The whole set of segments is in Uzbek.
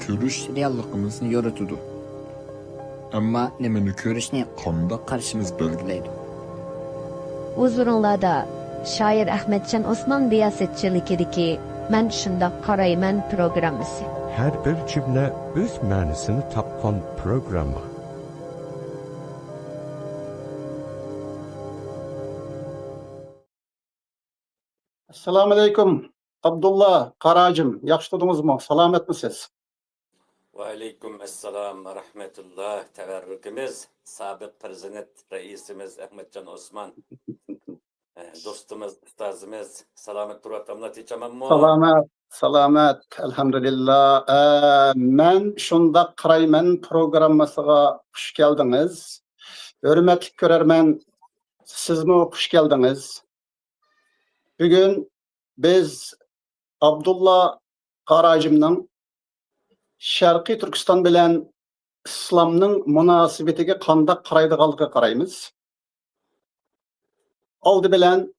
Görüş reallıkımızı yorutudu. Ama nemeni görüşne kanda karşımız belgileydi. Huzurunlarda şair Ahmetcan Osman riyasetçilikideki "Men şundaq qarayman" programmasi. Her bir cümle öz ma'nosini topgan programma. Assalamu alaikum. Abdullah Qaracım, yaxşı tudingizmi? Salomatmisiz? Ve aleyküm esselam ve rahmetullah. Teberrükümüz, sabık prezident reisimiz Ahmetcan Osman, dostumuz, ustazımız, selamet durat amlat içemem Salamat, elhamdülillah. Men şundaq qarayman programmasıga xush geldiniz. Hürmetli görermen, sizmi xush geldiniz. Bugün biz Abdullah Qaracımның Şarkı Türkistan bilen İslamның münasebetiga qandaq qaraydiganligiga qaraymiz. Aldı bilen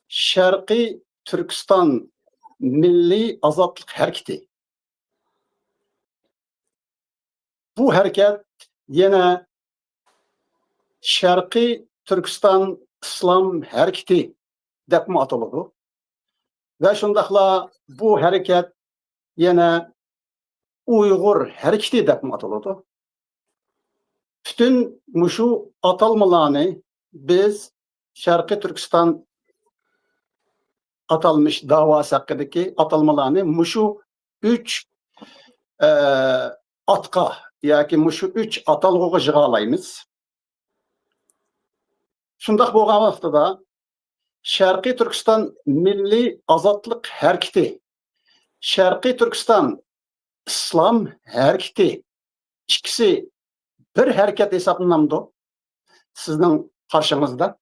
Şarkı Türkistan Milli Azatlık Hareketi. Bu hareket yine Şarkı Türkistan İslam Hareketi dep mi atıldı? Ve şundaqla bu hareket yine Uygur Hareketi dep mi atıldı? Bütün muşu atalmalarını biz Şarkı Türkistan atalmış davası hakkındaki atalmalarını muşu 3 atka yoki muşu 3 atalgıga jıgalaymiz. Şundaq bolgan vaqtida Şarkı Türkistan Milli Azatlık Hareketi, Şarkı Türkistan İslam Hareketi ikisi bir hareket hesaplanamdı sizin karşınızda.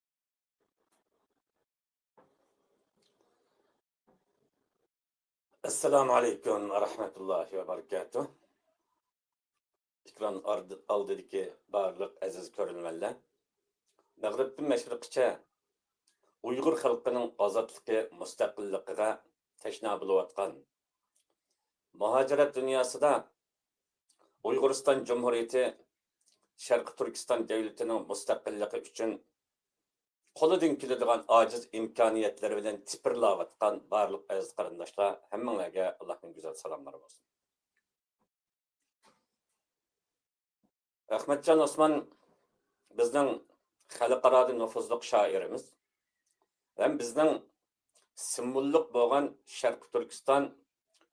Esselamu aleyküm ve rahmetullahi ve berekatuhu. İkran aldaki barlık aziz görünmeler. Mağrib'in meşriqçe Uygur halkının azatlığı, müstakilliğine teşna buluvatkan. Muhaciret dünyasında Uyguristan Cumhuriyeti Şarkı Türkistan devletinin müstakilliği için qo'lidan keladigan ojiz imkoniyatlar bilan tipirlayotgan barliq aziz qarindoshlar, hammanglarga Allohning go'zal salomlari bo'lsin. Ahmetcan Osman bizning xalqaro nufuzli shoirimiz va bizning simvollik bo'lgan Sharq Turkiston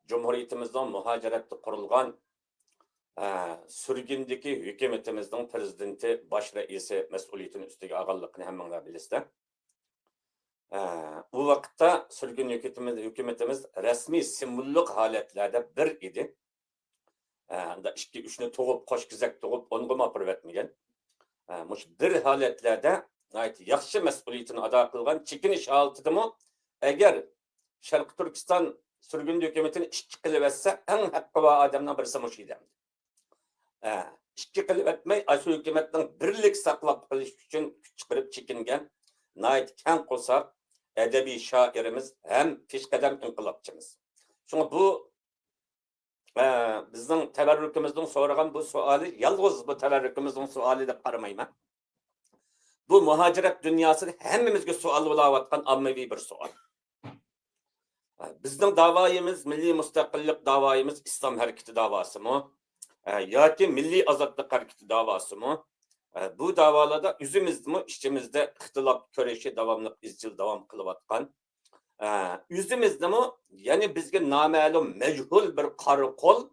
Cumhuriyatimizning muhojiratda qurilgan sürgündeki hükümetimizin prezidenti, baş reisi mesuliyetini üstüge ağırlıkını hemen bilisizler. Bu vakitte sürgün hükümetimiz resmi simbolluk haletlerde bir idi. Da iki üçünü toğup, koş gizek toğup, onu mapır etmeyen. Bir haletlerde yaxşı mesuliyetini ada kılgan çekiniş altıdı mı? Eğer Şarkı Türkistan sürgün hükümetini işçi kılıvetse en hakkı ve adamdan birisi müşidem. İşki qilib etmey, aşı hükümetinin birlik saqlab qilish uchun kuch chiqarib chekingan nayt kan qo'saq adabiy shoirimiz ham peshqadam inqilobchimiz. Shunga bu bizning tabarrukimizdan so'ragan bu savoli yolg'iz bu tabarrukimizning savoli deb qaramayman. Bu muhojirat dunyosida hammamizga savol bo'layotgan ommaviy bir savol. Bizning da'voyimiz milliy mustaqillik da'voyimiz islom harakati davosimi? Yoki milliy azatlık hareketi davası mı? Bu davalarda üzümüzde mi, işçimizde ixtilaf körüşü devamlı izcil devam kılıvatkan. Üzümüzde mi? Yani bizge namalum mechul bir karakol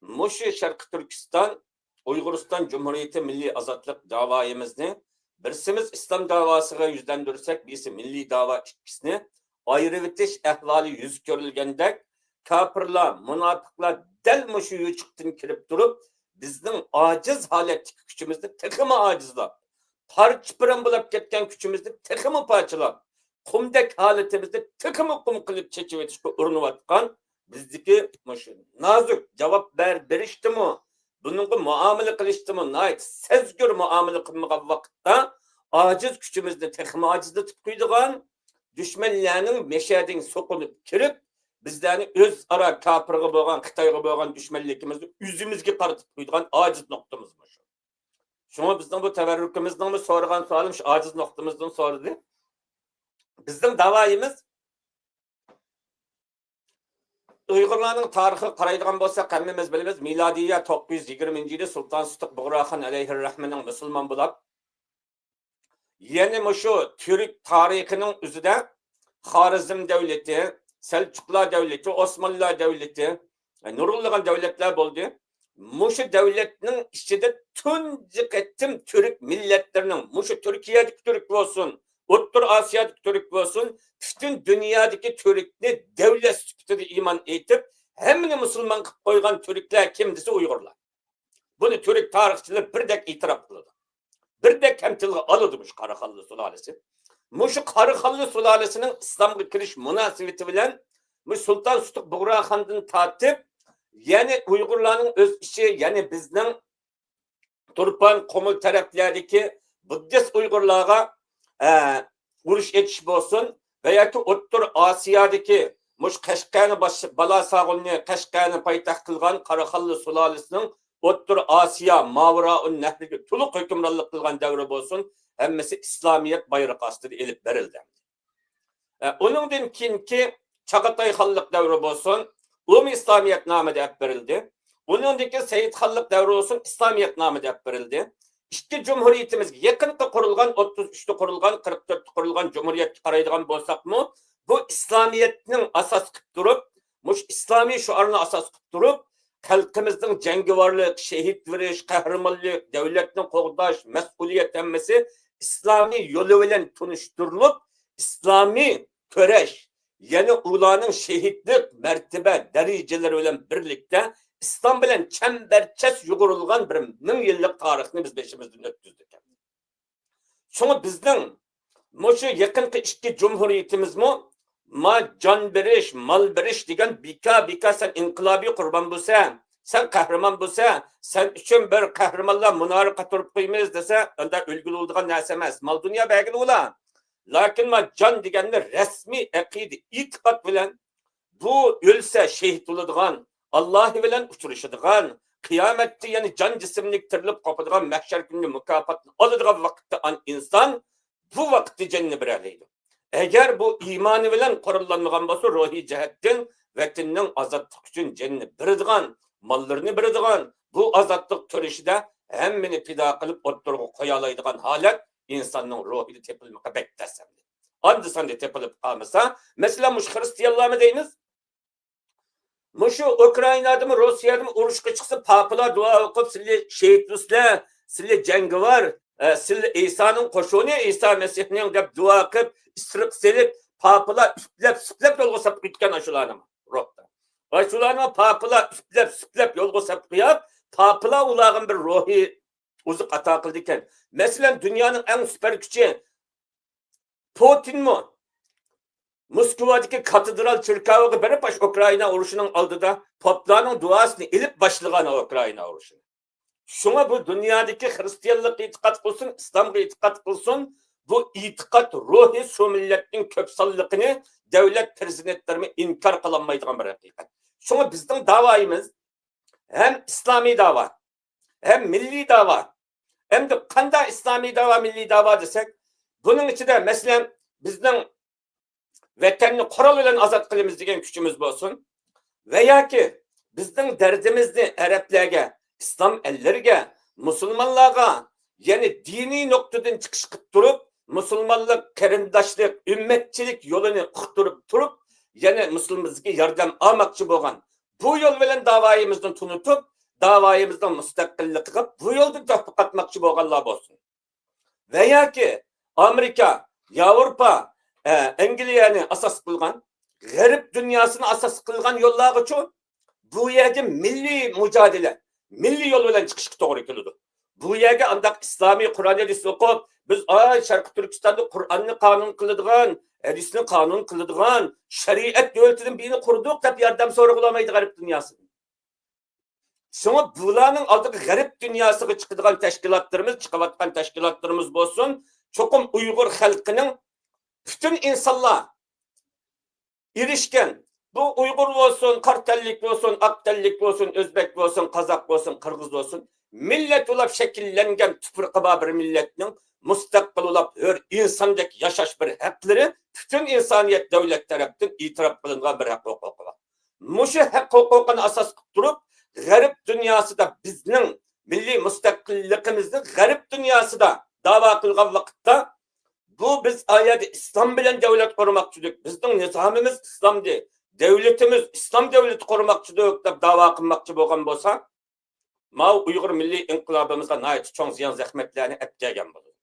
Muşi Şarkı Türkistan Uyguristan Cumhuriyeti Milli Azatlık davayımızını birisimiz İslam davasına yüzlendirsek birisi milli dava ikisini ayrı bitiş ehvali yüz görülgende kapırlar, münafıklar del muşuyu çıktın kirip durup bizden aciz haletdeki küçümüzde tekimi acizler. Parçıpıran bulup ketken küçümüzde tekimi parçalar. Kumdek haletimizde tekimi kum kılıp çeçivetişke urnuvatkan bizdeki nazuk cevap berişti mi? Bununla muamele kılıştı mı? Nait sezgür muamele kılmağa vakitte aciz küçümüzde tekimi acizde tutkuyduğun düşmanlarının meşedin sokunup kirip bizlarni o'zaro kafirga bo'lgan, Xitoyga bo'lgan dushmanligimizni o'zimizga qaratib qo'ygan ojiz nuqtamiz bu. Shunga bizning bu tavarrukimizning so'ragan savolim shu ojiz nuqtamizdan so'radi. Bizning davoyimiz Uyg'urlarning tarixiga qaraydigan bo'lsak, hammamiz bilamiz, milodiya 920-yilda Sulton Sutuq Bug'roxon alayhirrahmaning musulmon bo'lib, yana shu Türk tarixining o'zida Xorazm davlati, Selçuklar davlati, Osmonlar davlati, nurg'unlagan davlatlar bo'ldi. Mushu davlatning ichida tunji qatim Türk millatlarining, mushu Turkiyadagi Türk bo'lsin, O'rta Osiyodagi Türk bo'lsin, butun dunyodagi Türkni davlat sifatida iymon etib, hammani musulmon qilib qo'ygan Türklar kim desa Uyg'urlar. Buni Türk tarixchilar birdek e'tirof qiladi. Birdek kamtilga oladi bu Qaraxonli sulolasi. Mushu Qaraxonli sulolasining islomga kirish munosabati bilan Sulton Sutuq Bug'roxondan tortib, ya'ni Uyg'urlarning o'z ichi, ya'ni bizning Turpan, Qumul taraflaridagi buddist Uyg'urlarga urush etish bo'lsin va yoki O'rta Osiyodagi mush Qashqarni Balasag'ulni Qashqarni poytaxt qilgan Qaraxonli sulolasining O'rta Osiyo Mavroun Nahriga to'liq hukmronlik qilgan davri bo'lsin, hammasi islomiyat bayroqi ostida elib berildi. Uningdan keyingi Chag'atay xonlik davri bo'lsin, İslamiyet namida olib berildi. Uningdan keyin Said xonlik davri bo'lsin, islomiyat namida olib berildi. İşte Cumhuriyetimizga yaqinda qurilgan, 33'te qurilgan, 44'te qurilgan Cumhuriyetga qaraydigan bo'lsakmi, bu İslamiyetning asos qilib turib, mush islomiy shuarni asos qilib turib, xalqimizning jangovorlik, shahid verish, qahramonlik, davlatni qo'g'dash, mas'uliyat hammasi islomiy yo'li bilan tunishtirilib, islomiy kurash, ya'ni ularning shahidlik martaba darajalari bilan birlikda İslam bilan çemberçes yugurilgan bir 1000 yillik tarixni biz beşimizdan o'tkazdik. Şunu bizning mushu yaqinqi ikki cumhuriyetimizmi ma jon berish, mal berish degan bika sen inqilobiy qurbon bo'lsa, sen qahramon bo'lsa, sen uchun bir qahramonlar munora qatirib qo'ymiz desa, unda o'lgili bo'ladigan narsa emas. Mal dunyo bagil ular. Lakin ma jon deganni rasmiy aqida, e'tiqod bilan bu o'lsa shahid bo'ladigan, Allah bilan uchrashadigan, qiyomatda ya'ni jon jismlik tirilib qopadigan mahshar kunni mukofotni oladigan vaqtda inson bu vaqtda jannat beradi. Agar bu iymoni bilan qurollanmagan bo'lsa, ruhiy jihatdan vatanning ozodlik uchun jannat beradigan, mollarini beradigan, bu ozodlik turishida hammani fido qilib o'ttirib qo'ya oladigan holat insonning ruhida tepilmoqqa bektasam. Andi sanda tepilib qolmasa, masalan, mush xristianlarmi deymiz? Mushu Ukrainadami, Rossiyadami urushga chiqsa, papalar duo o'qib, sizlar shahidlar, sizlar jangovar, sizlar Isoning qo'shoni, Iso Masihning deb duo qilib, isriq selib, papalar suplab yo'lga sapib ketgan shularni ruhda. Va shularni papalar suplab yo'lga sapib qo'yib, papalar ularga bir ruhiy o'zi ato qildi ekan. Masalan, dunyoning eng super kuchi Putinmi? Moskvadagi katedral cherkoviga berib, Ukraina urushining oldida poplarning duosini ilib boshlagan Ukraina urushini. Shunga bu dunyodagi xristianlikka e'tiqod qilsin, islomga e'tiqod qilsin, bu e'tiqod ruhi shu millatning ko'p sonligini davlat prezidentlarimi inkor qilolmaydigan bir haqiqat. Shunga bizning da'voyimiz hem islomiy da'vo, hem milliy da'vo. Endi qanday islomiy da'vo, milliy da'vo desak, buning ichida masalan bizning vatanni qurol bilan ozod qilamiz degan kuchimiz bo'lsin va yoki bizning dardimizni arablarga, islom ellariga, musulmonlarga, ya'ni diniy nuqtadan chiqish qilib turib, musulmonlik, qarindoshlik, ummatchilik yo'lini uqtirib turib, ya'ni musulmonlarga yordam olmoqchi bo'lgan bu yo'l bilan da'voyimizni tunutib, da'voyimizning mustaqilligiga bu yo'lda to'xtab qatmoqchi bo'lganlar bo'lsin. Va yoki Amerika, Yevropa, Angliyani asos qilgan, g'arb dunyosini asos qilgan yo'llarga uchun bu yerga milliy mujodala, milliy yo'l bilan chiqishga to'g'ri keladi. Bu yerga andaq islomiy Qur'on hadis o'qib, biz Sharqi Turkistonda Qur'onni qonun qiladigan, hadisni qonun qiladigan shariat davlatidan birini qurdik deb yordam so'rag'ulamaydi g'arb dunyosi. Şuna bularning oldiga g'arb dunyosiga chiqadigan tashkilotlarimiz, chiqayotgan tashkilotlarimiz bo'lsin, cho'qim Uyg'ur xalqining bütün insanlar erişken Bu Uygur olsun, Kartellik olsun, Aktellik olsun, Özbek olsun, Kazak olsun, Kırgız olsun. Millet olap şekillengen tüpürkıba bir milletinin müstakil olap hür insandaki yaşaş bir hakları bütün insaniyet devlet tarafından itiraf kılınan bir hak hukuku var. Muşu hak hukukunu asas tutup garip dünyası da bizning milli müstakillikimizni garip dünyası da dava kılgan vakitte bu biz ayet İslam bilen devlet kurmakçıdık. Bizning nizamimiz İslam'dı. Devletimiz İslam devleti kurmakçıdık deb dava kılmakçı bolgan bolsa, ma Uygur milli inqilabımızga nayet çoğ ziyan zahmetlerini etkileyen boldu.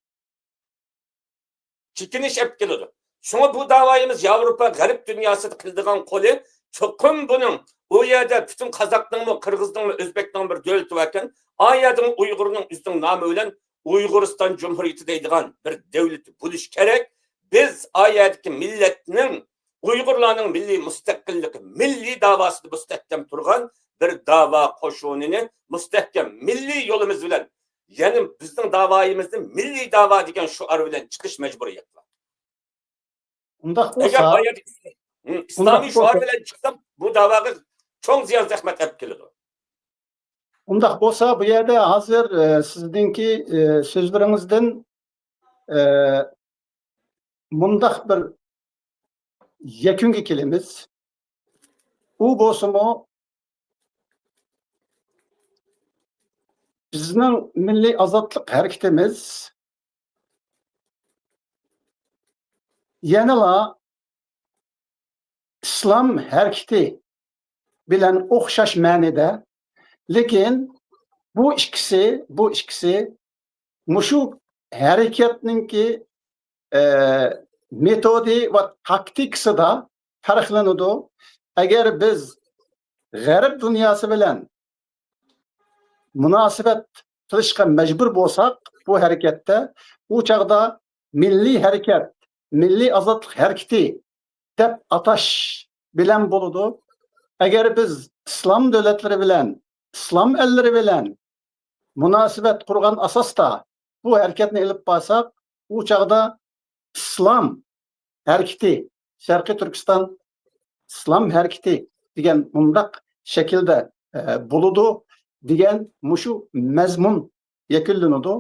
Çekiniş etkileди. Şuna bu davayımız Avrupa garip dünyası kıldıgan kolu çokum bunun o yerde bütün Kazak'ın mı, Kırgız'ın mı, Özbek'in bir devleti varken ayadın Uygur'un üstün namı ölen Uyguristan Cumhuriyeti deydiğen bir devleti buluş gerek. Biz ayaddaki milletinin Uygurlarning milliy mustaqilligi, milliy davasini mustahkam turgan bir dava qo'shunini mustahkam milliy yo'limiz bilan, ya'ni bizning davoyimizni milliy davo degan shuar bilan chiqish majburiyati bor. Undaq Agar bo'lsa, bayat islomiy shuar bilan chiqsam, bu davoga cho'ng ziyon zahmat olib keladi. undaq bo'lsa bu yerda hozir sizningki so'zlaringizdan mundaq bir yakunga kelamiz. U bo'lsa-mu bizning milliy ozodlik harakatimiz yanala islom harakati bilan o'xshash ma'noda, lekin bu ikkisi mushu harakatninki metodi va taktikasida farqlanadi. Agar biz g'arb dunyosi bilan munosabat qilishga majbur bo'lsak, bu harakatda u chaqda milliy harakat, milliy ozodlik harakati deb atash bilan bo'ladi. Agar biz islom davlatlari bilan, islom ellari bilan munosabat qurgan asosda bu harakatni ilib borsak, u chaqda islom harakati, Sharqiy Turkiston islom harakati degan bundaq shaklda bo'ladi degan mushu mazmun yakunlanadi.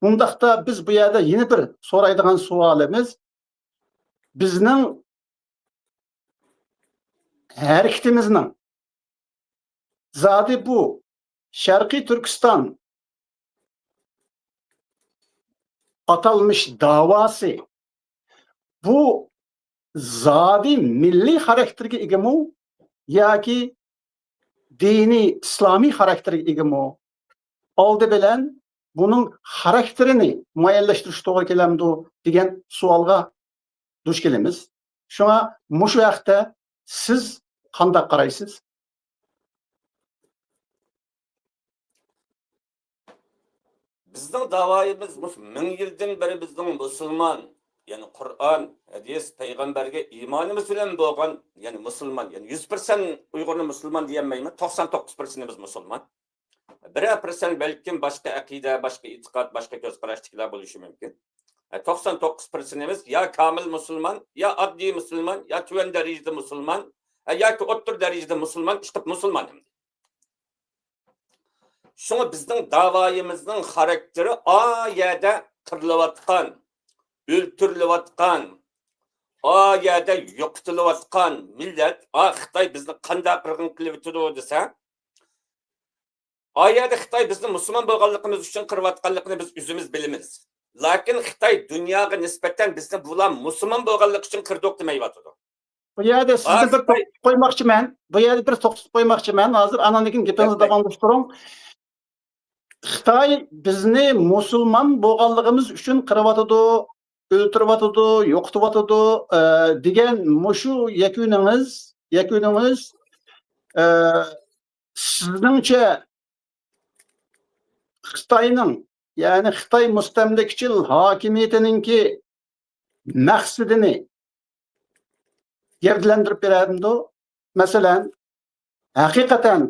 Bundaqda biz bu yerda yana bir so'raydigan savolimiz, bizning harakatimizning zodi bu Sharqiy Turkiston atalmış davası bu zodi milliy xarakterga egami yoki diniy islomiy xarakterga egami? Oldi bilan buning xarakterini muayyanlashtirish to'g'ri kelamdi degan savolga duch kelamiz. Shunga mushu vaqtda siz qanday qaraysiz? Bizning davoyimiz 1000 yildan beri bizning musulmon, ya'ni Qur'on, hadis, payg'ambarga iymonimiz bilan bo'lgan, ya'ni musulmon, ya'ni 100% Uyg'urni musulmon deyolmayman, 99% biz musulmon. 1% balkim boshqa aqida, boshqa e'tiqod, boshqa ko'z qarashliklar bo'lishi mumkin. 99%imiz ya kamil musulmon, ya oddiy musulmon, ya tuvan darajada musulmon, yoki o'rta darajada musulmon, chiqib musulmon. Şuna bizning davoyimizning xarakteri oyada qirilayotgan, o'ltirilayotgan, oyada yo'qotilayotgan millat, Xitoy bizni qanday qirg'in qilib o'tdi desa, oyada Xitoy bizni musulmon bo'lganligimiz uchun qirayotganligini biz o'zimiz bilamiz. Lakin Xitoy dunyoga nisbatan bizni bular musulmon bo'lganlik uchun qirdiq demayotdi. Bu yerda sizni bir qo'ymoqchiman. Bu yerda bir to'xtatib qo'ymoqchiman. Hozir ananikin gapingizni davomlashtiring. Xitoy bizni musulmon bo'lganligimiz uchun qirayotdi, o'ltiryotdi, yo'qotyotdi degan mushu yakuningiz sizningcha Xitoyning, ya'ni Xitoy mustamlakachil hokimiyatiningki maqsadini gavdalantirib beradimi? Masalan, haqiqatan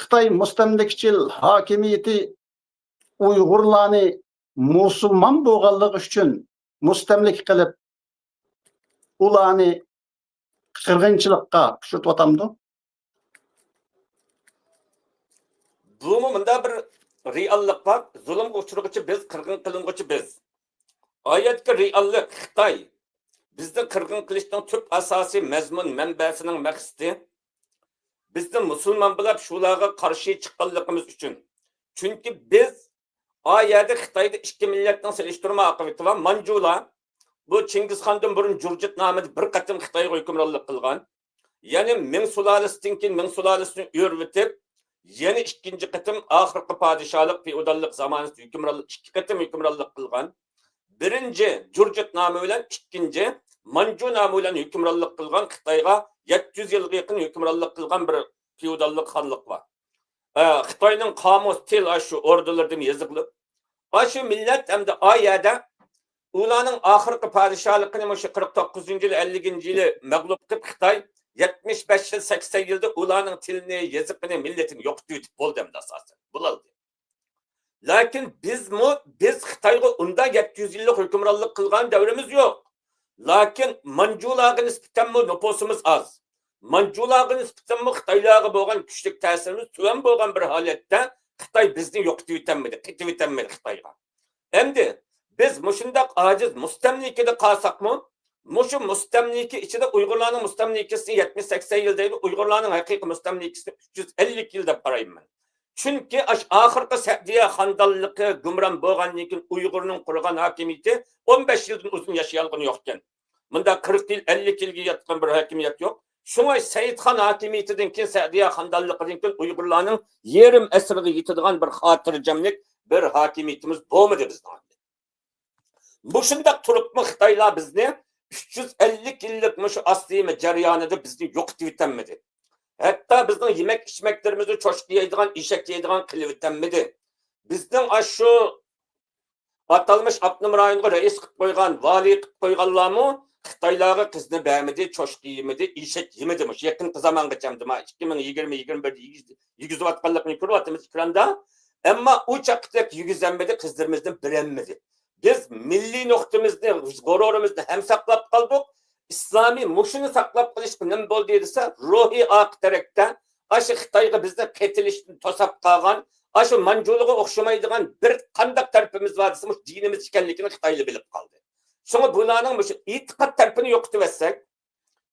Xitoy mustamlakachil hokimiyati Uyg'urlarni musulmon bo'lganligi uchun mustamlik qilib, ularni qirg'inchilikqa uchratyapamdi. Bu munda bir reallik var. Zulüm uçurguçu biz, kırgın kılınguçu biz. Ayetki reallik Xitay. Bizde kırgın kılıştan tüp asasi mezmun menbəsinin məqsidi bizde Müslüman bilab şulağa karşı çıqqanlığımız üçün. Çünkü biz ayette Xitayda iki milletten seliştirme akıbeti var. Manjula bu Çingiz Han'dan burun Jurjit namıda bir qatım Xitayga hükümranlık kılgan. Yani Ming sulalisidan keyin Ming sulalisini örvitip yeni ikinci qatım ahirki padişahlık feodallık zamanında hükümranlık iki qatım hükümranlık kılgan. Birinci Jurjit namı bilen ikinci Manju namı bilen hükümranlık kılgan Xitayga 700 yılga yakın hükümranlık kılgan bir feodallık xanlık var. Xitayning qamus til aşı ordulardan yazıqlıp aşı millet hem de ayada ularning ahirki padişahlıkını 49. yıl 50. yılı mağlup qilib Xitay 75 yıl 80 yılda ularning tilini yazıqını milletin yo'qitib yutib bo'ldi hem de asasen. Bulaldı. Lakin biz Xitayga unda 700 yıllık hükümranlık kılgan devrimiz yok. Lakin Manjulaga nisbeten nüfusumuz az. Manjulaga nisbeten Xitaylarga bo'lgan kuchlik ta'sirimiz tuvan bo'lgan bir holatda Xitay bizni yo'qitib yutamadi, qitib yutamadi Xitayga. Endi biz mushundaq aciz mustamlikada qolsaqmi, mushu mustamlika ichida Uyg'urlarning mustamlikasini 70-80 yildagi Uyg'urlarning haqiqiy mustamlikasini 350 yil deb qarayman. Chunki oxirgi Sa'diya xandonligi gumron bo'lgandan keyin Uyg'urning qurgan hokimiyati 15 yildan uzun yashayolgani yo'q ekan. Bunda 40 yil 50 yilga yetgan bir hokimiyat yo'q. Şuna Saidxon hokimiyatidan keyin Sa'diya xandonligidan keyin Uyg'urlarning yerim asriga yetadigan bir xotirjamlik bir hokimiyatimiz bo'lmadi bizning. Bu shundaq turibmi Xitoylar bizni 350 yillik mushu aslimi jarayonida bizni yo'qitib yutamadi. Hatta bizning yemek içmeklerimizni çoşku yeydigan, eşek yeydigan qilib yutamadi. Bizning shu atalmış Abnum rayoniga reis qilib qo'ygan, vali qilib qo'yganlarmi Xitoylarga qizni bermedi, çoşku yemedi, eşek yemedi. Yaqin zamongacha 2020-21 yigizayotganligini ko'ryapmiz ekranda. Ammo u chaqdek yigizlanmadi, qizlarimizdan bilinmadi. Biz milliy nuqtamizni, g'ururimizni ham saqlab qoldik. İslami muşunu saklap kılışkı ne oldu dese ruhi ak terekte aşı Xitayga bizni ketilişten tosap kalgan aşı Manjuluğa okşamaydıgan bir kandak tarafımız var dese dinimiz ikenlikini Xitaylı bilip kaldı. Sonra bunların itikat tarafını yoktu versek,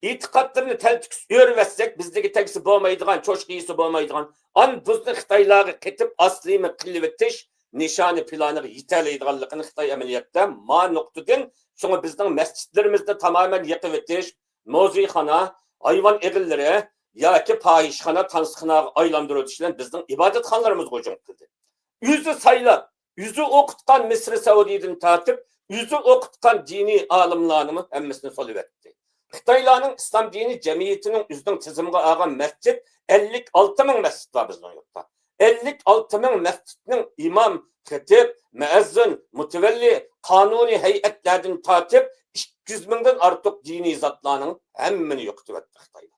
itikatlarını teltüküs örvetsek bizdeki tekisi boğmaydıgan, çoşkiyisi boğmaydıgan an bizni Xitayları ketip aslimi kılvetiş nişanı planı yeterliydiganlıkını Xitay ameliyatta ma noktadan sonra bizden mescitlerimizde tamamen yıkıp etiş, mozihana, hayvan egilleri, ya ki pahişhana, tansıkhana aylandırıyor düşünen bizden ibadethanlarımız hocam kıldı. Yüzü sayılar, yüzü okutkan Mısır Saudi'den tartıp, yüzü okutkan dini alimlarını hemmesini salıverdi. Xitaylarning İslam dini cemiyetinin yüzden tizimine ağan mescit 56 bin mescit var bizden yokta. 56 bin mescitinin imam, ketip, müezzin, mutevelli, kanuni heyetlerden tartip 200 binden artık dini zatlarının hemmini yo'qitib etdi Xitoy.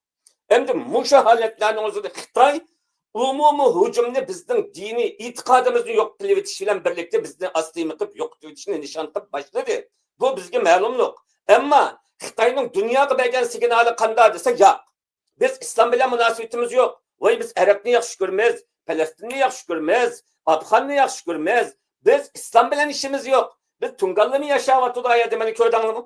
Endi mushu holatlarning o'zida Xitoy umumiy hujumni bizning diniy e'tiqodimizni yo'q qilib etish bilan birlikda bizni aslimi qilib yo'qitib etishni nishon qilib boshladi. Bu bizga ma'lumlik. Ammo Xitoyning dunyoga bergan signali qanday desa, yo'q. Biz islom bilan munosabatimiz yo'q. Voy biz Arabni yaxshi ko'rmaymiz, Falastinni yaxshi ko'rmaymiz, Afg'onni yaxshi ko'rmaymiz. Biz islom bilan ishimiz yo'q. Biz Tungallarni yashayotdi ayada meni ko'rdingizmi?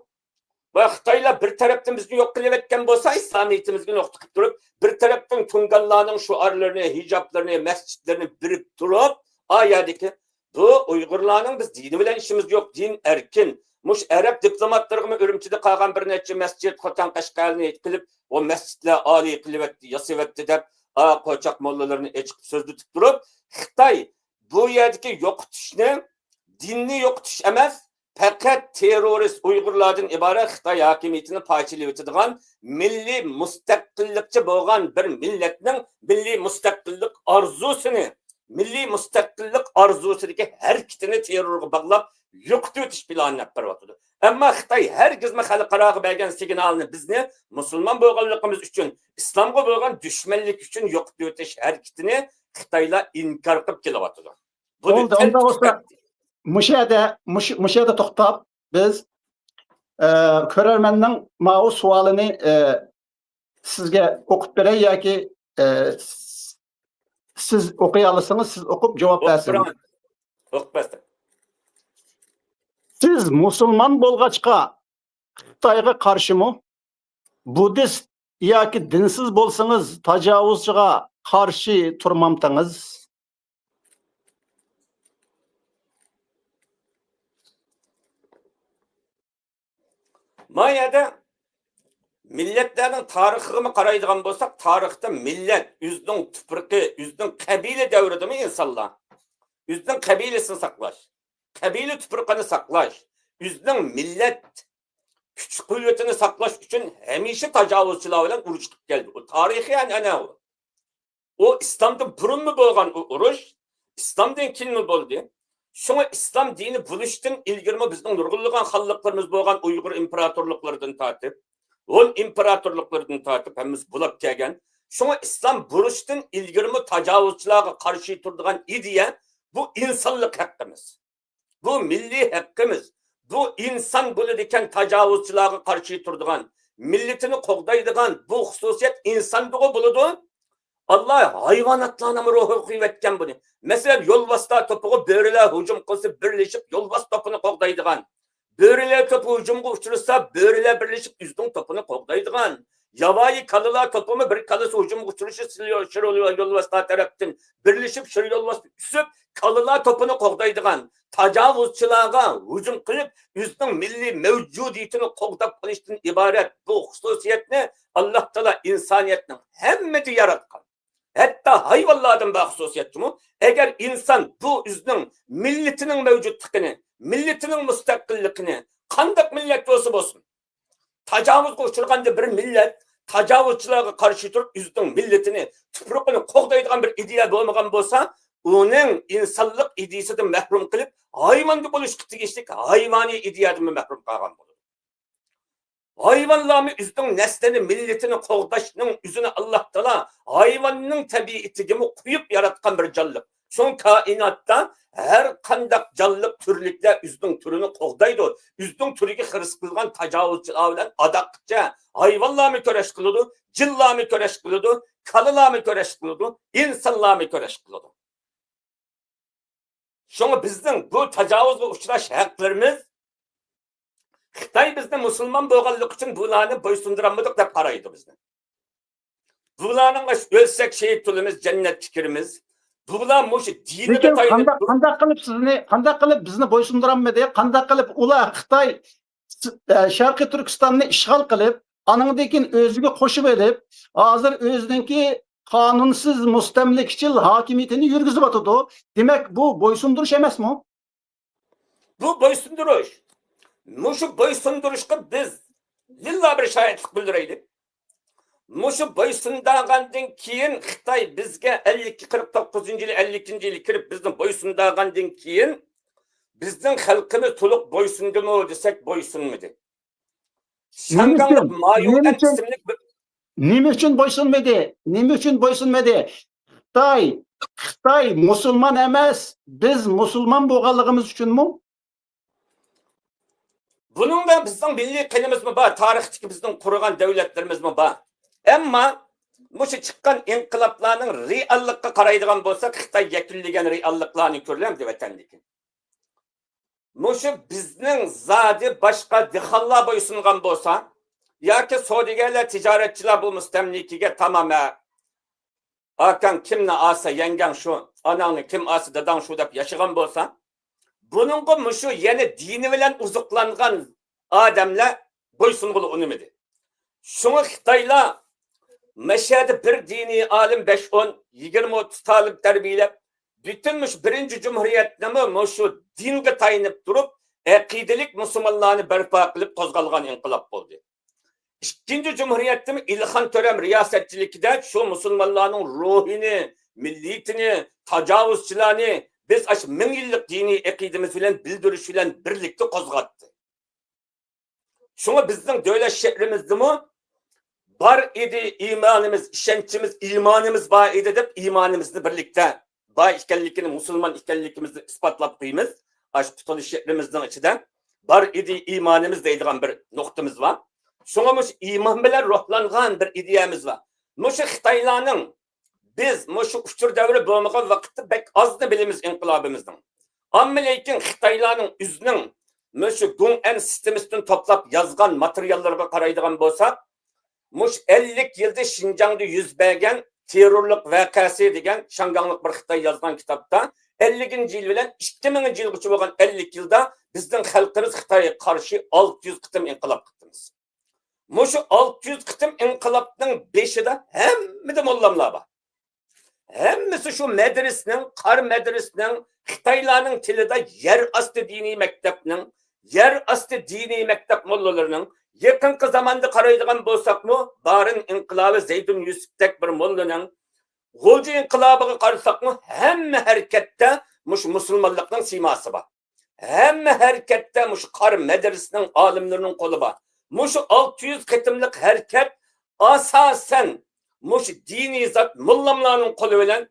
Va Xitoylar bir tarafdan bizni yo'q qilib etgan bo'lsa, islomiyatimizga nuqta qilib turib, bir tarafdan Tungallarning shuarlarini, hijoblarini, masjidlarini birib turib, ayadiki bu Uyg'urlarning biz dini bilan ishimiz yo'q, din erkin. Mush Arab diplomatlarga Urumchida qolgan bir necha masjid Xotan Qashqarni qilib, o masjidlar oliy qilib etdi, yasab etdi deb qo'choq mollalarni echib so'zlitib turib, Xitoy bu yerdagi yo'qotishni dinni yo'qotish emas, faqat terrorist Uyg'urlardan iborat Xitoy hokimiyatini parchalab o'tadigan milliy mustaqillikchi bo'lgan bir millatning milliy mustaqillik orzusidagi harakatini terrorga bog'lab yo'qotib o'tish planini qilyapti. Ammo Xitoy hargizmi xalqaroga bergan signalni bizni musulmon bo'lganligimiz uchun, islomga bo'lgan dushmanlik uchun yo'qotib o'tish harakatini Xitoylar inkor qilib kelyapti. Oldu, onda olsa müşahede toxtab biz körermenning ma'u sualini sizge okup berey yoki siz okuy alırsanız siz okup cevap versin. Okup Siz musulman bolgaçka Xitayga karşı mı? Budist yoki dinsiz bolsanız tajavuzçıga karşı turmamtanız. Mayada milletlerin tarixini qaraydigan bolsak, tarixte millet, yüzünün tüpürkü, yüzünün kabile devridi mi insanlar? Yüzünün kabilesini saklaş. Kabile tüpürkünü saklaş. Yüzünün millet küçük kuvvetini saklaş için hemişe tacavuzçılar bilen uruş geldi. O tarihi yani ana o. O İslam'dan burun mu bolgan o uruş? İslam'dan kin mi boldu? Şuna İslam dini buluştun ilgirme bizden nurgulluğun hallıklarımız bolgan Uygur imparatorluklarından tartip, on imparatorluklarından tartip hemiz bulap kelgen. Şuna İslam buluştun ilgirme tacavuzçılara karşı turduğun ideya bu insanlık hakkımız. Bu milli hakkımız. Bu insan bunu diken tacavuzçılara karşı turduğun, milletini qoğdaydıgan bu hususiyet insanlığı buludu. Allah hayvanatlarına mı ruhu kuvvetken bunu? Mesela yolbasta topuğu böğreler hücum kılsa birleşip yolbas topunu qoğdaydıgan. Böğreler topu hücumga uçurursa böğreler birleşip üzdün topunu qoğdaydıgan. Yavayi kalılar topumu bir kalısı hücumga uçuruşu şır oluyor yolbasta taraftan. Birleşip şır yolbas üsüp kalılar topunu qoğdaydıgan. Tacavuzçılarga hücum kılıp üzdün milli mevcudiyetini qoğdap kılıştın ibaret. Bu hususiyetini Allah Teala insaniyetinin hemmeti yaratkan. Hatta hayvanlardan bir hususiyetçi mi? Eğer insan bu üzünün milletinin mevcutluğunu, milletinin müstakillikini, kandak millet olsun, tacavuzga uçurganda bir millet, tacavuzçılarga karşı durup üzünün milletini, tüpürükünü qoğdaydigan bir ideya bolmagan bolsa, onun insanlık ideyasidan mahrum kılıp, hayvandı buluşqı tegişlik, hayvani ideyadan mahrum kalgan bolur. Hayvanlarını üzdün neslini, milletini qoğdaşının üzüne Allah Teala hayvanının tabiatini koyup yaratkan bir canlılık. Son kainatta her kandak canlılık türlükle üzdün türünü qoğdaydı. Üzdün türüge hırs kılgan tacavuzçılar bilen adakça hayvanlarını köreş kılıdı, cillarını köreş kılıdı, kalılarını köreş kılıdı, insanlarını köreş kılıdı. Şunu bizden bu tacavuzla uçraş haklarımız Xitay bizni musulmon bo'lganlik uchun bularni bo'ysundiramadik deb qaraydi bizni. Bularning o'lsak shahid tulimiz, jannatga kiramiz. Bular mushu dinga tayanib Qanday qilib bizni bo'ysundiramadi? Qanday qilib ular Xitoy Sharqiy Turkistonni ishg'ol qilib, aningdekin o'ziga qo'shib elib, hozir o'ziniki qonunsiz mustamlikchil hokimiyatini yurgizib o'tadi. Demak, bu bo'ysundirish emasmi? Bu bo'ysundirish. Muşu boysunduruşqa biz lilla bir şahitlik bildireylik. Muşu boysundağandan keyin Xitay bizga 49-yil 52-yil kirib bizni boysundağandan keyin bizning xalqimiz to'liq boysundimi desek boysunmadi. Şanganlık Mayu'dan isimlik Nima uchun boysunmadi? Nima uchun boysunmadi? Xitoy musulmon emas, biz musulmon bo'lganligimiz uchunmi? Bunun da bizden milli qilimiz mi var, tarixteki bizden kurulan devletlerimiz mi var? Ama muşu çıkan inkılaplarının reallıkka qaraydigan bolsak, Xitay yakınlagan reallıklarını körlem de vatandaki. Muşu bizning zadi başka dixallar boysungan bolsa, yoki savdogarlar, tijoratchilar bu mustamlikiga tamamen akan kimni asa yangan shu, anangni kim asa dadan shu deb yashagan bolsa, bununla muşu yeni dini bilen uzuklangan adamlar boysungulu unumidi. Şunu Xitaylar meşhede bir dini alim 5-10-20-30 talip terbiyelep bütünmüş birinci cumhuriyetname muşu dinge tayinip durup akidelik Müslümanlarını berpa kılıp kozgalgan inkılap oldu. İkinci cumhuriyette mi İlhan Törem riyasetçilikte şu Müslümanların ruhini, milliyetini, tacavuzçılarını biz aş 1000 yıllık dini akidemiz bilen bildiriş bilen birlikte kozgattı. Şuna bizden devlet şehrimizde mi var idi imanımız, işençimiz, imanımız var idi deyip imanımızı birlikte var ikenlikini, Müslüman ikenlikimizi ispatlap kıyımız. Aş tutuluş şehrimizden içinden var idi imanımız deydiğen bir noktamız var. Şuna muş iman bilen ruhlangan bir ideyamiz var. Muşu Xitaylarning biz muşu uçur devri bo'lmagan vaqtda bek azni bilimiz inqilobimizning. Ammo lekin Xitaylarning o'zining muşu Gong'an sistemasidan toplab yozgan materiallarga qaraydigan bo'lsak, muş 50 yilda Xinjiangda yuz bergan terrorlik voqeasi degan Shanganlik bir Xitoy yozgan kitobda 50 yil bilan 2000 yilgacha bo'lgan 50 yilda bizning xalqimiz Xitoyga qarshi 600 qitim inqilob qildimiz. Muşu 600 qitim inqilobning beshida hammada mollamlar bor. Hammasi şu medresning, qar medresning, Xitoylarning tilida yer osti diniy maktabning, yer osti diniy maktab mollalarining yaqinqi zamonda qaraydigan bo'lsakmi, Barin inqilobi Zaydun Yusufdek bir mollaning, G'o'ji inqilobiga qarasakmi, hamma harakatda mush musulmonlikning siymosi bor. Hamma harakatda mush qar madrasasining olimlarining qo'li bor. Mush 600 qitimlik harakat asosan mush diniy zot mullamlarning qo'li bilan,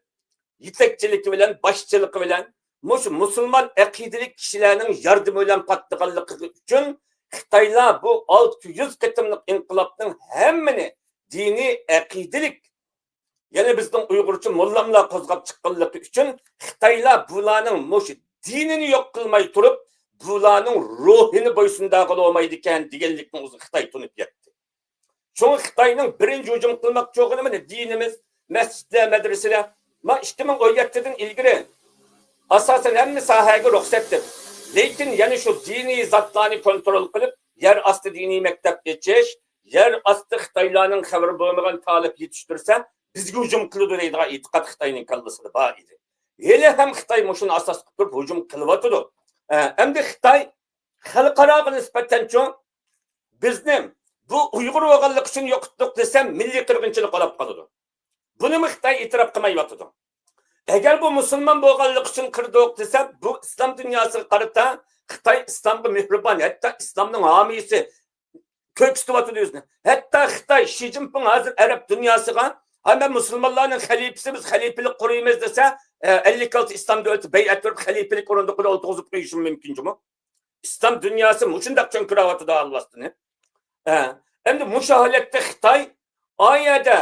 yetakchiligi bilan, boshchiligi bilan, mush musulmon aqidalik kishilarning yordami bilan patdiganligi uchun Xitoylar bu 600 qitimlik inqilobning hammani diniy aqidalik, ya'ni bizning Uyg'urcha mullamlar qo'zg'ab chiqqanligi uchun Xitoylar bularning mush dinini yo'q qilmay turib, bularning ruhini bo'ysundag'ili olmaydi ekan deganlikni o'zi Xitoy tunib yetdi. Şoň Xitoyning birinchi hujum qilmoqchi bo'lgani dinimiz, masjidlar, madrasalar. Ma 2017dan ilgari asosan hamma sohaga ruxsat deb. Lekin yana shu diniy zotlarni kontrol qilib, yer osti diniy maktab echish, yer osti Xitoylarning xabari bo'lmagan talib yetishtirsa, bizga hujum qiladi deydigan e'tiqod Xitoyning kallasida bor edi. Hali ham Xitoy shuni asos qilib hujum qilyotdi. Endi Xitoy xalqaroga nisbatan bizni bu Uyg'ur bo'lganlik uchun yo'qitdik desam, milliy qirg'inchilik olib qoladi. Buni Xitoy e'tirof qilmayotdi. Agar bu musulmon bo'lganlik uchun qirdik desam, bu islom dunyosiga qarata Xitoy islomga mehribon, hatto islomning homiysi ko'kstiyotdi o'zini. Hatto Xitoy Xi Jinping hozir arab dunyosiga hamma musulmonlarning xalifasi biz xalifalik quraymiz desa, 56 islom davlati bay'at berib xalifalik o'rindiqini o'tkazib qo'yishi mumkinmi? Islom dunyosi shunday cho'nkiryapti Allohdan. Endi mushohalatda Xitoy oyada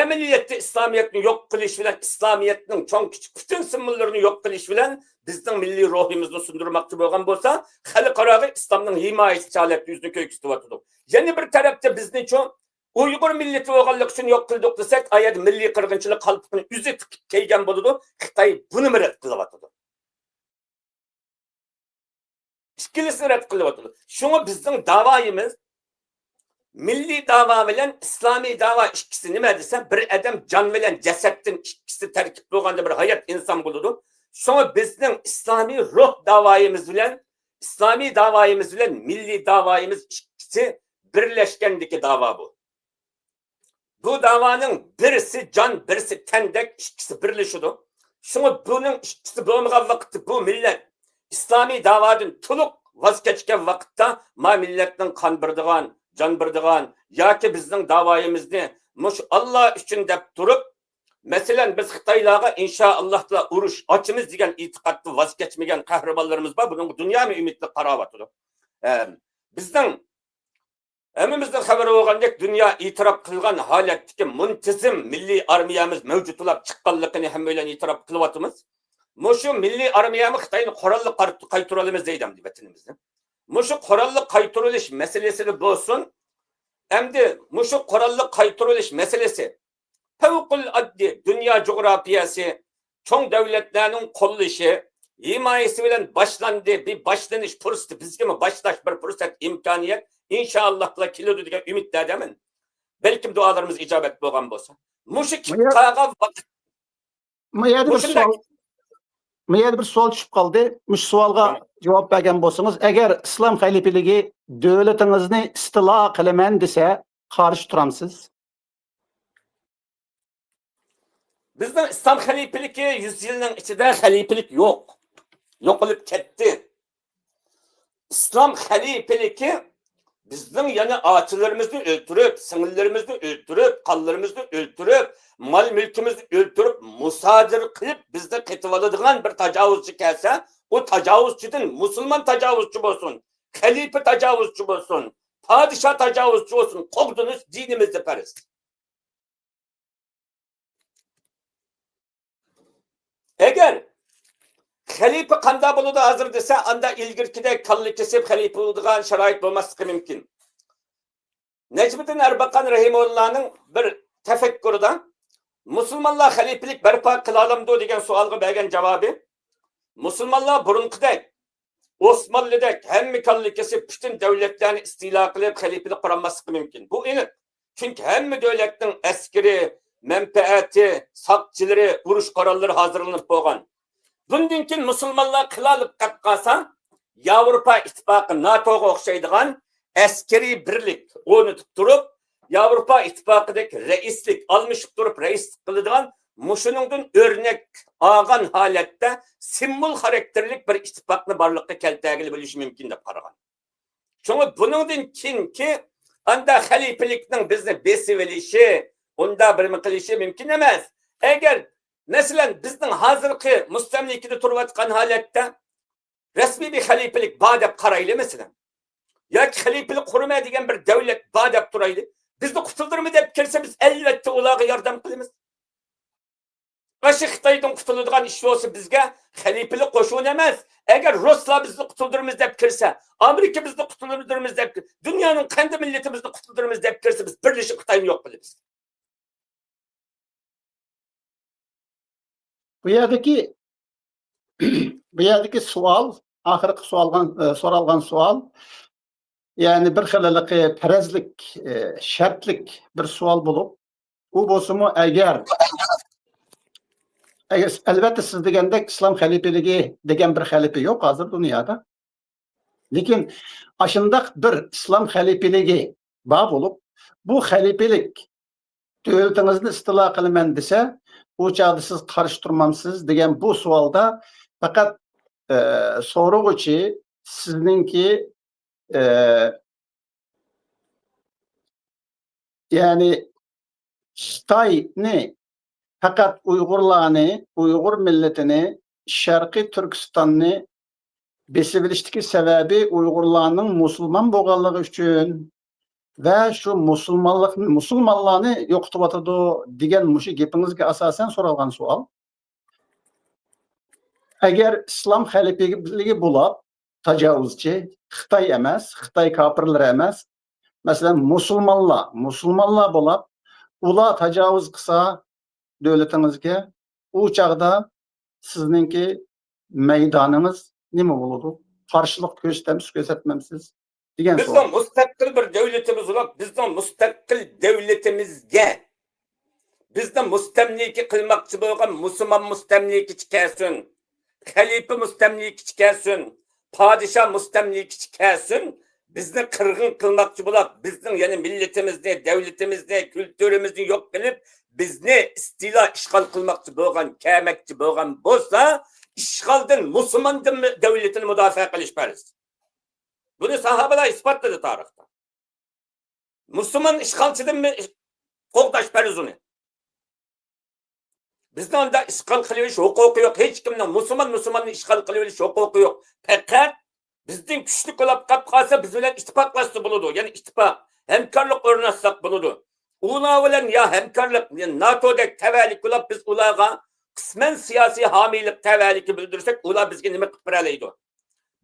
amaliyotda İslamiyetni yo'q qilish bilan, İslamiyetning cho'ng kichik butun simvollarini yo'q qilish bilan bizning milliy ruhimizni sundirmoqchi bo'lgan bo'lsa, xalqaro islomning himoyasi chalat yuzni ko'kstiryapti. Yana bir tarafda bizni Uyg'ur millati bo'lganlik uchun yo'q qildik desak, oyat milliy qirg'inchilik qalbini o'zi tikib kelgan bo'ladi. Xitoy buni rad qilyapti. İkkilisini rad qilyapti. Shunga bizning da'voyimiz milliy da'vo bilan islomiy da'vo ikkisi nima desa, bir odam jon bilan jasaddan ikkisi tarkib bo'lganda bir hayot inson bo'ladi. Shunga bizning islomiy ruh da'voyimiz bilan milliy da'voyimiz ikkisi birlashgandagi da'vo bu. Bu da'voning birisi jon, birisi tandek ikkisi birlashadi. Shunga buning ikkisi bo'lmagan vaqtda bu millat islomiy da'vodan to'liq voz kechgan vaqtda ma millatning qon birdigan, jon birdigan yoki bizning da'voyimizni mush Alloh uchun deb turib, masalan biz Xitoylarga inshaallohlar urush ochimiz degan e'tiqodni voz kechmagan qahramonlarimiz bor. Buning dunyomi umidli qarayotdi. Bizning hammamizdan xabar bo'lgandek dunyo e'tirof qilgan holatdagi muntazam milliy armiyamiz mavjudlab chiqqanligini ham bilan e'tirof qilyapmiz. Mushu milliy armiyani Xitoyni qurolli qaytara olamiz deydim vatanimizni. Mushu qurolli qaytarilish masalasi bo'lsin. Endi mushu qurolli qaytarilish masalasi favquloddiy dunyo jo'grafiyasi, cho'ng davlatlarning qo'llashi, himoyasi bilan boshlandi. Bir boshlanish fursati, bizga boshlash bir fursat, imkoniyat inshaallohlar keladi degan umiddaman. Balkim duolarimiz ijobat bo'lgan bo'lsa. Mushu qilgan vaqt Meyada bir savol tushib qoldi. Mush savolga javob bergan bo'lsangiz, agar islom xalifaligi davlatingizni istilo qilaman desa, qarshi turamsiz? Bizning islom xalifaligi 100 yilning ichida xalifalik yo'q. Yo'qolib ketdi. Islom xalifaligi bizning yana otalarimizni o'ldirib, singillarimizni o'ldirib, qonlarimizni o'ldirib, mal mülkimizni o'ldirib, musodir qilib bizni qetib oladigan bir tajovuzchi kelsa, o tajovuzchidan musulmon tajovuzchi bo'lsin, xalifa tajovuzchi bo'lsin, Padişah tecavüzcü olsun. Korktunuz dinimizi periz. Eğer halife kanda buluda hazır dese anda ilgirkide kallı kesip halife bulduğun şerait bulması mümkün. Necmettin Erbakan Rahimullah'ın bir tefekkürüden Müslümanlar halifelik berpa kılalımdı degan sualga bergen cevabı Müslümanlar burunkidek Osmanlı'dek hem kallı kesip bütün devletlerini istila kılıp halifelik kuranması mümkün. Bu iniq. Çünkü hem devletin askeri, menfaati, sakçıları, uruş kararları hazırlanıp boğan. Bundan keyin Müslümanlar kılalıp kapqasa Avrupa İttifakı NATO'ga okşaydigan askeri birlik o'rnatib turib Avrupa İttifakıdaki reislik almışıp durup reislik kılıdigan muşunundan örnek ağan halette simbol karakterlik bir ittifakını barlıkta keltagili bilishi mümkün deb qaragan. Çünkü bunundan keyin ki anda halifelikning bizni besivelishi, unda bir qilishi mümkün emas. Eğer mesela bizning hozirgi mustamlikada turayotgan holatda rasmiy bir halifelik bor deb qarayli mesela. Yoki halifelik qurma degan bir davlat bor deb turayli. Bizni qutuldirmi deb kelsa biz albatta ularga yordam qilamiz. Aşı Xitoydan qutuladigan ish bo'lsa bizga halifelik qo'shin emas. Agar Ruslar bizni qutuldiramiz deb kirsa, Amerika bizni qutuldiramiz deb, dunyoning qanday millatimizni qutuldiramiz deb kirsa biz birlashib Xitoyni yo'q qilamiz. Bu yerdeki sual, ahirki soralgan sual, yani bir xilaliqi perezlik, şartlik bir sual bulup, bu bolsumu eğer elbette siz degandek İslam halifeliği degen bir halife yok hazır dünyada. Lekin aşındak bir İslam halifeliği bab olup, bu halifelik devletinizni istila kılmen dese, bu çağda siz karşı durmamsız degen bu sualda fakat soruğuçi sizninki yani Xitayni fakat Uygurlarni, Uygur milletini, Şarkı Türkistan'ni besibilişteki sebebi Uygurlarning Müslüman bolganligi üçün ve şu Müslümanlarni yo'qotib atadi degan mushu gapingizga asosan so'ralgan savol. Agar islom xalifaligi bo'lib, tajovuzchi Xitoy emas, Xitoy kafirlar emas, masalan musulmonlar bo'lib, ular tajovuz qilsa davlatingizga, u chaqda sizningki maydoningiz nima bo'ladi? Qarshilik ko'rsatmamsiz degan savol. Bizning mustaqil bir davlatimiz bo'lib, bizning mustaqil davlatimizga bizni mustamlika qilmoqchi bo'lgan musulmon mustamlikachi kelsin, xalifa mustamlikachi kelsin, podshoh mustamlikachi kelsin, bizni qirg'in qilmoqchi bo'lib, bizning ya'ni millatimizni, davlatimizni, kulturimizni yo'q qilib, bizni istilo ishg'ol qilmoqchi bo'lgan, kelmoqchi bo'lgan bo'lsa, ishg'oldan musulmon davlatini mudofaa qilish farz. Bunu sahabeler ispatladı tarihte. Müslüman işgalçıdan mı qo'g'dash farz uni? Bizde onda işgal qilish huquqi yo'q. Hech kimning musulmonni ishg'ol qilish huquqi yo'q. Faqat bizning kuchli qo'lab qolsa biz bilan ittifoqlashsa bo'ladi. Ya'ni ittifoq, hamkorlik o'rnatsak bo'ladi. Ular bilan ya hamkorlik, NATO'dek tavallik qilib biz ularga qisman siyosiy homiylik tavalliki bildirsak, ular bizga nima qilib beradi?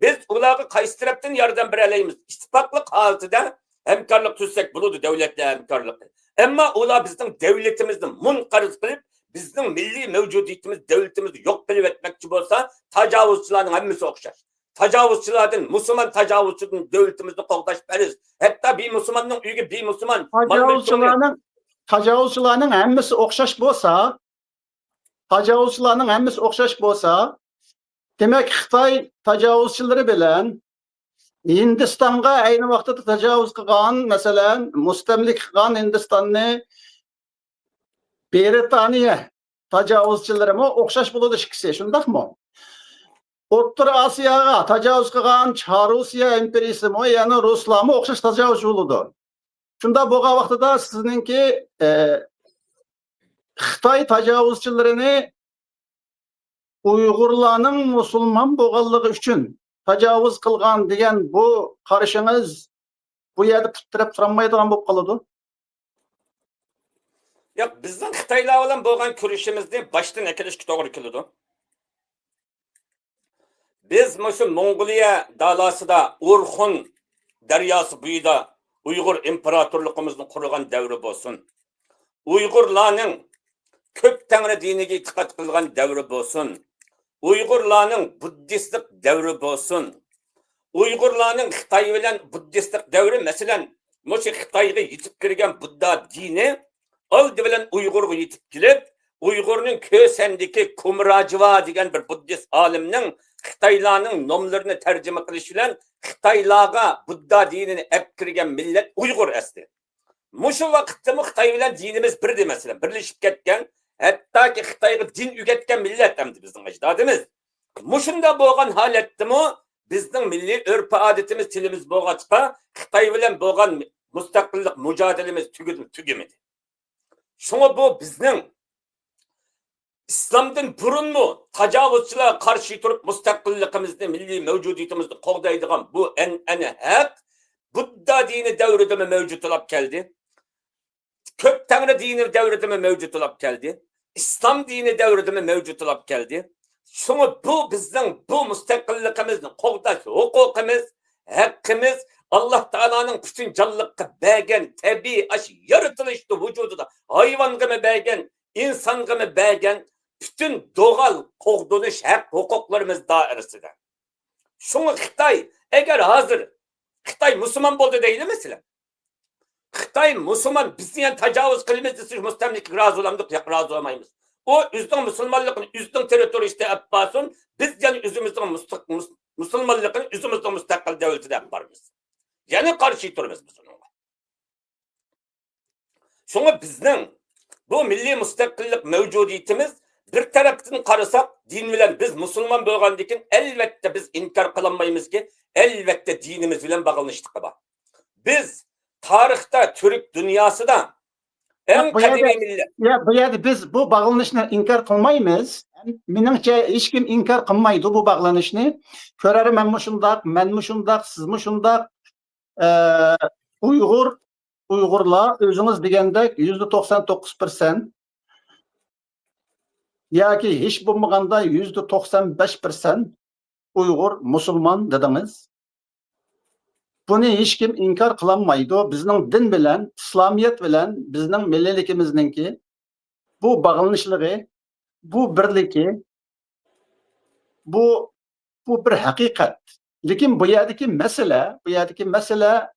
Biz ularga qaysi tarafdan yordam beraymiz? İttifaqlik holatida hamkorlik tuzsak bo'ladi, davlatlar hamkorligi. Ammo ular bizning davlatimizni munqariz qilib, bizning milliy mavjudiyatimiz, davlatimizni yo'q qilib etmoqchi bo'lsa, tajovuzchilarning hammasi o'xshash. Tajovuzchilardan, musulmon tajovuzchidan davlatimizni qo'g'dash farz. Hatto bir musulmonning uyiga bir musulmon tajovuzchilarning hammasi o'xshash bo'lsa, demek Xitoy tajovuzchilari bilan Hindistonga ayni vaqtda tajovuz qilgan, masalan, mustamlik qilgan Hindistonni Britaniya tajovuzchilarimi o'xshash bo'ladi ikkisi, shundaqmi? O'rta Osiyoga tajovuz qilgan Charusiya imperiyasimi, ya'ni Ruslarmi o'xshash tajovuz bo'ladi. Shunda bo'lgan vaqtida sizningki Xitoy tajovuzchilarini Uygurlarning musulmon bo'lganligi uchun tajovuz qilgan degan bu qarashingiz bu yerda putirab turolmaydigan bo'lib qoladi. Yo'q, bizning Xitoylar bilan bo'lgan kurashimizni boshdan akilishga to'g'ri keladi. Biz mushu Mongoliya dalasida Urxun daryosi bo'yida Uyg'ur imperatorligimizni qurgan davri bo'lsin. Uyg'urlarning ko'p tangri diniga e'tiqod qilgan davri bo'lsin. Uyg'urlarning buddistlik davri bo'lsin. Uyg'urlarning Xitoy bilan buddistlik davri, masalan, mushu Xitoyga yetib kirgan Budda dini oldi bilan Uyg'urga yetib kelib, Uyg'urning Kösendagi Kumrajva degan bir buddist olimning Xitoylarning nomlarini tarjima qilish bilan Xitoylarga Budda dinini olib kirgan millat Uyg'ur asli. Mushu vaqtda Xitoy bilan dinimiz bir masalan, birlashib ketgan, hattoki Xitoyga din o'rgatgan millat hamdi bizning ajdodimiz. Mushunda bo'lgan holatdami bizning milliy urf-odatimiz, tilimiz bo'lg'achqa Xitoy bilan bo'lgan mustaqillik mujodalamiz tugamadi. Şuna bu bizning İslamdan burunmu tajovuzchilar qarshi turib mustaqilligimizni, milliy mavjudiyatimizni qo'g'daydigan bu an'ana haq Budda dini davrida mavjud bo'lib keldi. Ko'p tangri dini davrida mavjud bo'lib keldi. İslam dini davrida mavjud bo'lib keldi. Şuna bu bizning bu mustaqilligimizni qo'g'dash huquqimiz, haqqimiz Allah Teala'nın bütün canlılıkka bergen tabii yaratılıştı vücudunda hayvanga mı bergen, insanga mı bergen bütün doğal qoğduluş hak hukuklarımız dairesinde. Şunu Xitay eğer hazır Xitay Müslüman oldu değil mi mesela? Xitay Müslüman bizden tecavüz kılımız siz müstemlik razı olamdık ya razı olamayız. O üzdün Müslümanlıkını üzdün teritori işte yapmasın biz yani üzümüzden Müslümanlıkını üzümüzden müstakil devleti de yaparız. Yani karşı durumuz biz onunla. Şuna bizden bu milli müstakillik mevcudiyetimiz bir taraftan karasak din bilen biz Müslüman bo'lgandikin elbette biz inkar kılamayız ki elbette dinimiz bilen bağlanıştık var. Biz tarihte Türk dünyası da en kadimi millet. Ya bu yerde biz bu bağlanışını inkar kılmayız. Menimce hiç kim inkar kılmaydı bu bağlanışını. Körerim men muşundak, siz muşundak. Uygurlar özünüz degende %99% ya ki hiç bulmaganda %95% Uygur Müslüman dediniz. Bunu hiç kim inkar kılamaydı. Bizning din bilen, İslamiyet bilen, bizning millilikimizningki bu bağlanışlığı, bu birliki, bu bir hakikat. Lekin bu yerdeki mesele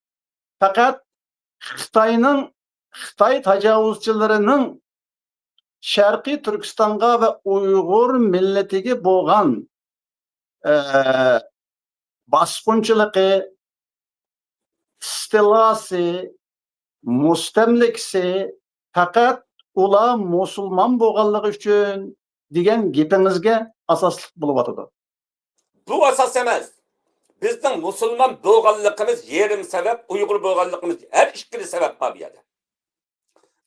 fakat Xitoy tajovuzchilarining Sharqiy Turkistonga ve Uyghur milletiga bo'lgan bosqinchiligi, istilasi, mustamlikasi fakat ular musulmon bo'lganligi uchun degan gapingizga asoslik bo'lib o'tadi. Bu asas emas. Bizning musulmon bo'lganligimiz yerim sebep, Uyg'ur bo'lganligimiz her ikkili sebep var bu yerda.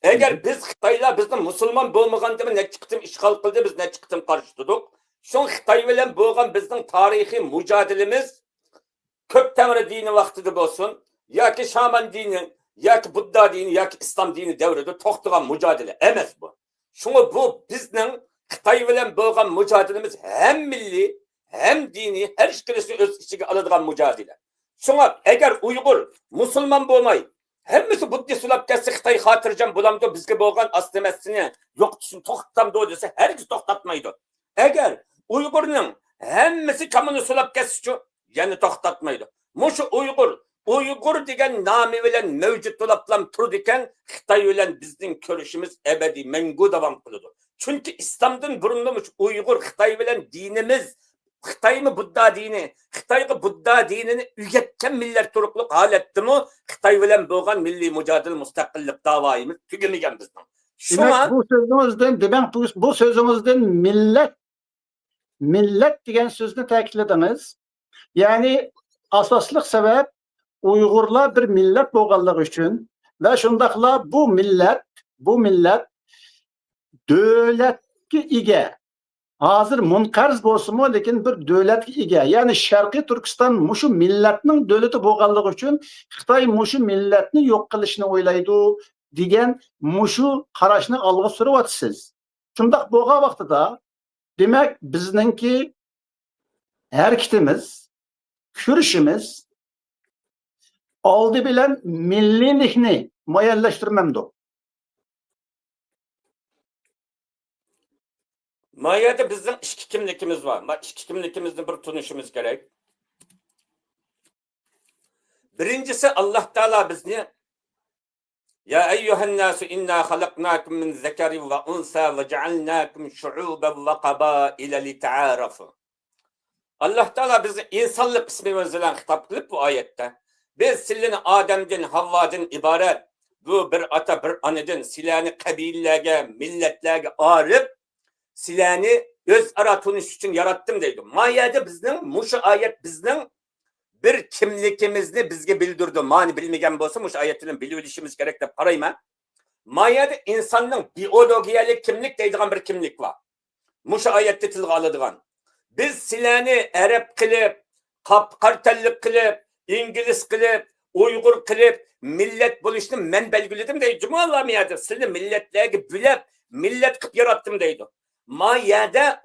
Eğer biz Xitoylar bizni musulmon bo'lmaganda necha qitim ishg'ol qildi, biz necha qitim qarshi turdik. Shu Xitoy bilan bo'lgan bizning tarixiy mujodilamiz ko'p tangri dini vaqtida bo'lsin, yoki shaman dini, yoki Budda dini, yoki islom dini davrida to'xtagan mujodila emas bu. Shunga bu bizning Xitoy bilan bo'lgan mujodilamiz hem milliy hem dini her ikilisi öz içine aladigan mücadele. Şuna eğer Uygur Müslüman bo'lmay, hemmisi Buddist olib ketsa Xitoy xotirjam bo'lamdi, bizga bo'lgan aslimasini yo'qotishni to'xtatamdi desa, herkes to'xtatmaydi. Eğer Uygurning hemmisi kommunist olib ketsa, yana to'xtatmaydi. Mushu Uygur degan nomi bilan mavjud bo'lib turdi ekan, Xitoy bilan bizning ko'rishimiz abadiy mangu davom qiladi. Chunki islomdan burunmuş Uygur Xitoy bilan dinimiz Xitoy mi Budda dini, Xitoyga Budda dinini ügetken millet turuqliq holatdimi, Xitoy bilan bo'lgan milliy mujodil mustaqillik davoyimiz tugamagan bizning. Shuna bu sözümüzden millet degan so'zni ta'kidladingiz. Ya'ni asosliq sebep Uyg'urlar bir millet bo'lganligi uchun va shundaqla bu millet davlatga ega hozir munqarz bo'lsa-mu, lekin bir davlatga ega. Ya'ni Sharqiy Turkiston mushu millatning davlati bo'lganligi uchun Xitoy mushu millatni yo'q qilishni o'ylaydi degan mushu qarashni olg'a suryapsiz. Shundoq bo'lgan vaqtida, demak, bizningki harakatimiz, kurishimiz oldi bilan milliylikni muayyanlashtirmamdi. Mayada bizning ikki kimligimiz var. İki kimligimizni bir tunishimiz kerak. Birincisi Allah Teala bizni Ya eyyuhen nasu inna halaknakum min zekari ve unsa ve cealnakum şu'uben ve qabaila li ta'arafu. Allah Teala bizi insanlık ismimizle hitap kılıp bu ayette. Biz sizlerini Adem'den, Havva'dan ibaret bu bir ata bir aneden silahını kabillerge, milletlerge ağırıp silahını öz ara tutuş için yarattım deydi. Mayada bizning, muşu ayet bizning bir kimlikimizni bizge bildirdi. Mani bilmegen bolsa muş ayetinin bilişimiz gerek dep qarayman. Mayada insanның biyologiyalik kimlik deydigan bir kimlik var. Muş ayette tilga aladigan. Biz silahını Arap qilib, qartallik qilib, İngiliz qilib, Uygur qilib, millet bo'lishni men belgiledim deydi. Cumhurlar miyada sizni milletlerge bülep, millet qilib yarattım deydi. Mayada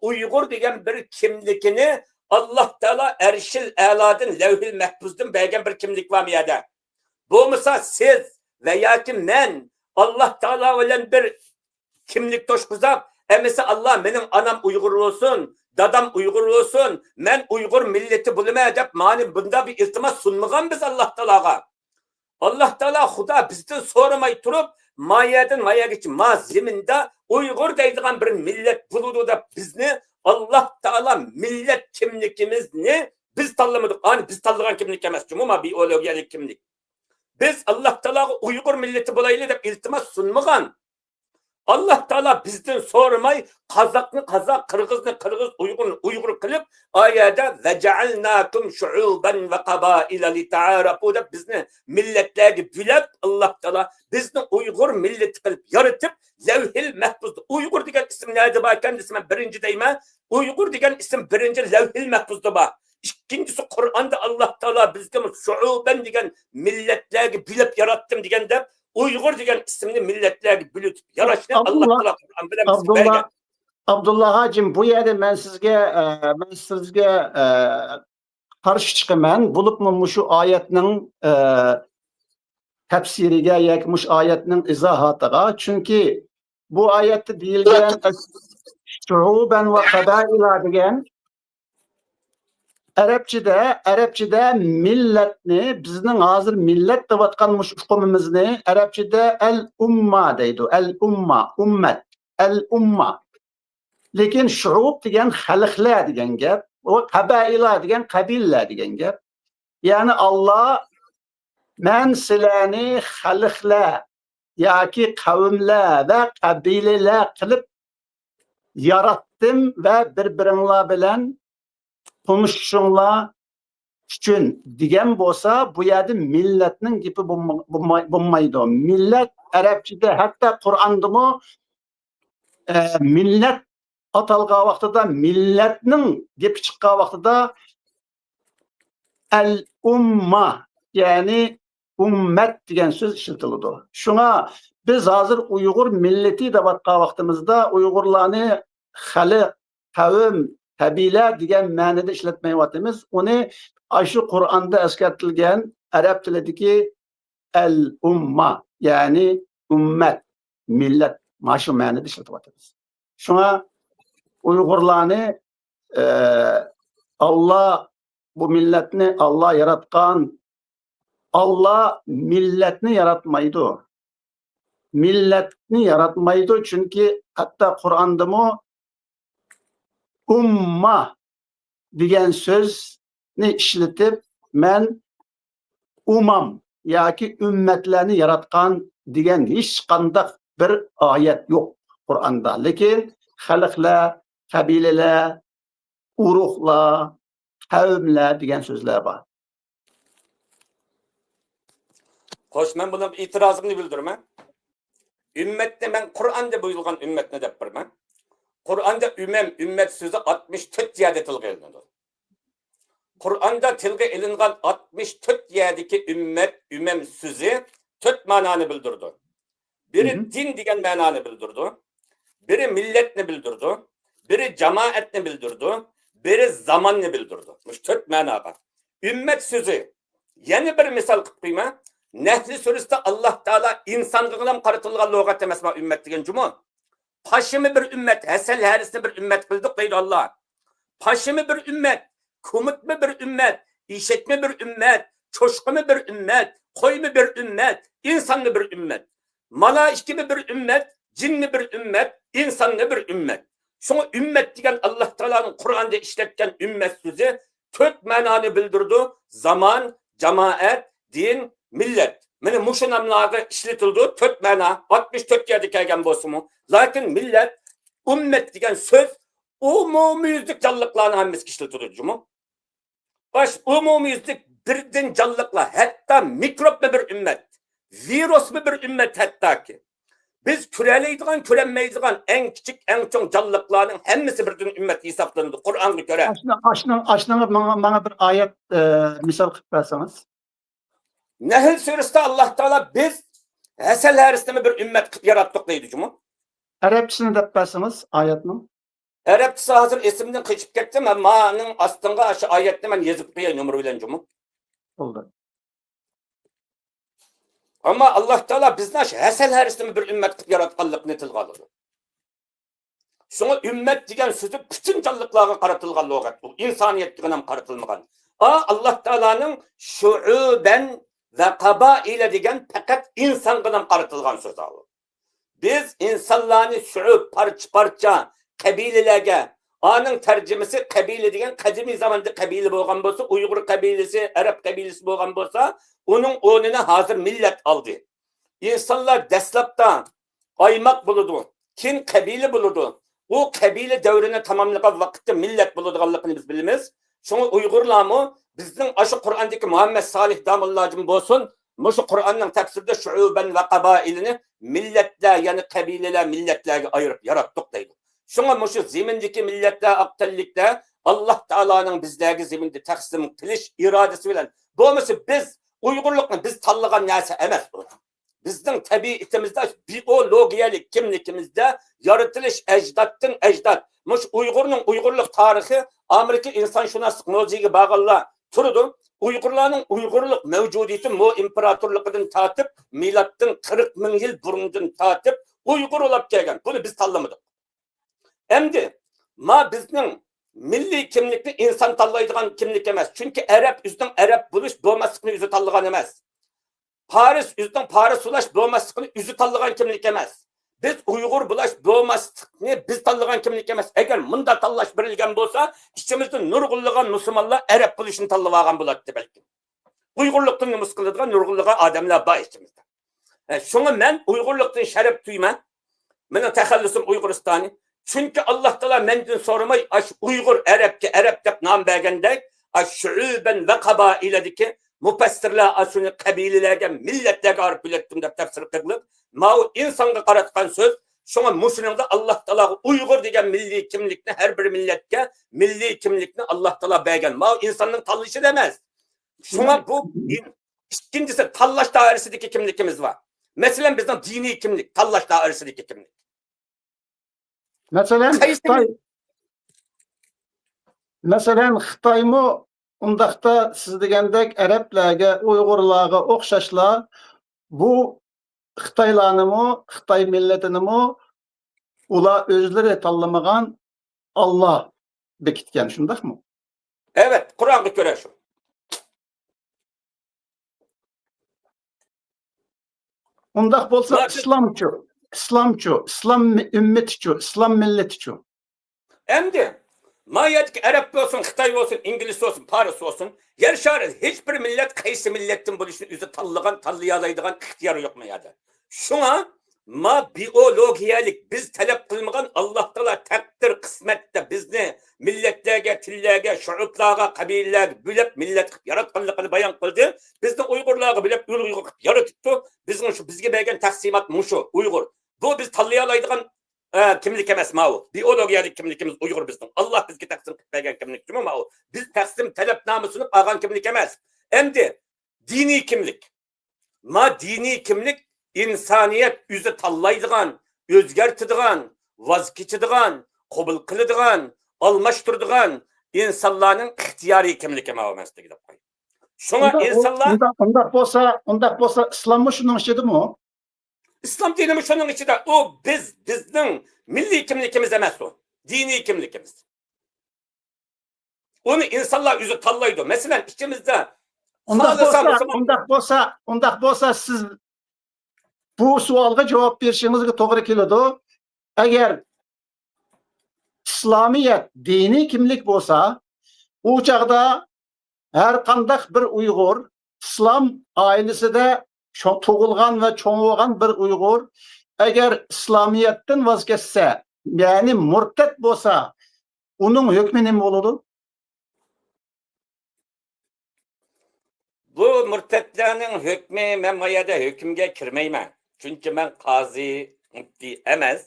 Uygur degan bir kimlikini Allah Teala Erşil A'ladın, Levhil Mahfuz'dan bergen bir kimlik var mıyada? Bu mesela siz veya ki men Allah Teala bilen bir kimlik toşkuzap, mesela Allah benim anam Uygur olsun, dadam Uygur olsun, men Uygur milleti bulma edip mani bunda bir iltimas sunmagan biz Allah Teala'ga. Allah Teala Huda bizden sormay turup mayadan maya geçin ma zeminde Uygur deydigan bir millet buludu da bizni Allah Teala millet kimlikimizni biz tanlamadık. Hani biz tanlagan kimlik emas. Cumhurma biyologiyalik kimlik. Biz Allah Teala'ga Uygur milleti bulaylı dep iltimas sunmagan. Allah Teala bizden sormay Kazak'ını Kazak, Kırgız'ını Kırgız, Uygur'unu Uygur kılıp ayada ve cealnakum şu'uben ve qabaila li ta'arafu da bizni milletlerge bülep Allah Teala bizni Uygur milleti kılıp yaratıp Levhil Mahfuz'da Uygur degen isim nerede var kendisine birinci deyme Uygur degen isim birinci Levhil Mahfuz'da var. İkincisi Kur'an'da Allah Teala bizge şu'uben degen milletlerge bülep yarattım degen de Uygur degen isimli milletlerge bülüp yaraşını Allah Teala Kur'an bilen bizi bergen. Abdullah hacım bu yerde ben sizge karşı çıkıman bulup mu şu ayetinin tefsiriga yakmış ayetinin izahatıga çünkü bu ayette deyilgen şuuben ve kabaila degan Arapçada milletni bizning hozir millet deb atganmış uqumimizni Arapçada el-umma deydi. El-umma, ummet, el-umma. Lekin şuub degan xalqlar degan gap, o qabaila degan qabillar degan gap. Yani Allah men sizlarni xalqlar yoki qavmlar va qabilalar qilib yaratdim va bir-biringlar bilan konuşuşunlar üçün degan bo'lsa, bu yerda millatning gapi bo'lmaydi. Millat Arapchada hatto Qur'ondami millat atalgan vaqtida millatning gapi chiqqan vaqtida al-umma ya'ni ummat degan so'z ishlatiladi. Shunga biz hozir Uyg'ur millati deb atgan vaqtimizda Uyg'urlarni xalq, qavm, qabila degan ma'noda ishlatmayapmiz. Uni shu Qur'onda eskartilgan arab tilidagi al-umma ya'ni ummat, millat shu ma'noda ishlatyapmiz. Shunga Uyg'urlarni Allah bu millatni Allah yaratgan. Allah milletni yaratmaydı. Milletni yaratmaydı çünkü hatta Kur'an'da mı umma degan sözni işletip men umam yoki ummatlarni yaratgan degan hech qanday bir ayet yok Kur'an'da. Lekin xalqlar, qabilalar, urug'lar, qavmlar degan so'zlar bor. Hoş ben buna itirazımı bildirmem. Ümmetni ben Kur'an'da buyurgan ümmetni dep birmen. Kur'an'da ümmet sözü 64 yerde tilga ilinadi. Kur'an'da tilga ilingan 64 yerdeki ümmet sözü 4 ma'noni bildirdi. Biri din degan ma'noni bildirdi. Biri milletni bildirdi. Biri cemaatni bildirdi. Biri zamanni bildirdi. Mush 4 ma'noga. Ümmet sözü. Yeni bir misal qilib qo'yma. Nahl surasida Alloh taolo insonga ham qaratilgan lug'at emas ma ümmet degan jumon. Paşımı bir ümmet, Hesel Haris'te bir ümmet kıldık deydi Allah. Paşımı bir ümmet, kumut mu bir ümmet, işek mi bir ümmet, çoşku mu bir ümmet, koy mu bir ümmet, insan mı bir ümmet, malaiki mi bir ümmet, cin mi bir ümmet, insan mı bir ümmet. Şunu ümmet diyen Allah Teala'nın Kur'an'da işletken ümmet sözü 4 mananı bildirdi. Zaman, cemaat, din, millet. Mene muşu namlarga işletildi 4 mana 64 yerde kelgen bolsunmu. Lakin millet, ümmet degan söz umumiyüzlük canlılıklarını hammasi işletildi mu? Baş umumiyüzlük birden canlılıklar, hatta mikrop mu bir ümmet, virüs mu bir ümmet hatta ki. Biz küreleydigan, kürenmeydigan en küçük, en çok canlılıklarının hemmisi birden ümmet hesaplandı. Kur'an'a göre. Aşnına bana bir ayet misal kılıp versanız. Nahl surasida Allah Teala biz Hesel Haris'te mi bir ümmet yarattık deydi cumu? Arapçasını dep versanız ayetinin. Arapçası hazır esimden kaçıp ketdi. Men ma'nın astınga şu ayetni men yazıp qo'yay numar bilan cumu. Oldu. Ama Allah Teala bizni Hesel Haris'te mi bir ümmet qilib yaratganligini tilga oladi. Şuna ümmet degan so'zi bütün canlılıklarga qaratilgan lug'at bu. İnsaniyetga ham qaratilmagan. Allah Teala'nın şu'uben ve kabaile degan fakat insanga ham qaratilgan so'z bu. Biz insanlarni şu'ub parça kabilelerge anın tercümesi kabile degan kadimi zamanda kabile bo'lgan bo'lsa, Uyg'ur kabilesi, Arap kabilesi bo'lgan bo'lsa, onun o'rnini hazır millet aldı. İnsanlar dastlabda aymak buludu. Kim kabile buludu. O kabile devrini tamamlagan vaqtda millet buladiganligini biz bilamiz. Şunu Uyg'urlarmi bizning aşı Kur'an'daki Muhammed Salih Damullohjim bo'lsin, mushu Kur'an'ның tafsirida şu'uben ve kabailini milletler yani kabileler milletlerge ayırıp yarattık deydi. Şuna mushu zemindeki milletler aktallikte Allah Teala'nın bizlerge zeminde taksim qilish iradesi bilen bo'lmasa biz Uyg'urlikni biz tanlagan narsa emas bu. Bizning tabiatimizda biologiyalik kimligimizda yaratilish ecdatdan ecdat. Mush Uyg'urlik tarihi Amerika insonshunoslik mavzuga bag'anlar turdi. Uyg'urlarning Uyg'urlik mavjudiyati Mo imperatorligidan tortib, milatdan 40 ming yil burundan tortib Uyg'ur olib kelgan. Buni biz tanlamadik. Endi bizning milliy kimlikni inson tanlaydigan kimlik emas. Chunki Arab o'zining Arab bo'lish bo'lmaslikni o'zi tanlagan emas. Paris o'zining Paris bo'lish bo'lmaslikni o'zi tanlagan kimlik emas. Biz Uyg'ur bo'lish bo'lmaslikni biz tanlagan kimlik emas. Agar bunda tanlash berilgan bo'lsa, ichimizda nurg'unlagan musulmonlar Arab bo'lishni tanlab olgan bo'ladi balki. Uyg'urlikni numus qiladigan nurg'unlagan odamlar bor ichimizda. Shunga men Uyg'urlikdan sharaf tuyman. Mening taxallusim Uyg'uristoni. Çünkü Allah Teala menden sormay aş Uygur Arap dep nam bergendek aş şu'uben ve kabailedeki mufassirler asını kabilelerge milletlerge arıp bilettim dep tefsir kıldık. Mao insanga qaratgan söz şuna musulmanda Allah Teala Uygur degen milli kimlikni her bir milletke milli kimlikni Allah Teala bergen. Mao insanın tanlışı demez. Şuna bu ikincisi tallaş dairesideki kimlikimiz var. Mesela bizden dini kimlik, tallaş dairesideki kimlik. Mesela Xitaymi undaqda siz degandek Arablarga, Uyg'urlarga o'xshashlar bu Xitoylarnimi, Xitoy millatinimi ular o'zlari tanlamagan Allah bekitgan, shundaqmi? Evet, Kur'an'a göre şu. Undaq bo'lsa İslam ümmetiçi, İslam milletiçi. Endi mayetki Arap olsun, Xitay olsun, İngiliz olsun, Paris olsun, yer şarı hiçbir millet qaysi millettin buluşunu üzü tanlayalaydigan ixtiyarı yok mu yada? Şuna biyologiyalik biz talep kılmagan Allah Teala takdir kısmette bizni milletlerge, tillerge, şuuplarga, kabilelerge bülep millet yaratkanlıkını bayan kıldı. Bizni Uygurlarga bülep Uygur yaratıptı. Bizge bergen taksimat muşu Uygur. Bu biz tanlayalaydigan kimlik emas ma'u. Biologiyalik kimlikimiz Uyg'ur bizning. Allah bizga taqsim qilib bergan kimlik kimi ma'u. Biz taqsim talabnomasini olgan kimlik emas. Endi diniy kimlik. Diniy kimlik insoniyat o'zi tanlaydigan, o'zgartiradigan, voz kechadigan, qabul qiladigan, almashtiradigan insonlarning ixtiyoriy kimligi ma'lumotligidir deb qo'y. Shunga insonlar undaq bo'lsa islommi shuning ichidami? islom dinimi shuning ichida u bizning milliy kimligimiz emas u. Diniy kimligimiz. Uni insonlar o'zi tanlaydi. Masalan, ichimizda undaq bo'lsa siz bu savolga javob berishingizga to'g'ri keladi. Agar İslamiyet dini kimlik bo'lsa, u chaqda har qanday bir Uyg'ur, islom oilasida tug'ilgan va cho'ng'igan bir Uyg'ur agar islomiyatdan voz kechsa, ya'ni murtad bo'lsa, uning hukmi nima bo'ladi? Bu murtadlarning hukmi men bu yerda hukmga kirmayman. Chunki men qozi mufti emas.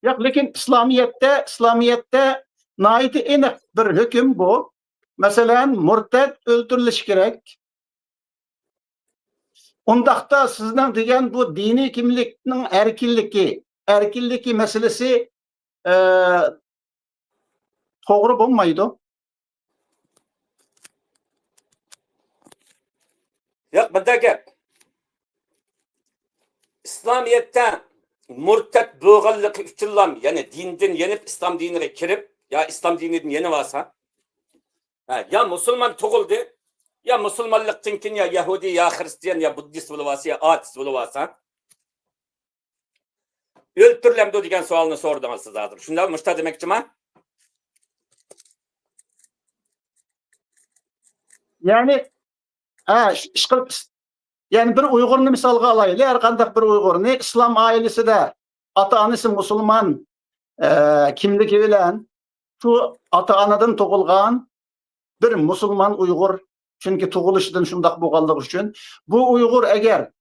Yo'q, lekin İslamiyet'te naiti aniq bir hüküm bu. Masalan, murtad o'ldirilishi kerak. Undaqda sizning degan bu diniy kimlikning erkinligi meselesi to'g'ri bo'lmaydi. Yo'q, bunda gap. İslamiyetda murtad bo'lganligi uchun ya'ni dindan yenib islom diniga kirib, ya islom dinidan yenib olsa, ya musulmon tug'ildi, ya musulmonlikdan keyin ya yahudi, ya xristian, ya buddist bo'lib olsa, ya ateist bo'lib olsa, o'ltirilamdi degan savolni so'radingiz siz hozir. Shunday mushta demoqchiman. Yani yani bir Uyg'urni misolga olaylik. Har qanday bir Uyg'urni islom oilasida ota-onasi musulmon kimligi bilan shu ota-onadan tug'ilgan bir musulmon Uyg'ur, chunki tug'ilishidan shundoq bo'lganligi uchun bu Uyg'ur agar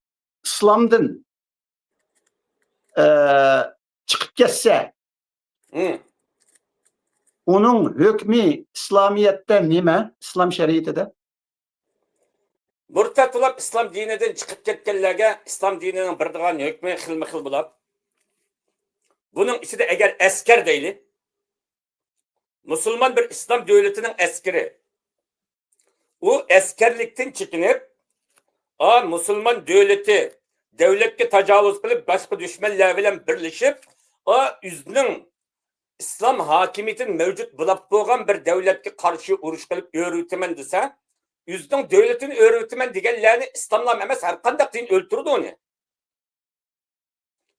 islomdan chiqib ketsa, uning hukmi İslamiyet'te nima? İslam shariatida Murtad bo'lib islom dinidan chiqib ketganlarga islom dinining birdigan hukmi xilma-xil bo'ladi. Buning ichida agar askar deylik, musulmon bir islom davlatining askari, u askarlikdan chekinib, musulmon davlatga tajovuz qilib, boshqa dushmanlar bilan birlashib, o'zining islom hokimiyatini mavjud bo'lib bo'lgan bir davlatga qarshi urush qilib o'ritaman desa, yüzden devletin öğretmen diyenlerini İslam'la emas her qanday din öldürdü onu.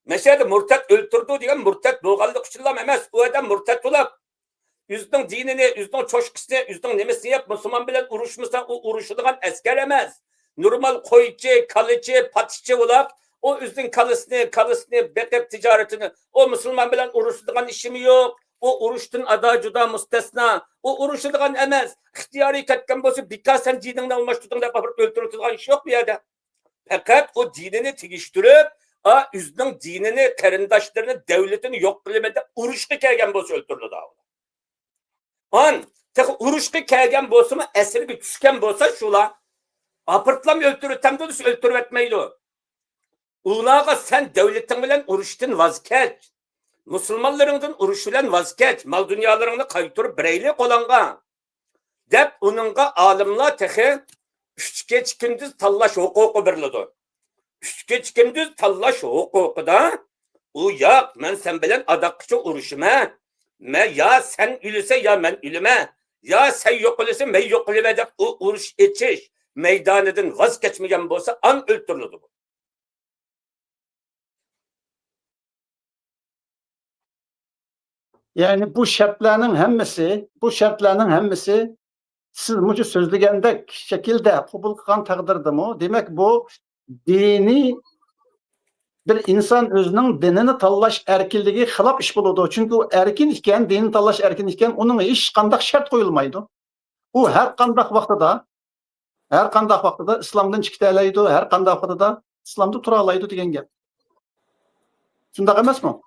Mesela murtad öldürdü diyen murtad bo'lganlik uchun emas, u adam murtad bo'lib, yüzden dinini, yüzden çoşkisini, yüzden nemesini yap, Müslüman bilen uruşmasa o uruşulgan asker emas. Normal koyucu, kalıcı, patişçi bo'lib, o yüzden kalısını, bekep ticaretini, o Müslüman bilen uruşulgan işimi yok. O uruştun ada juda müstesna. O uruşulgan emas. İhtiyari ketken bolsa bikasen dinini almashtırdın da papırt öldürültülen iş yok bir yerde. Fakat o dinini tigiştirip, yüzden dinini, karindaşlarını, devletini yok bilemede uruşka kelgen bolsa öldürülü dağılır. Uruşka kelgen bolsa mı, esiri bir düşken bolsa şula, apırtlam öldürütem de öldürüp etmeydi o. Ulağa sen devletin bilen uruştun vazgeç. Müslümanlarından uruşulan vazgeç, mal dünyalarını kaytırıp bireyli qolanğa. Dep onunğa alimlar tehi 3 geç gündüz tallaş hukuku birledi. 3 geç gündüz tallaş hukuku da u ya men sen bilen adakçı uruşuma, ya sen ülüse ya men ülüme, ya sen yok ülüse men yok ülüme dep u uruş etçiş meydanıdan vazgeçmeyen bolsa an öldürüldü bu. Yani bu şartlarning hammasi siz mucu sözlügendek şekilde kabul kılgan takdirdimi? Demek bu dini bir insan özünün dinini tanlaş erkinliği xilap iş buludu. Çünkü erkin iken, dinini tanlaş erkin iken onun iş kandak şart koyulmaydı. O her kandak vaxtıda İslam'dan çıkıtalaydı, her kandak vaxtıda İslam'da turalaydı diyen gap. Şundaq emas mı?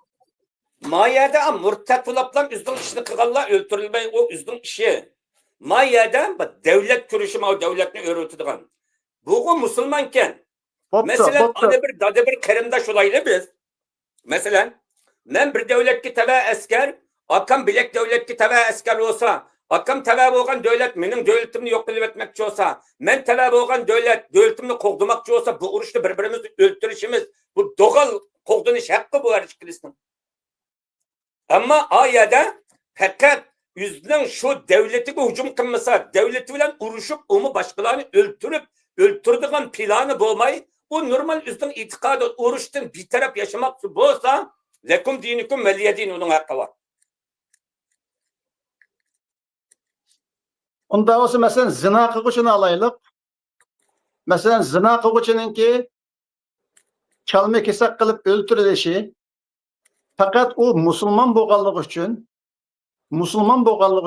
Mayada murtat bulaplan üzdün işini kıgalla öldürülmeyi o üzdün işi. Mayada devlet kuruşu o devletini öğretidigan. Bu Müslümanken mesela ana bir dada bir kerimdaş olaylı biz. Mesela men bir devletki tava asker, akam bilek devletki tava asker olsa, akam tava bolgan devlet mening devletimni yo'q qilib etmoqchi olsa, men tava bolgan devletimni qo'g'dirmoqchi olsa, bu urushda bir-birimizni o'ldirishimiz, bu do'gal qo'g'dinish haqqi bu arishkilisning. Ama ayada fakat yüzden şu devletiga hücum qilmasa, devleti bilan urushib, onu başkalarını öldürdiğin planı bo'lmay, bu normal yüzden itikadı urushdan bir taraf yaşamakçı bo'lsa, lekum dinikum veliye din onun hakkı var. Onda olsa mesela zina kılgıçını alaylık. Mesela zina kılgıçının ki çalma kesak kılıp öldürülüşü fakat o Müslüman boğallık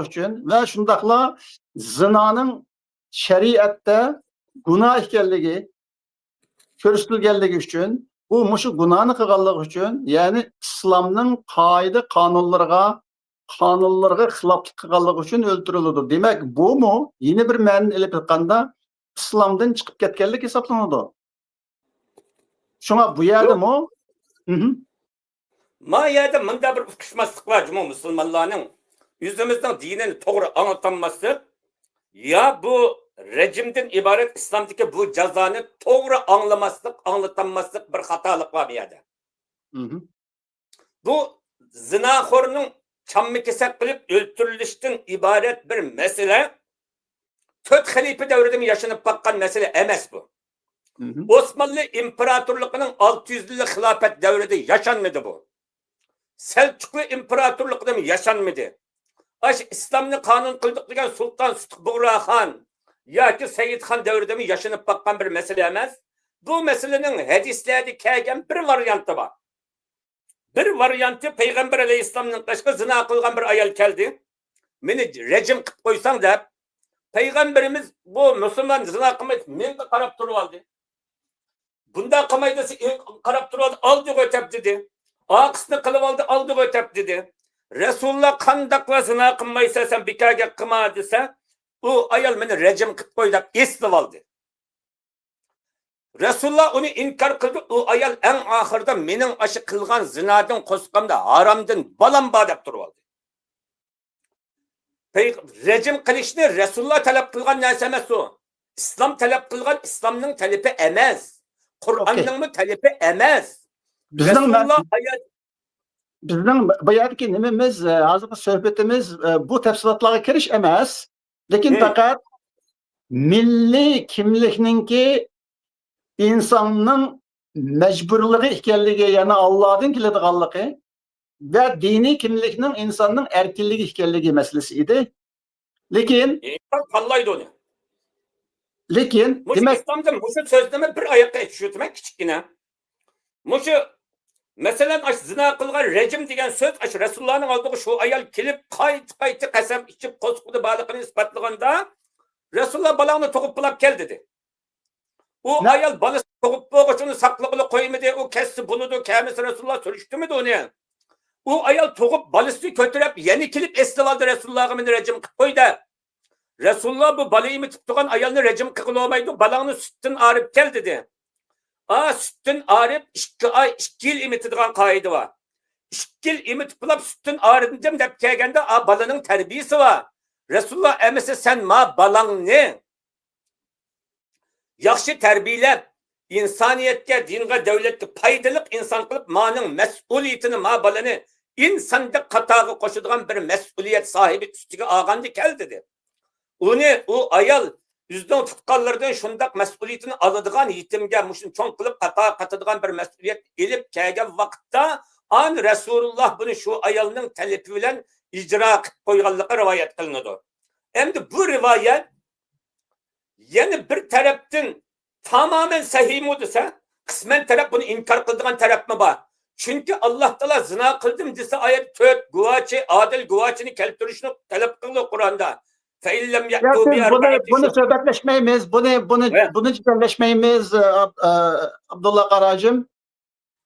için ve şundakla zinanın şeriatta günah ekanligi ko'rsatilganligi için bu muşu günahını kılganlık için yani İslam'ın kaide kanunlarına xilaflık kılganlık için öldürülüdür. Demek bu mu? Yine bir ma'nini ilip atqanda İslam'dan çıkıp ketkenlik hesaplanıdı. Şuna bu yerde mi? Mayada mında bir uqishmaslik var cuma Müslümanlarning yüzümüzden dinini doğru anlatamazsak ya bu rejimden ibaret İslam'daki bu cezanı doğru anlatamazsak bir hatalık var bir yerde. Bu zinaxorunun çammi kesak kılıp öldürülüşten ibaret bir mesele 4 halife devrinde yaşanıp bakkan mesele emes bu. Osmanlı İmparatorluğu'nun 600 yıllık hilafet devrinde yaşanmadı bu. Selçuklu İmparatorluğu'da mı yaşanmadı? İslam'ını kanun kıldık diyen Sultan Buğra Han ya ki Seyyid Han devrinde mi yaşanıp bakkan bir mesele emez. Bu meselenin hadislerde kelgen bir varyantı var. Bir varyantı Peygamber Aleyhisselam'ın başka zina kılgan bir ayal geldi. Beni rejim kıp koysan da Peygamberimiz bu Müslüman zina kılmayı men de karap durup aldı. Bunda kılmaydı karap durup aldı. Aldı ötep dedi. Aksini kılıp aldı ötep dedi. Resulullah kandakla zina kılmaysa sen bikage kıma dese o ayal beni rejim kıp koydu. İstiv aldı. Resulullah onu inkar kıldı. O ayal en ahırda menin aşı kılgan zinadan koskamda haramdan balam badap durup aldı. Rejim kılışını Resulullah talep kılgan neyse emez o. İslam talep kılgan İslam'ın talebi emez. Kur'an'ın mı talebi emez. Resulullah Bizden bayardaki nimemiz, hazır sohbetimiz bu tefsilatlara giriş emez. Lakin fakat milli kimlikninki insanın mecburluğu ekanligi yani Allah'ın kiladiganligi ve dini kimliknin insanın erkinligi ekanligi meselesi idi. Lekin kallaydı onu. Lekin demek İslam'da bu sözleme bir ayakta etişiyor demek küçükine. Muşu mesela zina kılgan rejim degan söz Resulullah'ın aldığı şu ayal kilip kayıt kasem içip koskodu balıkını ispatlaganda Resulullah balağını tokup bulap gel dedi. O ayal balık tokup boğuşunu saklıqılı koymadı. O kessi buludu. Kemisi Resulullah sürüştü mü de onu? O ayal tokup balısı kötürüp yeni kilip estivaldı Resulullah'ın rejim koydu. Resulullah bu balığı mı tuttuğun ayalını rejim kıkılamaydı. Balağını sütten ağrıp gel dedi. Sütten ağrıp 2 ay 2 yıl imitediğin kaydı var. 2 yıl imitip bulap sütten ağrıdım dep kelgende balının terbiyesi var. Resulullah emese sen ma balan ne? Yaxşı terbiyelep insaniyetke, dinge, devletke paydalık insan kılıp manın mesuliyetini ma balını insanda katağı koşuduğun bir mesuliyet sahibi üstüge ağandı kel dedi. Onu o ayal yüzden tutkallardan şundak mesuliyetini alıdığın yitimge muşun çoğun kılıp katağı katadığın bir mesuliyet ilip kelgen vakitte an Resulullah bunu şu ayalının talebi bilen icra koyganlığı rivayet kılınıdır. Hem de bu rivayet yani bir taraftan tamamen sahih mi dese kısmen taraf bunu inkar kıldığın taraf mı var? Çünkü Allah Teala zina kıldım dese ayet tövbe guvaçı adil guvaçını keltirişini talep kılıyor Kur'an'da. Bunu sohbetleşmeyimiz, bunu ciddileşmeyimiz Abdullah Karacım.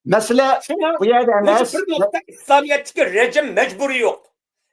Mesele Şuna bu yerde emas. bir nokta İslamiyet'teki rejim mecburi yok.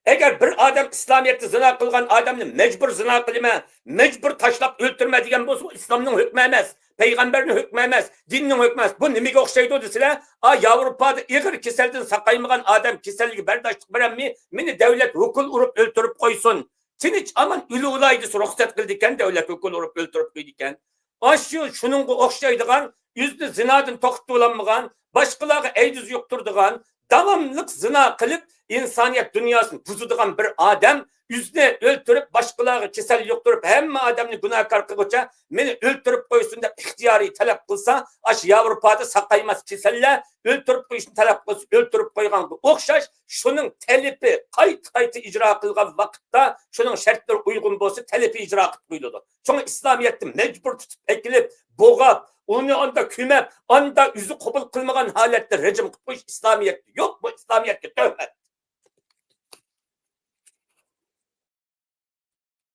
Eğer bir adam İslamiyet'te zina kılgan adamını mecbur zina kılma, mecbur taşlap öldürme diyen bu İslam'ın hükmü emez. Peygamberinin hükmü emez. Dinin hükmü emez. Bu nimige okşaydı desile, Avrupa'da igir keselden sakaymagan adam keselliği berdaşlık veren mi? Meni devlet hukul urup öldürüp koysun. Tinç aman ülü ulaydı ruhsat kıldıkken devlet hukul urup öldürüp koydukken. Aşı şunun okşaydıgan, yüzde zinadan toqıtı olanmıgan, başkaları eydiz yokturduğun, davamlık zina kılıp insaniyet dünyasını buzduğun bir adam yüzde öldürüp başkaları kesel yokturup hem adamını günahkar kılınca beni öldürüp koysun da ihtiyari talep kılsa aş Avrupa'da sakaymaz keseller öldürüp koysun talep kılsa öldürüp koygan okşaş şunun talebi kayıt icra kılgan vakitte şunun şartları uygun bolsa talebi icra kılıp koyuldu. Çünkü İslamiyet'te mecbur tutup ekilip boğap onu anda kümep, anda yüzü kabul kılmagan halette rejim kılmış İslamiyet'te yok bu İslamiyet'te tövbe.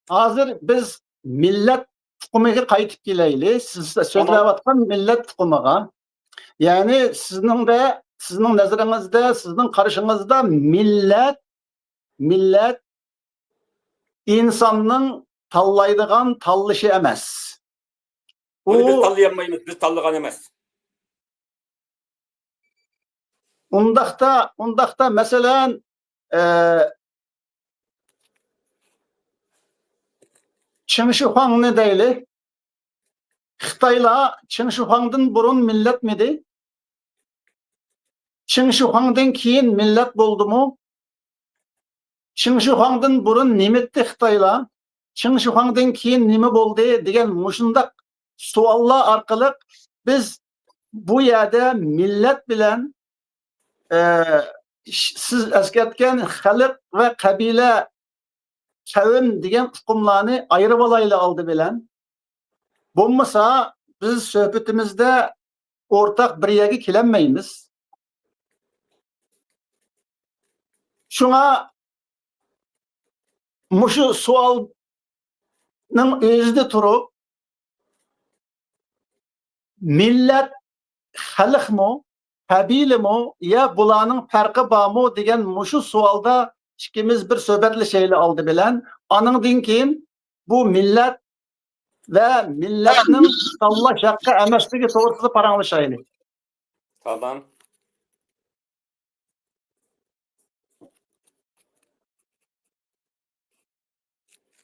Hazır biz millet tukumiga qaytib kelaylik. Siz so'zlayotgan millet tukumiga. Yani sizning nazaringizda, sizning qarashingizda millet insonning tanlaydigan tanlashi emas. Bunu biz tanlayamayız, biz tanlagan emas. Undaqda masalan Çin Şuhuang'ni deylik. Xitaylar Çin Şuhuang'dan burun millet miydi? Çin Şuhuang'dan keyin millet boldu mu? Çin Şuhuang'dan burun nimetdi Xitaylar? Çin Şuhuang'dan keyin nima boldu degan mushundaq savollar orqali biz bu yerde millet bilen siz eskertken xalq ve kabile kavim degan hukumlarını ayırıp alayla aldı bilen. Bulmasa biz söhbetimizde ortak bir yere kelenmeyimiz. Şuna muşu sualın özüde turup millet xalq mı, kabile mi ya bulanın farkı var mı degan muşu sualda ikimiz bir söhbetli şeyle aldı bilen. Anından keyin bu millet ve milletinin Allah hakkı emesligi to'g'risida paranglashaylik. Tamam.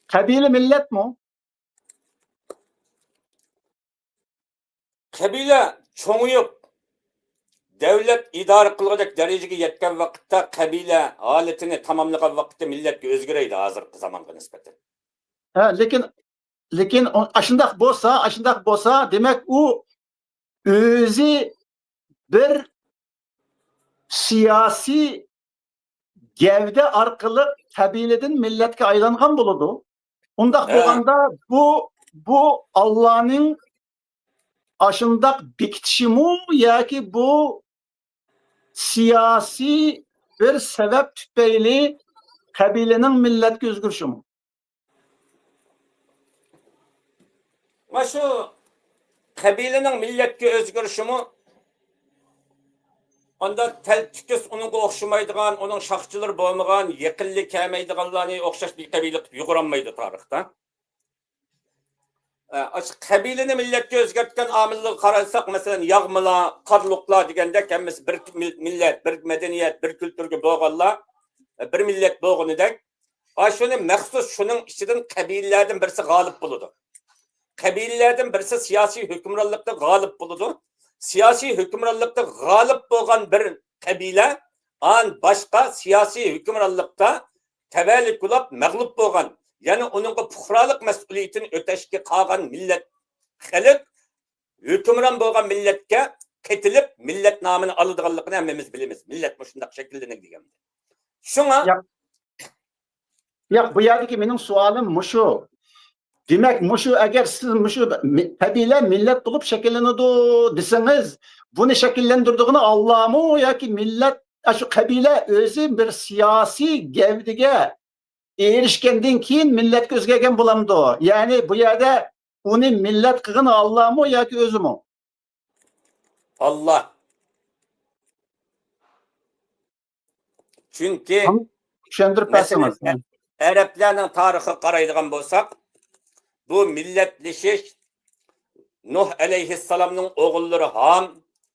Kabile millet mi? Kabile çoğuyup devlet idare kılacak dereceye yetken vakitte kabile aletini tamamlayan vakitte millet özgüreydi hazırki zamanga nispeten. Lekin aşındak bolsa demek o özü bir siyasi gevde arkalı kabileden milletke aylangan buludu. Undaq bolganda bu Allah'ın aşındak bekitişi mi ya ki bu siyasi bir sebep tüpeyli kabilenin milletke özgürüşü mü? Ama şu kabilenin milletke özgürüşü mü? Onda tel tüküs onun okşamaydıgan, onun şahçıları bolmagan, yakınlı kelmeydiganlarını okşaş bir kabile yuguranmaydı tarihte. Kabileni milletke özgürtken amilliği kararsak mesela yağmılar, karluklar degende kendisi bir millet, bir medeniyet, bir kültürge boğanlar, bir millet boğunu dek. Şunu meksus şunun içinden kabilelerden birisi galip buludu. Kabilelerden birisi siyasi hükümranlıkta galip buludu. Siyasi hükümranlıkta galip boğan bir kabile başka siyasi hükümranlıkta tevellik kılıp mağlup boğan. Yani onun puhralık mesuliyetini öteşki kalgan millet halk hükümran boğan milletke ketilip millet namını alıdığanlıkını hemmemiz bilimiz. Millet bu şundak şekilde ne diyeyim. Şuna Ya bu yerdeki benim sualım muşu. Demek muşu eğer siz muşu kabile millet bulup şekilleniyordu deseniz bunu şekillendirdiğini Allah mı ya ki millet şu kabile özü bir siyasi gevdige erişkenden keyin milletke özgergen bulamdı o. Yani bu yerde onu millet kılgını Allah mı ya ki özü mü? Allah. Çünkü Tushuntirib Mesela bersangiz. Araplarning tarixiga qaraydigan bo'lsak, bu millatlashish Nuh alayhissalomning o'g'illari Ham,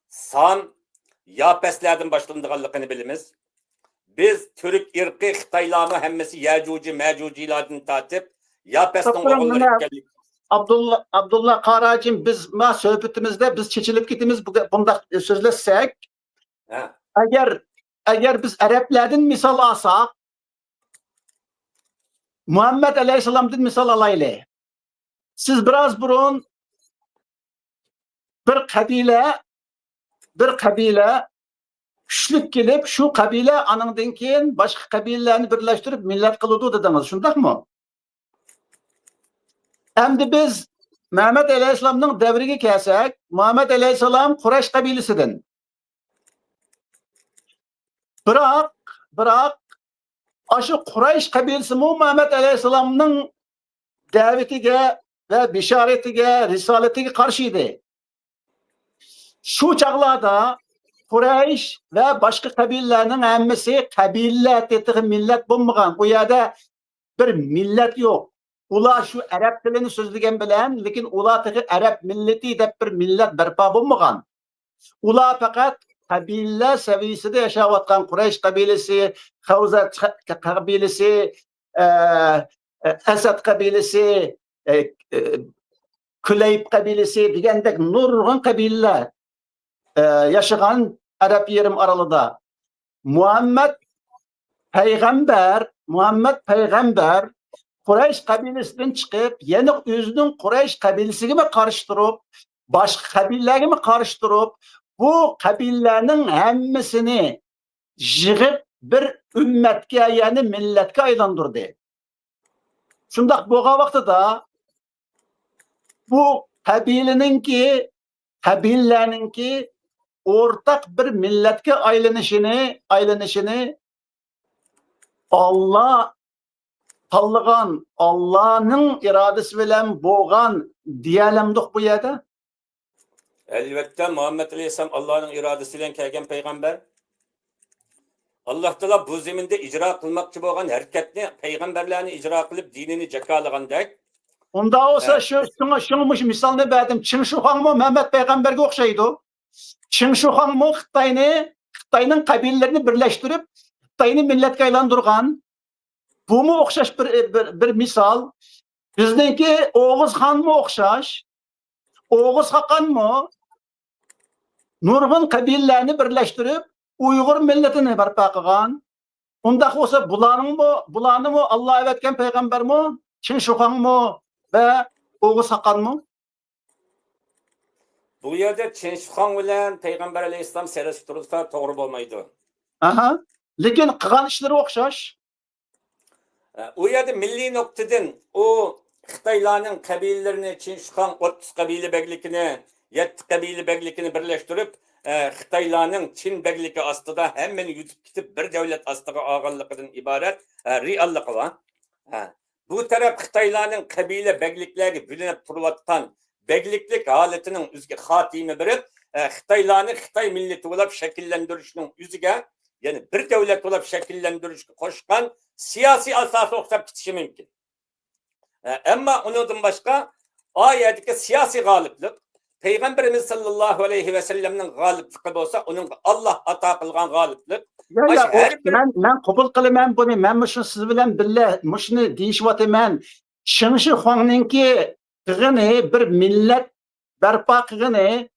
Sam, Yapeslardan boshlanganligini bilamiz. Biz Türk irqi Xitoylarni hammasi Yajuji, Majujilardan tortib, Yapesning o'g'illari ekanlik. Abdullah Qaracim, biz ma söhbetimizde biz çeçilip gitimiz bunda sözleşsek, Ha. eğer biz Araplardan misal alsak, Muhammed Aleyhisselam'dan misal alaylı. Siz biraz burun bir kabile güçlük gelip şu kabile anından keyin başka kabilelerini birleştirip millet kılıdı dediniz. Şundak mı? Endi biz Muhammed Aleyhisselam'ın devrine kelsek, Muhammed Aleyhisselam Kureyş kabilesinden. Bırak aşı Kureyş kabilesi mi Muhammed Aleyhisselam'ın davetine ve bişaretine, risaletine karşıydı. Şu çağlarda Kureyş ve başka kabilelerinin hemmesi kabile dediği millet bulmagan. Bu yerde bir millet yok. Ular şu Arap dilini sözlegen bilen, lekin ular tığı Arap milleti dep bir millet berpa bulmagan. Ular fakat kabile seviyesinde yaşayatkan Kureyş kabilesi, Havzat kabilesi, Esad kabilesi, Küleyb kabilesi degandek nurg'un kabileler yaşayan Arap yerim aralıda. Muhammed peygamber Kureyş kabilesinden çıkıp yeni özünün Kureyş kabilesini mi karıştırıp başka kabileleri mi karıştırıp bu kabilelerinin hemmesini yığıp bir ümmetke yani milletke aylandırdı. Şundak bu vaxtıda bu kabilelerinki ortak bir milletke aylanışını Allah tanıgan, Allah'ın iradesi bilen boğan diyelemdik bu yerde. Elbette Muhammed Aleyhisselam Allah'ın iradesiyle kelgen peygamber. Allah Teala bu zeminde icra kılmakçı boğan hareketni, peygamberlerini icra kılıp dinini cekalagandek. Onda olsa şunu misalını verdim. Çin Şuhan mı Mehmet peygamberge okşaydı. Çin Şuhan mı Xitayning kabilelerini birleştirip Xitayni milletke aylandırgan. Bu mu okşaş bir misal? Bizdeki Oğuz Han mı okşaş? Oğuz Hakan mı? Nurg'un kabilelerini birleştirip Uygur milletini barpa qilgan. Unda olsa bularni mı Allah evetken peygamber mi? Çin Şuhan mı ve Oğuz Hakan mı? Bu yerde Çin Şuhan bilen Peygamber Aleyhisselam seliştirilse doğru olmaydı. Aha. Lekin qilgan ishlari o'xshash. O yerde milli noktadan o Xitaylarning kabilelerini Çin Şuhan 30 kabile beglikini 7 kabile beglikini birleştirip Xitaylarning Çin begliki aslida hemen yutib ketib bir devlet astiga olganligidan iborat reallığı var. Bu taraf Xitaylarning kabile beglikleri bilinib turayotgan begliklik holatinin o'ziga xotimi berib Xitaylarni Xitoy millati bo'lib shakllantirishning o'ziga yani bir devlet bo'lib shakllantirishga qo'shgan siyosiy asosi o'xshab ketishi mumkin. Ammo undan boshqa oyatdagi siyosiy g'oliblik Peygamberimiz sallallahu aleyhi ve sellem'nin g'olibligi bo'lsa, uning Allah ato qilgan g'oliblik. Ben qabul qilaman buni. Men shu siz bilan birga shuni deyishyapman. Shinshi Xuanninki qilgani bir millet barpo qilgani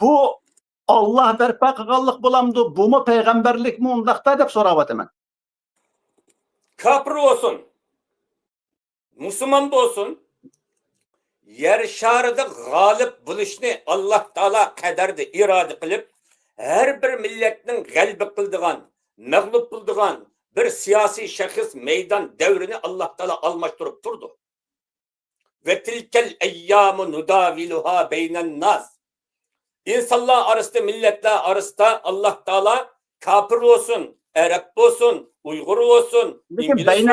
bu Allah barpo qilganlik bo'lamdi. Bumi payg'ambarlikmi undaqda deb so'rayapman. Kafir olsun, Müslüman olsun, yer şarida g'olib bo'lishni Allah Taala qadarda iroda qilib, her bir milletning g'alaba qildigan, mag'lub qildigan bir siyosiy shaxs meydan davrini Allah Taala almashtirib turdi. Ve tilkel eyyamu nudaviluha beynen nas. İnsanlar arasında, milletler arasında Allah Taala kafir olsun, Arap olsun, Uygur olsun, İngiliz olsun.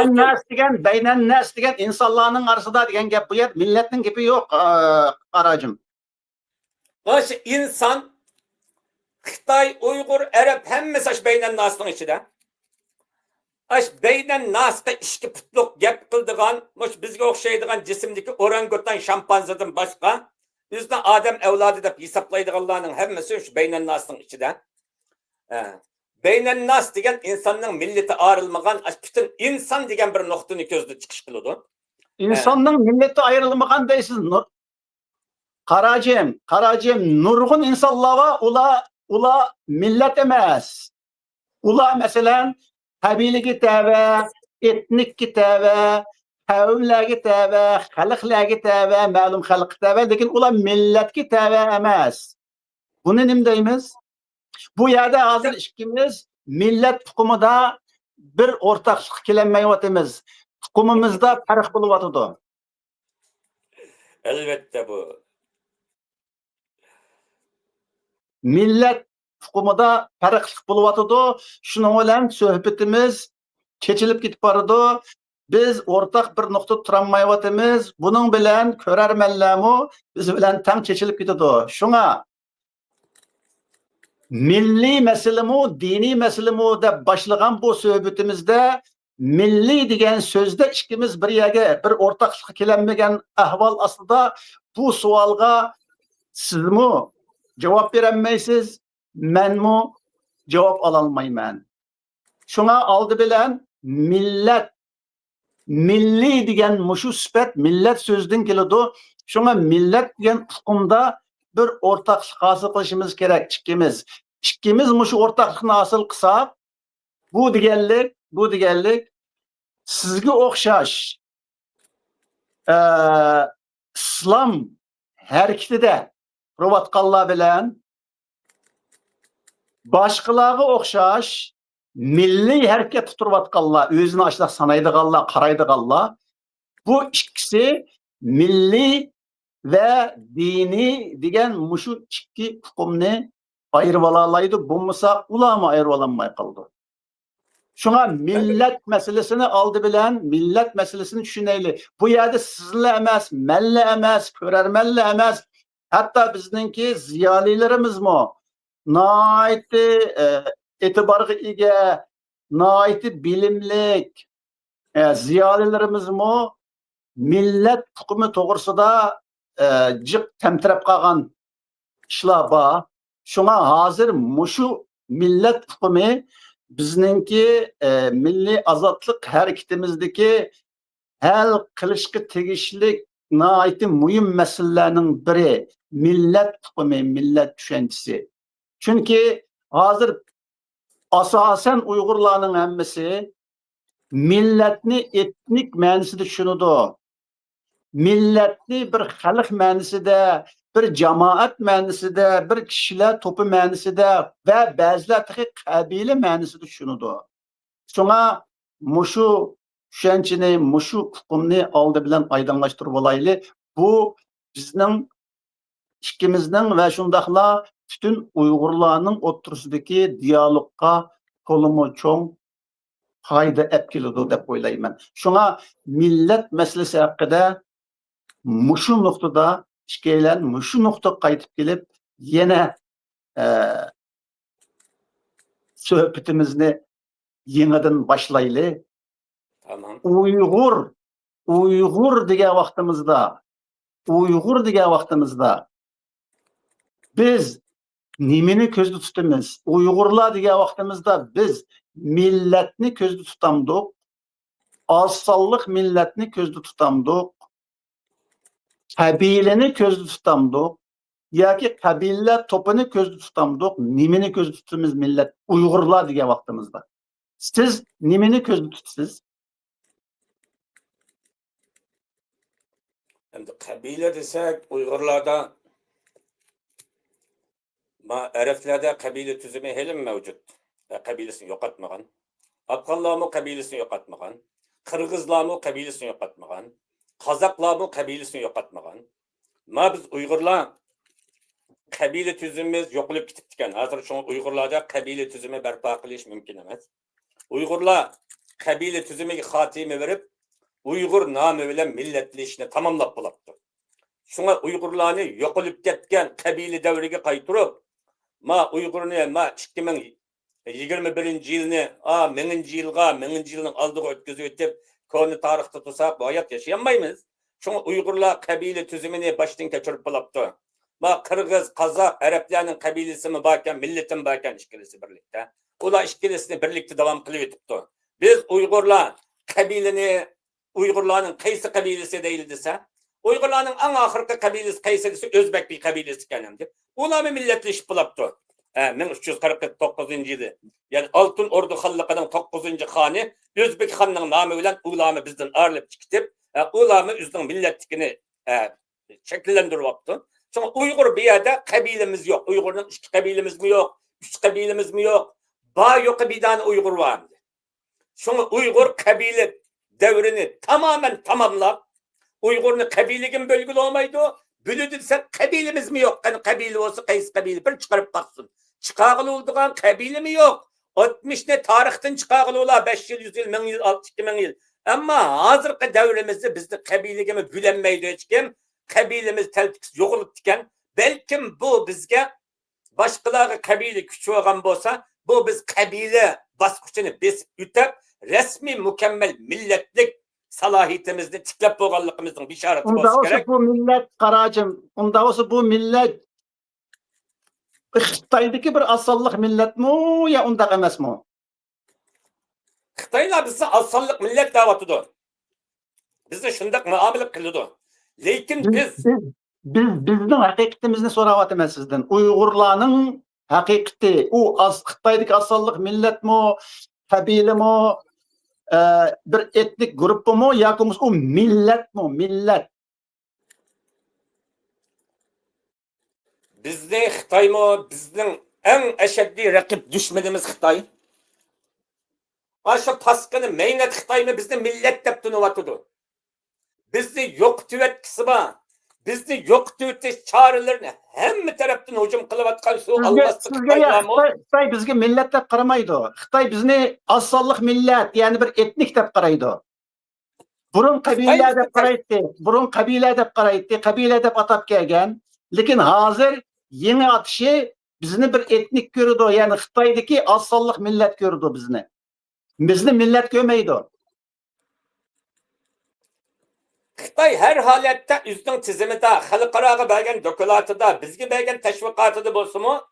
Beynen nas degan insonlarning arasida degan gap bu yer milletning gapi yo'q, qaracım. Baş insan Xitay, Uygur, Arap hemmesi beynen nasning içinde. Aş beynen nasqa işki putluk gap qildigan, muş bizga o'xshaydigan jismdagi orangutan şampanzadan başqa bizden adam evladı deb hesaplaydiganlarning hammasi şu beynen nasning ichida. Beynen nas degan insonning millati ayrılmagan, bütün insan degan bir nuqtani ko'zda chiqish qiladi. İnsanın milleti ayrılmagan deysiz. Karacem, nurgun insanlar var, ula millet emas. Ula mesela kabile giteve, etnik giteve, kavimler giteve, halklar giteve, malum halk giteve, lekin ula millet giteve emas. Bunu nim deymiz? Bu yerde hazır işkimiz millet tukumida bir ortaklık kelenmeyotimiz. Tukumumuzda fark buluvatıdı. Elbette bu. Millet tukumida farklılık buluvatıdı. Şunun bilen söhbetimiz keçilip gitip barıdı. Biz ortak bir nokta turanmayotimiz. Bunun bilen körermenlemu biz bilen tam keçilip gitidi. Şuna milli meselemu, dini meselemu de başlayan bu söhbetimizde milli degen sözde ikimiz bir yerge bir ortaklık kelenmegen ahval aslında bu sualga siz mu cevap veremeysiz, men mu cevap alalmayman. Şuna aldı bilen millet, milli degen muşu süpet millet sözden gelidu. Şuna millet degen hukumda bir ortaklık hasıl kılışımız gerek çıkımız. Çıkımız muşu ortaklıkını hasıl kısa bu digerlik sizge okşaş İslam hareketi de rovatkallar bilen başkalarına okşaş milli hareket tuturvatkallar özünü açlaq sanaydıkallar, karaydıkallar. Bu ikisi milli ve dini degen muşu iki hukumni ayırvalarlaydı. Bulmasa ulama ayırvalanmay kaldı. Şuna millet meselesini aldı bilen, millet meselesini düşüneyli. Bu yerde sizle emez, melle emez, körermelle emez. Hatta bizninki ziyalilerimiz mi? Naiti etibarı ige, naiti bilimlik ziyalilerimiz mi? Millet hukumu toğrusida cık temtirep kalgan işler var. Şuna hazır muşu millet hukumu bizninki milli azatlık hareketimizdeki hal kılışkı tegişlik naiti mühim meselelerinin biri millet hukumu, millet düşüncesi. Çünkü hazır asasen Uygurlarının hemmesi milletni etnik manasida düşünüdü. Milletni bir halk manasida, bir cemaat manasida, bir kişiler topu manasida ve bazılar kabile manasida düşünüdü. Şuna muşu düşünceni, muşu hukumni aldı bilen aydınlaştırıp olaylı. Bu bizning ikimizning ve şundaqla bütün Uygurlarning o'ttirisindagi diyalogga tolumu çoğ fayda ep keladi deb o'ylayman. Şuna millet meselesi haqida muşu noktada işkeylen, muşu nokta qaytib kelib yine söhbetimizni yeniden başlaylı. Tamam. Uygur degan vaqtimizda biz nimeni ko'zda tutamiz? Uyg'urlar degan vaqtimizda biz milletni ko'zda tutamdik. Azsalliq milletni ko'zda tutamdik. Qabilani ko'zda tutamdik. Yoki qabila topini ko'zda tutamdik. Nimeni ko'zda tutamiz millet? Uyg'urlar degan vaqtimizda. Siz nimeni ko'zda tutasiz? Endi qabila desak, Uyg'urlarda Arablarda qabila tuzumi helim mavjud. Qabilasini yo'qotmagan. Afg'onlarmi qabilasini yo'qotmagan. Qirg'izlarmi qabilasini yo'qotmagan. Qozoqlarmi qabilasini yo'qotmagan. Biz Uyg'urlar qabila tuzumimiz yo'qolib ketibdi ekan. Hozir shu Uyg'urlarda qabila tuzumi barpo qilish mumkin emas. Uyg'urlar qabila tuzumiga xotima berib, Uyg'ur nomi bilan millatlashishni tamomlab bo'libdi. Shunga Uyg'urlarni yo'qolib ketgan qabila davriga qaytirib, Uyg'urni 2000 21 yılını, 1000 yılın aldığı ötküzü ötüp, konu tarihte tutsak bu hayat yaşayamayız. Çünkü Uygurlar kabile tüzümünü baştan geçirip bulaptı. Ma Kırgız, Kazak, Araplarning kabilesi mi barken, milletin barken işkilisi birlikte. Ular işkilisini birlikte devam kılıp ötüptü. Biz Uygurlar kabileni, Uygurlarning qaysi kabilesi değil dese, Uygurlarning en ahırkı kabilesi qaysi dese Özbek bir kabilesi kenemdi. Ular mı milletleşip bulaptı. 1349 yılı. Yani Altın Ordu Hallıkı'nın 9. xanı Özbek xanının namı bilen ulamı bizden ağırlıp çıkıp ulamı üzden milletlikini şekillendirip yaptı. Çünkü Uygur bir yerde kabilemiz yok. Uygur'un 2 kabilemiz mi yok? 3 kabilemiz mi yok? Bağ yok bir tane Uygur var. Çünkü Uygur kabile devrini tamamen tamamlap Uygur'un kabilegin bölgülü olmaydı. Bülüdülse kabilemiz mi yok? Yani kabile olsa kayısı kabile bir çıkarıp baksın. Çıkağılı olduğun kabile mi yok? 60 ne tarihten çıkağılı ola 5 yıl, 100 yıl, 1000 yıl, 2000 yıl. Ama hazırki devrimizde bizde kabilegimi bülenmeydi hiç kim. Kabilemiz teltiksiz yok olup diken. Belki bu bizge başkaları kabile küçük olan olsa bu biz kabile baskıçını biz ütep resmi mükemmel milletlik salahiyetimizni tiklep boğanlıkımızın bişareti Onda olsa olsa gerek. bu millet Karacım, onda olsa bu millet Xitay'daki bir asallık millet mi ya onda emas mı? Xitaylar bize asallık millet davatıdır. Bize şundak muamele kılıdı. Lekin Bizning haqiqatimizni so'rayapman sizdan. Uyg'urlarning haqiqati u Xitoydagi asalliq millatmi, qabilami, bir etnik gruppami yoki u millatmi, millat. bizde Xitay mı? Bizden en eşeddi rakip düşmanımız Xitay. Aşı paskını meynet Xitay mı? Bizde millet dep tunuvatıdı. Bizde yok tüvet kısma. Bizde yok tüvet çağrılarını hem taraftan hücum kılıvatkan şu Allah'sı Xitay'la mı? Xitoy bizga millat deb qaramaydi. Xitoy bizni asalliq millat, ya'ni bir etnik deb qaraydi. Burun qabila deb qaraydi. Burun qabila deb qaraydi. Qabila deb atab kelgan. Lekin hozir yeni atışı bizni bir etnik ko'rdi. Ya'ni Xitoydagi asalliq millat ko'rdi bizni. Bizni millet görmeydi. Xitay her halette üstün tizimide, xalqaraga bergen dokulatıda, bizge bergen teşviqatıda bolsa mu,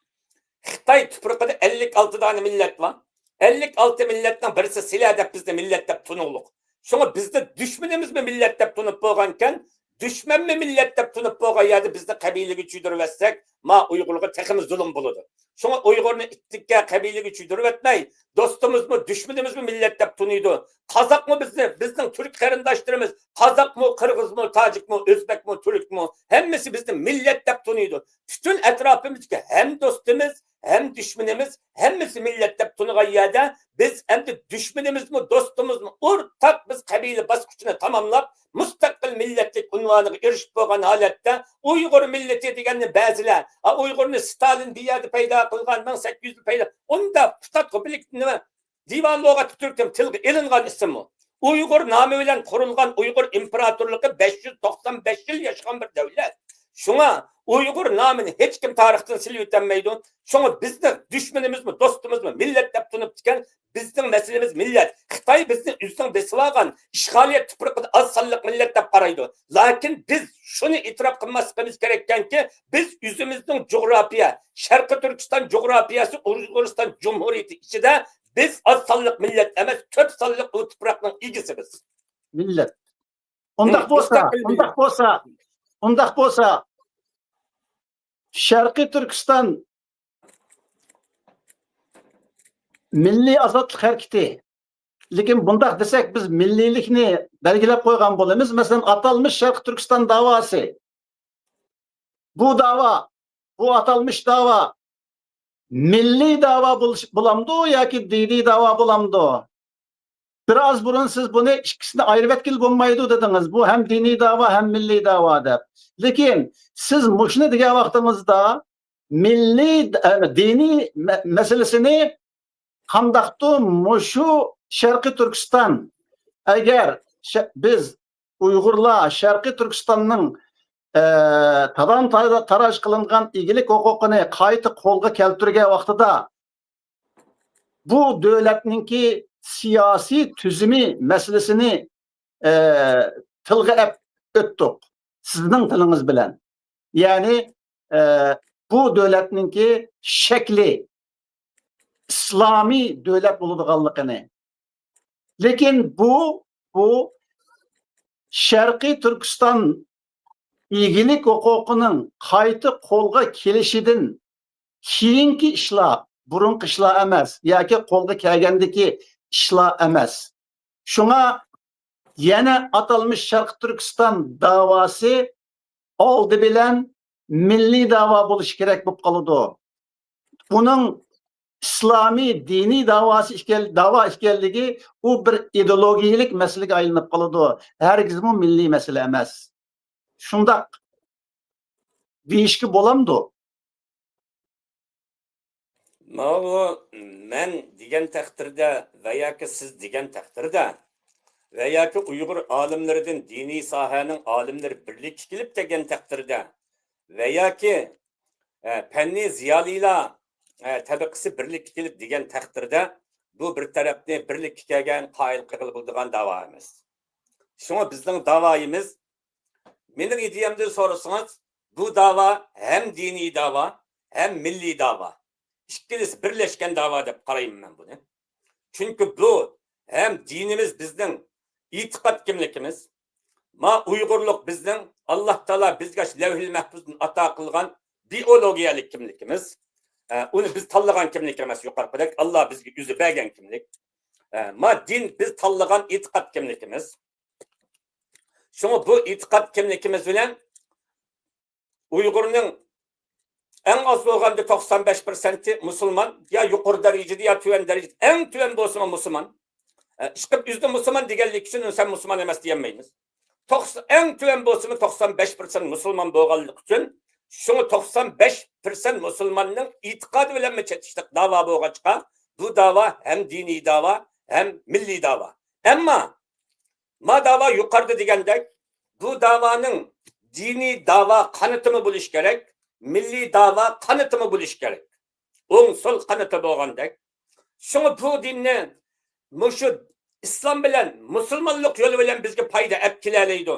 Xitay tuprukida 56 tane millet var. 56 milletten birisi silah dep bizde millet dep tunuluk. Şuna bizde düşmanımız mı millet dep tunup boğanken, düşman mı millet dep tunup boğan yerde bizde kabile güçüydürüversek, ma Uygurluğa tekimiz zulüm buludu. Şuna Uygur'unu ittikka kabile güçüydürüp etmeyi, dostumuz mu, düşmanımız mı millet dep tunuydu. Kazak mı bizden Türk karındaşlarımız, Kazak mı, Kırgız mı, Tacik mı, Özbek mi, Türk mü, hemmisi bizden millet dep tunuydu. Bütün etrafımızda hem dostumuz, hem düşmanımız, hemmisi millet dep tunuğay yerde, biz hem de düşmanımız mı, dostumuz mu, ortak biz kabile baskıçını tamamlap, müstakil milletlik unvanına erişip boğan halette, Uygur milleti degenini bazılar, Uygur'unu Stalin bir yerde peyda kılgan, 1800'lü peyda, onu da tutatqı birlikte divan lügatı Türk'ten tilgi elingan isim mi? Uygur namı bilen kurulgan Uygur imparatorluğu 595 yıl yaşayan bir devlet. Şuna Uygur namını hiç kim tarihten silip ötenmeydi. Şuna bizde düşmanımız mı, dostumuz mu, millet dep tunup diken bizden meselemiz millet. Xitay bizden üstten besilagan işgaliyet tuprukta az sallık millet dep qaraydı. Lakin biz şunu itiraf kılmasımız gereken ki biz yüzümüzün coğrafya, Şarkı Türkistan coğrafyası Uyguristan Cumhuriyeti içinde biz az sallık millet emez, köp sallık o toprakның ilgisimiz. Millet. Ondaq bolsa, Şarkı Türkistan Milli Azadlık Hareketi. Lekin bundaq desek biz millilikni belgilep koygan bolamiz. Mesela atalmış Şarkı Türkistan davası. Bu dava, bu atalmış dava milli dava bulamdı yoki dini dava bulamdı? Biraz burun siz bunu ikisini ayrı etkili bulmaydı dediniz. Bu hem dini dava hem milli dava deb. Lekin siz şunu degan vaqtimizda milli dini meselesini qandaqdı mushu Şarkı Türkistan agar biz Uygurlar Şarkı Türkistan'ın tadan taraj qilingan egilik huquqini qayta qo'lga keltirgan vaqtida bu devletninki siyasi tüzümü meselesini tilga öttük. Sizin tiliniz bilen. Yani bu devletninki şekli İslami devlet bulunduğunu. Lekin bu Şarkı Türkistan ilgilik hukukunun kayıtı kolga kelişidin kiyinki işla, burunki işla emez. Ya ki kolga kelgendeki işla emez. Şuna yine atılmış Şarkı Türkistan davası oldu bilen milli dava buluş gerek bu kalıdı. Bunun İslami dini dava işgalligi u bir ideologiyilik meseleге aylanıp kalıdı. Hergiz bu milli mesele emez. Şundak deyişki bolamdı. Bu men degan taqdirda veya ki siz degan taqdirda veya ki Uyghur alimlerinden dini sahanın alimleri birlik kelib degan taqdirda veya ki fanni ziyoliylar tabaqasi birlik kelib degan taqdirda bu bir tarafni birlik kelgan qoyil qilib bo'ladigan davo emas. Shunga bizning davoyimiz mening ideyamdan so'rasangiz bu dava hem dini dava hem milli dava. İkisi birleşken dava deb qarayman men buni. Çünkü bu hem dinimiz bizning itiqad kimligimiz, ma Uyg'urlik bizning Alloh taolo bizga Lavhul Mahfuzdan ato qilgan biologiyalik kimligimiz. Onu biz tanlagan kimlik emas yuqorqidek Allah bizga o'zi bergan kimlik. Ma din biz tanlagan itiqad kimligimiz. Şunu bu itiqad kimligimiz bilen Uyg'urning en az bo'lganda 95% Müslüman ya yuqori darajada ya tuvan darajada en tuvan bo'lsa Müslüman. Chiqib yüzde Müslüman deganlik uchun sen Müslüman emas deyolmaymiz. En tuvan bo'lsa 95% Müslüman bo'lganlik uchun şunu 95% Müslümanның itiqadı bilen mi çetiştik dava bo'lg'achqa bu dava hem dini dava hem milli dava. Ama ma dava yuqorida degandek bu davanın dini dava qanıtımı bo'lish kerak, milli dava qanıtımı bo'lish kerak. O'ng sol qanıtı bo'lgandek. Şunu bu dinni mushu İslam bilen Müslümanlık yolu bilen bizge payda ep kilaleydi.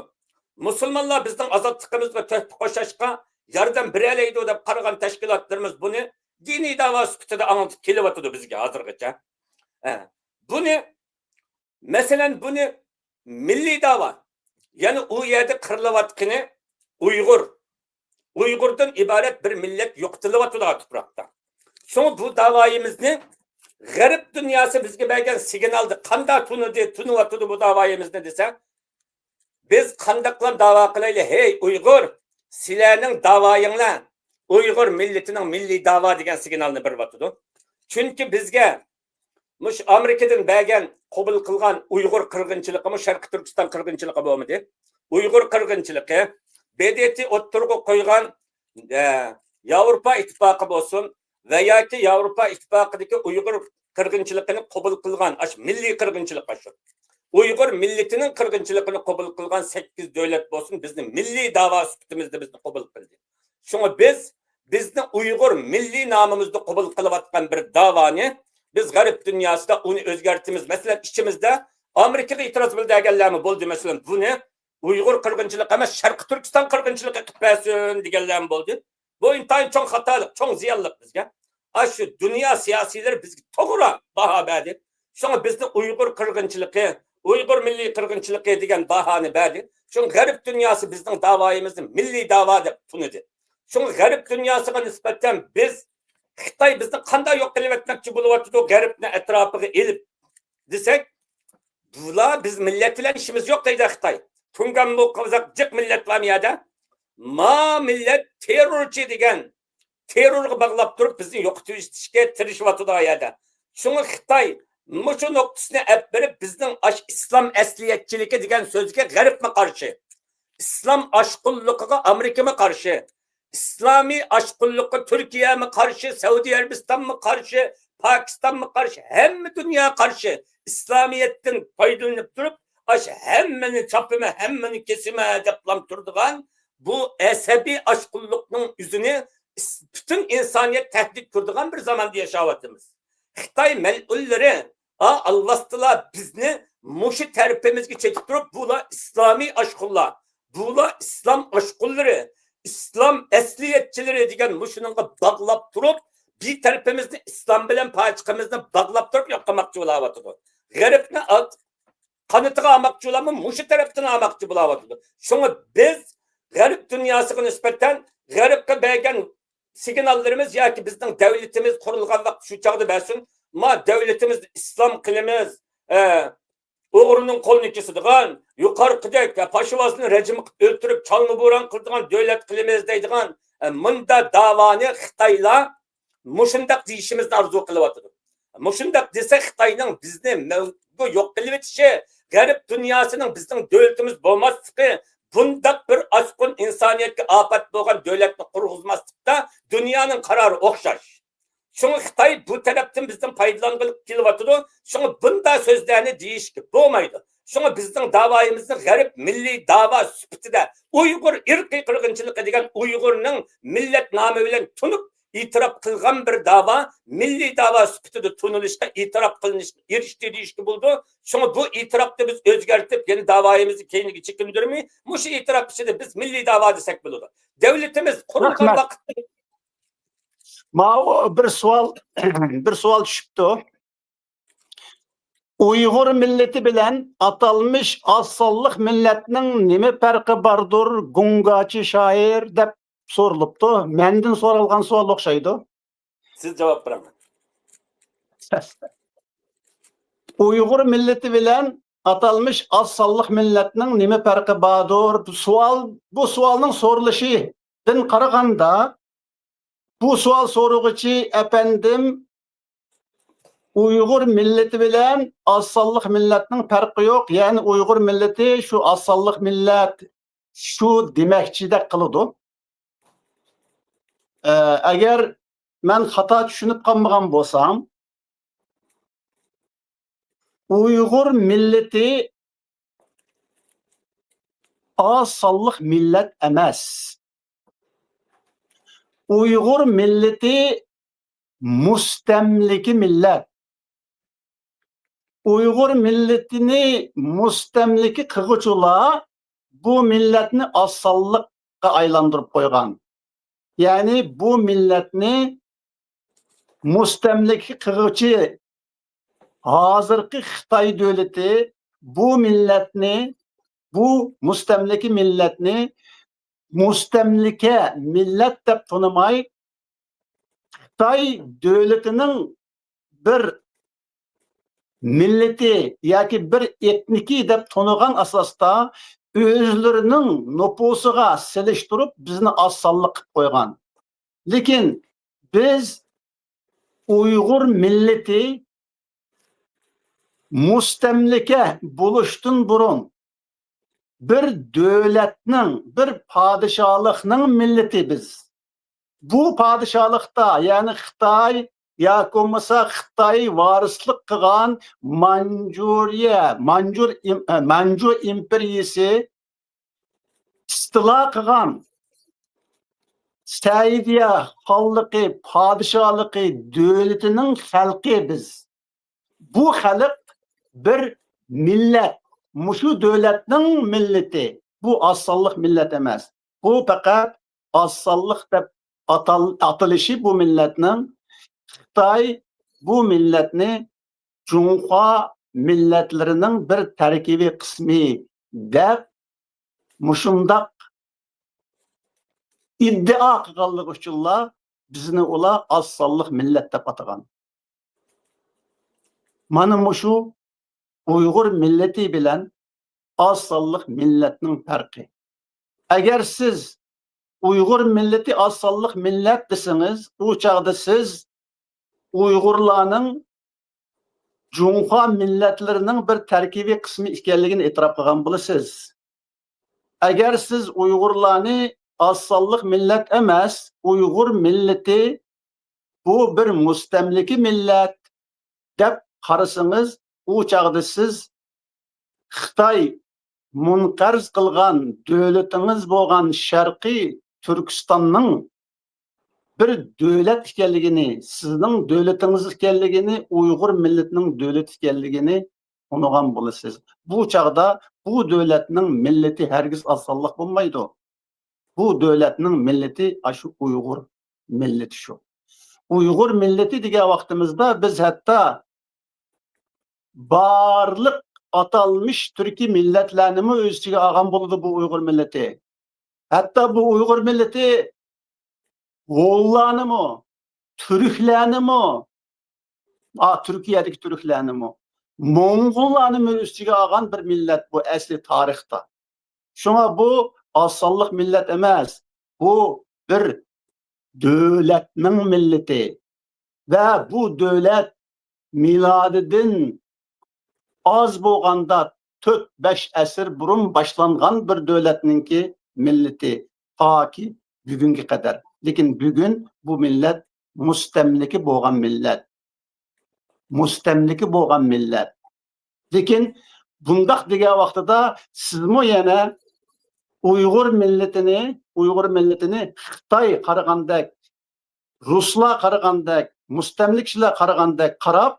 Müslümanlar bizden azadlıkımızga töhfə qo'shashqa yardım bereleydi deb qaragan tashkilotlarimiz buni diniy davo sifatida anlatib kelyapti bizga hozirgacha. Buni masalan buni milliy davo, ya'ni u yerda qirilayotgani Uyg'urdan iborat bir millat yo'qotilyapti tuproqda. So'ng bu davoyimizni G'arb dunyosi bizga bergan signalni qanday tunuvyapti bu davoyimizni desa, biz qandaqlar davo qilaylik, hey Uyg'ur, sizlarning davoyinglar Uyg'ur millatining milliy davo degan signalni beryapti. Chunki bizga mush Amerikadan bergan qabul qilgan Uyg'ur qirg'inchiligi, Sharqiy Turkiston qirg'inchiligi bo'lmadi. Uyg'ur qirg'inchiligi BDT o'ttirg'i qo'ygan Yevropa ittifoqi bo'lsin va yoki Yevropa ittifoqidagi Uyg'ur qirg'inchiligini qabul qilgan milliy qirg'inchilik shu. Uyg'ur millatining qirg'inchiligini qabul qilgan 8 davlat bo'lsin, bizni milliy davo sifatimizni bizni qabul qildi. Shunga bizni Uyg'ur milliy nomimizni qabul qilayotgan bir davoni biz G'arb dunyosida uni o'zgartimiz. Masalan, ichimizda Amerikaga e'tiroz bildirganlarmi bo'ldi, masalan, buni Uyg'ur qirg'inchiligi emas, Sharqiy Turkiston qirg'inchiligi qilpasin deganlarmi bo'ldi. Bu intayin cho'ng xatolik, cho'ng ziyonlik bizga. Shu dunyo siyosiylar bizga to'g'ri baho berdi. Shunga bizni Uyg'ur qirg'inchiligi, Uyg'ur milliy qirg'inchiligi degan bahoni berdi. Shunga G'arb dunyosi bizning davoyimizni milliy davo deb tunidi. Shunga G'arb dunyosiga nisbatan biz Xitoy bizni qanday yo'q qilib etmoqchi bo'lyapti, G'arbni atrofiga elib desak, bular biz millat bilan ishimiz yo'q deydi Xitoy. Tungan bu qozaq jiq millat var miyada? Ma millat terrorchi degan terrorga bog'lab turib bizni yo'qotishga tirishyapti oyada. Shunga Xitoy mushu nuqtasini olib berib bizning islom asliyatchiligi degan so'zga G'arbga qarshi, islom ashqulligiga Amerikaga qarshi, İslami aşkınlıkı Türkiye mi karşı, Saudi Arabistan mı karşı, Pakistan mı karşı, hem dünya karşı İslamiyet'ten faydalanıp durup hemmeni çapıma, hemmeni kesime deplam turduğun bu esebi aşkınlıkның yüzünü bütün insaniyet tehdit kurduğun bir zamanda yaşavatımız. Xitoy mas'ullari alvastila bizni mushu tarafimizga chekib turib, bular islomiy oshqullar, bular islom oshqullari, islom asliyatchilari degan mushuningga bog'lab turib, bir tarafimizni islom bilan pachiqimizni bog'lab turib yo'qolmoqchi bo'layotdi. G'arbni qanatiga olmoqchi bo'lami, mushu tarafdan olmoqchi bo'layotdi. Shunga biz g'arb dunyosiga nisbatan g'arbga bergan signallarimiz yoki bizning davlatimiz qurilgan vaqt shu chog'da bersin, ma davlatimiz islom qilamiz, o'g'rining qo'lini kesadigan, yuqorqidek fashivozni rejim o'ltirib chalni bo'ron qiladigan davlat qilamiz deydigan munda davoni Xitoylar mushundaq deyishimizni arzu qilyapti. Mushundaq desa Xitoyning bizni yo'q qilib o'tishi, g'arb dunyosining bizning davlatimiz bo'lmasligi, bundaq bir asqun insoniyatga ofat bo'lgan davlatni qurg'izmaslikda dunyoning qarori o'xshash. Şunu Xitoy bu tarafdan bizden faydalanıp kelyapti. Şunu bunda sözlerini deyishga bo'lmaydi. Şunu bizning davoyimizni g'arb milliy davo sifatida Uyg'ur irqiy qirg'inchilik degan Uyg'urning millat nomi bilan tunib itiraf qilgan bir davo milliy davo sifatida tunilishga itiraf qilinishga erishdi deyishga bo'ldi. Şunu bu itirafni biz o'zgartirib, yeni davoyimizni keyinga chekindirmay, mushu itiraf ichida biz milliy davo desak bo'ladi. Davlatimiz qurilgan vaqtda bir sual düşüptü. Uyghur milleti bilen atalmış assallık milletinin nime farkı bardır Gungaçı şair dep soruluptu. Mendin sorulgan sual okşaydı. siz cevap verin. Uyghur milleti bilen atalmış assallık milletinin nime farkı bardır? Bu sualın soruluşundan qaraganda bu sual soruğuçu efendim Uyghur milleti bilen assallık milletinin farkı yok. Yani Uyghur milleti şu assallık millet şu demekçide kılıdı. Eğer ben hata düşünüp kalmagan bolsam Uyghur milleti assallık millet emas. Uyghur milleti mustemliki millet. Uyghur milletini mustemliki kılıçula bu milletini assallıkka aylandırıp koygan. Yani bu milletini mustemliki kılıçı hazırki Xitay devleti bu milletini, bu mustemliki milletini mustemlike millet de tanımay Xitay devletinin bir milleti yoki bir etniki deb tanıgan asasda özlerinin nüfusuga seliştirip bizni assallık qilib qo'ygan. Lekin biz Uyghur milleti mustemlike buluştun burun bir devletning, bir padişahlıkning milleti biz. Bu padişahlıkta yani Xitay ya olmasa Xitay varislik qilgan Manjur imperiyasi istila qilgan Saidiya xalqi padişahlığı devletinin xalqi biz. Bu xalq bir millet. Muşu devletning milleti. Bu assallık millet emas. Bu fakat assallık deb atılışı bu milletning Xitay bu milletni Cunhua milletlerinin bir terkibi kısmı deb muşundaq iddia qilganligi uchunlar bizni ular assallık millet deb atagan. Mana muşu Uyghur milleti bilen assallık milletinin farkı. Eğer siz Uyghur milleti assallık millet desiniz, o çağda siz Uyg'urlarning Cunhua milletlerinin bir terkibi kısmı ekanligini e'tirof qilgan bo'lasiz. Agar siz Uyg'urlarni assallık millet emas, Uyghur milleti bu bir mustamliki millet deb qarasangiz, o çağda siz Xitay munqarz qilgan davlatimiz bo'lgan Sharqiy Turkistonning bir devlet ekanligini, sizning devletiniz ekanligini, Uyg'ur milletining devlet ekanligini unugan bo'lasiz. Bu chaqda bu devletning milleti hergiz asonlik bo'lmaydi. Bu devletning milleti shu Uyg'ur milleti shu. Uyg'ur milleti degan vaqtimizda biz hatto barliq atalmış Türkiye milletlerini mi öz içine algan buldu bu Uygur milleti? Hatta bu Uygur milleti Moğollarını mı? Türklerini mi? Türkiye'deki Türklerini mi? Mongollarını mı öz içine algan bir millet bu esli tarihte. Şuna bu asallık millet emez. Bu bir devletinin milleti. Ve bu devlet miladidin az bolganda 4-5 əsr burun başlanğan bir devletninki milleti ta ki bugünkü kadar. Lekin bugün bu millet mustemliki bolgan millet. Mustemliki bolgan millet. Lekin bundaq degan vaqtida sizmi yana Uyghur milletini Xitoy qaragandek, Ruslar qaragandek, mustemlikchilar qaragandek qarab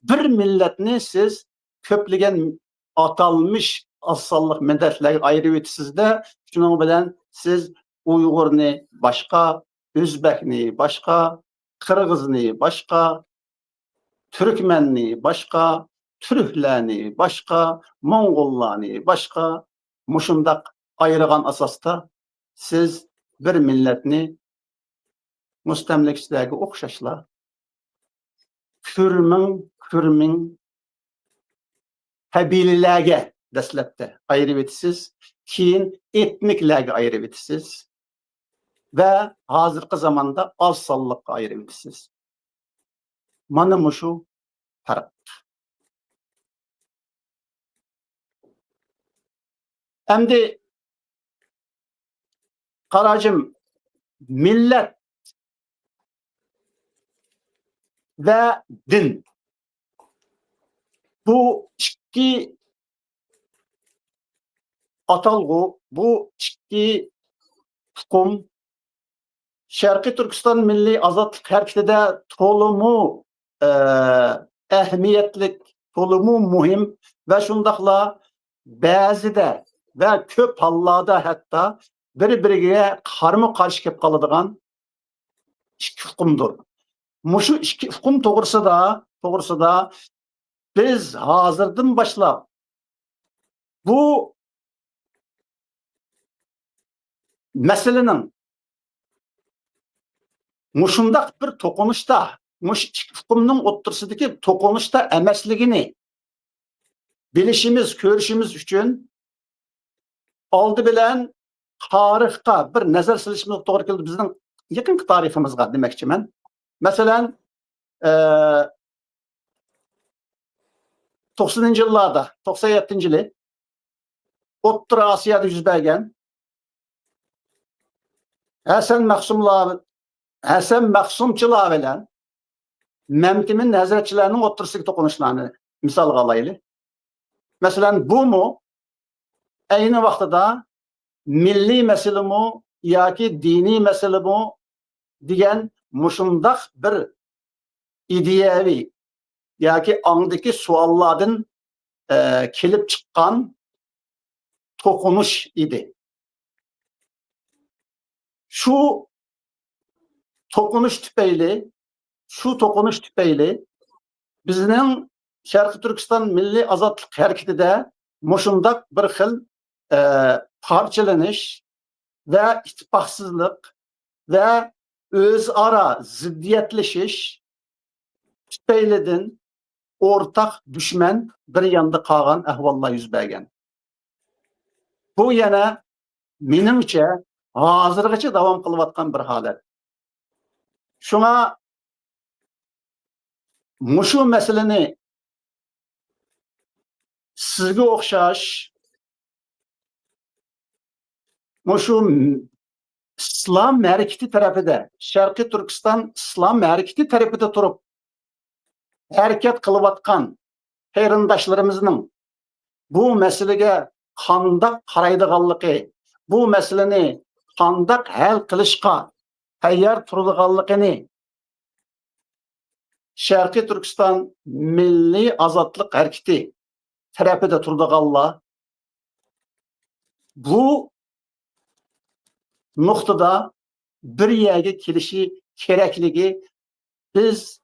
bir milletni siz köpligen atalmış asallık milletlerge ayırıp etisizde, şunun bilen siz Uygurni başka, Özbekni başka, Kırgızni başka, Türkmenni başka, Türklerni başka, Mongollarni başka, muşundak ayırgan asasta siz bir milletni mustemlikçilerge okşaşla kürmün kabililerge dastlabda ayırıp etisiz, keyin etniklerge ayırıp etisiz ve hazırki zamanda az sallıkka ayırıp etisiz. Mana muşu fark. Endi qaracım millet ve din. Bu iki atalgı, bu iki hukum Şarkı Türkistan Milli Azatlık Hareketi'de tolumu ehemmiyetlik, tolumu muhim ve şundakla bazıda ve köp hallada hatta bir-biriga karma karşı kep kalıdığan iki hukumdur. Muşu iki hukum doğrusu da biz hazırdan başlap bu meselenin muşundak bir tokunuşta, muş iki hukumunun otursidagi tokunuşta emesligini bilişimiz, görüşümüz için aldı bilen tarihka bir nazar silishimiz doğru keldi bizning yakınki tariximizga demekçi men. Mesela 90'ncı yıllarda, 97'nci yılı O'rta Asya'da yüz bergen Hasan Mahsumchilar bilan Memtimin Hazretçilerinin o'rtasidagi to'qinishlarni misolga olaylik. Mesela bu mu aynı vaqtida milli mesele mi yoki dini mesele mi degan mushundaq bir ideyaviy yoki ongdagi savollardan kelib chiqqan to'qinish edi. Şu to'qinish tüpeyli bizning Sharqi Turkiston Milliy Azodlik hareketida mushundaq bir xil parchalanish ve ittifoqsizlik ve o'zaro ziddiyatlashish tüpeylidin ortak düşman bir yanda qolgan ahvollar yuz bergan. Bu yana menimcha hozirgacha davom qilayotgan bir holat. Şuna mushu meseleni sizga o'xshash mushu İslam hareketi tarafida, Sharqiy Turkiston İslam hareketi tarafida turib harakat qilayotgan qarindoshlarımızın bu meselege qandaq qaraydiganligi, bu meseleni qandaq hal qilishga tayyor turadiganligini Sharqiy Turkiston Milliy Ozodlik harakati tarafida turadiganlar bu nuqtada bir yerga kelishi kerakligi biz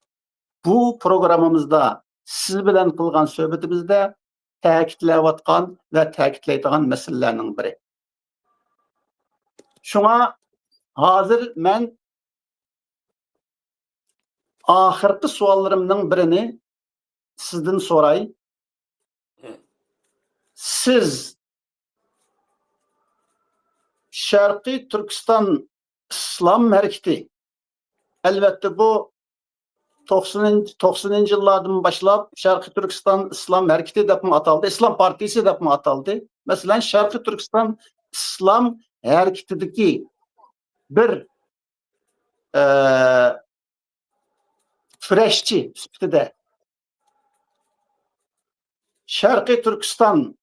bu programmamızda siz bilan qilgan suhbatimizda ta'kidlayotgan va ta'kidlaydigan masalalarning biri. Shunga hozir men oxirgi savollarimning birini sizdan so'ray. Siz Sharqiy Turkiston Islom harakati albatta bu 90 yıllardan başlap Şarkı Türkistan İslam Hareketi dep mi ataldı, İslam Partisi dep mi ataldı. Mesela Şarkı Türkistan İslam Hareketi'deki bir süreççi süptede Şarkı Türkistan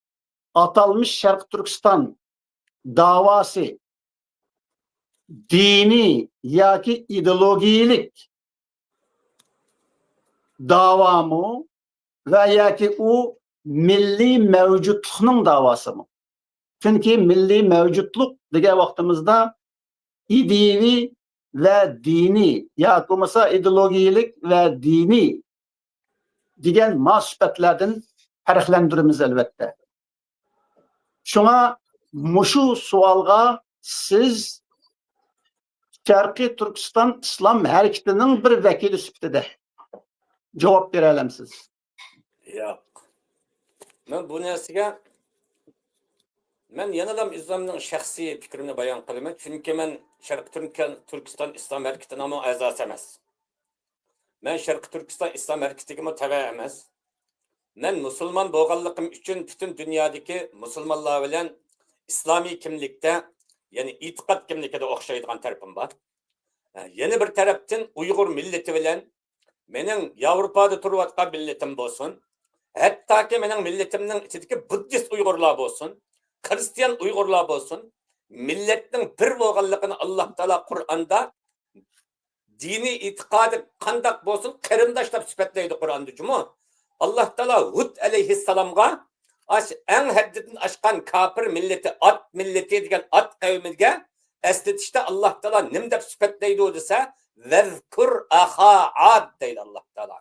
atalmış Şarkı Türkistan davası dini ya ki ideolojilik davamı veya ki o milli mevcutluğun davası mı? Çünkü milli mevcutluk diye vaktimizde idevi ve dini ya kumasa ideolojilik ve dini diyen masbetlerden farklandırırız elbette. Şuna muşu sualga siz Şarkı Türkistan İslam Hareketi'nin bir vekili süptede cevap verelemsiz. Yo'q. Men bu narsaga men yanadam o'zimning shaxsiy fikrimni bayon qilaman. Chunki men Sharqiy Turkiston Islom harakatining a'zosi emas. Men Sharqiy Turkiston Islom harakatiga tabiiy emas. Men musulmon bo'lganligim uchun butun dunyodagi musulmonlar bilan islomiy kimlikda, ya'ni e'tiqod kimligida o'xshaydigan tarafim bor. Yana bir tarafdan Uyg'ur millati bilan mening Yevropada turayotgan millatim bo'lsin, hattoki mening millatimning ichidagi buddist Uyg'urlar bo'lsin, Hristiyan Uyg'urlar bo'lsin, millatning bir bo'lganligini Alloh taolo Qur'onda diniy e'tiqodi qandoq bo'lsin, qarindoshlar sifatlaydi Qur'onda jumu. Alloh taolo Hud alayhissalomga eng haddidan oshgan kafir millati, at millati degan at qavmiga eslatishda Alloh taolo nim deb sifatlaydi desa, vezkur aha ad deydi Alloh taolo.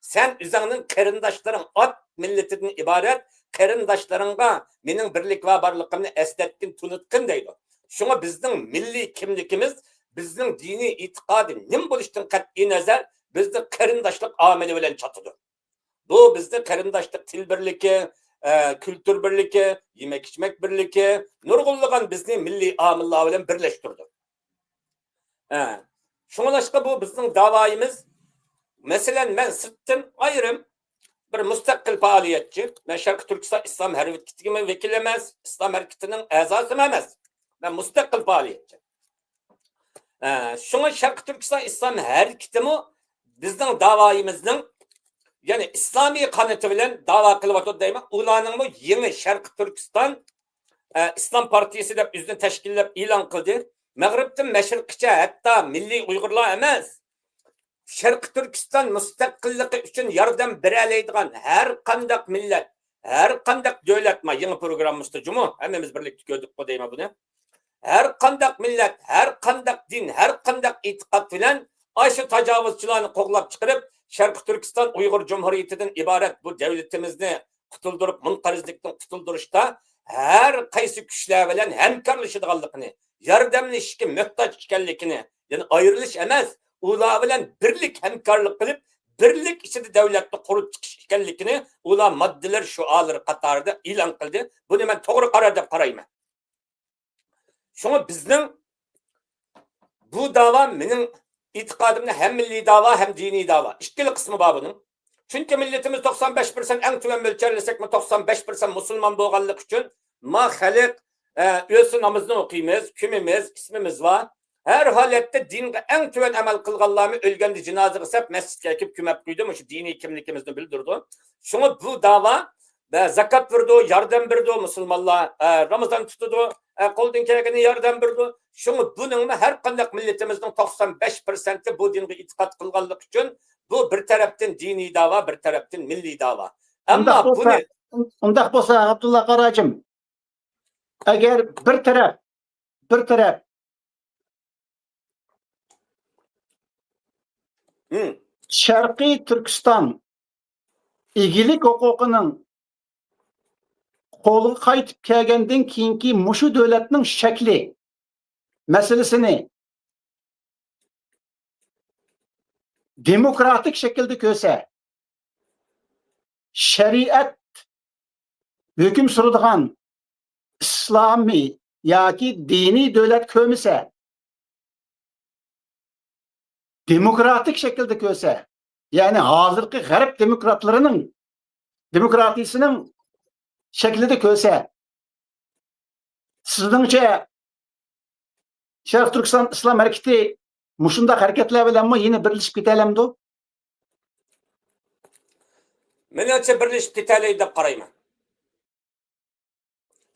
Sen o'zingning qarindoshlarning at millatidan iborat qarindoshlarınga mening birlik va borligimni eslatgin, tunutgin deydi. Shunga bizning milliy kimligimiz, bizning diniy e'tiqodi nim bo'lishdan qat'iy nazar bizni qarindoshlik omili bilan chotidi. Bu bizni qarindoshlik til birligi, kültür birligi, yemek içmek birligi, nurg'unlagan bizni milliy omillar bilan birlashtirdi. Şunlaşqa bu bizning davoyimiz. Masalan, men sirtdan ayrim bir mustaqil faoliyatchi, men Sharqiy Turkiston Islom harakatiga vakil emas, Islom harakatining a'zosi emas. Men mustaqil faoliyatchi. Şuna Sharqiy Turkiston Islom harakatimi bizning davoyimizning, ya'ni islomiy qanoti bilan da'vo qilyapti deyman. Ularning bu yangi Sharqiy Turkiston Islom partiyasi deb o'zini tashkillab e'lon qildi. Mag'ribdan mashriqgacha, hatto milliy Uyg'urlar emas, Sharqiy Turkiston mustaqilligi uchun yordam beroladigan har qanday millat, har qanday davlat ma yangi programmamizda jumu, hammamiz birlikda ko'rdik deyman buni. Har qanday millat, har qanday din, har qanday e'tiqod bilan shu tajovuzchilarni qo'g'lab chiqarib, Sharqiy Turkiston Uyg'ur Jumhuriyatidan iborat bu davlatimizni qutuldirib, munqarizlikdan qutuldirishda har qaysi kuchlar bilan hamkorlashadiganligini, yordamlashishga muhtoj ekanligini, ya'ni ayrilish emas, ular bilan birlik hamkorlik qilib, birlik ichida davlatni qurib chiqish ekanligini ular moddalar shuolari qatorida e'lon qildi. Buni men to'g'ri qaror deb qarayman. Shunga bizning bu da'vo mening e'tiqodimni hem milliy da'vo hem diniy da'vo. Ikkili qismi bor buning. Chunki millatimiz 95% eng tuvan mo'ljallasakmi 95% musulmon bo'lganlik uchun ma xalq o'z namozni o'qiymiz, kimimiz, ismimiz var. Her holatda dinga eng tuvan amal qilganlarni o'lganda jinoza qilib masjidga kelib ko'mab qo'ydi, shu diniy kimligimizni bildirdi. Shunga bu da'vo va zakat berdi, yordam berdi musulmonlar, Ramazon tutdi, qo'ldan kelgani yordam berdi. Shuni buning har qanday millatimizning 95% bu dinga e'tiqod qilganlik uchun bu bir tarafdan diniy da'vo, bir tarafdan milliy da'vo. Ammo buni undaq bo'lsa Abdulla Qarajim, agar bir taraf Sharqiy Turkiston egilik huquqining qo'lga qaytib kelgandan keyingi mushu davlatning shakli masalasini demokratik shaklda ko'rsa, shariat hukm suradigan islomiy yoki diniy davlat ko'misa, demokratik shaklda ko'rsa, ya'ni hozirgi g'arb demokratiyasining shaklida ko'rsa, sizningcha Sharq Turkiston islom harakati mushundaq harakatlar bilan yana birlashib ketalamdi? Menimcha birlashib ketalaydi deb qarayman.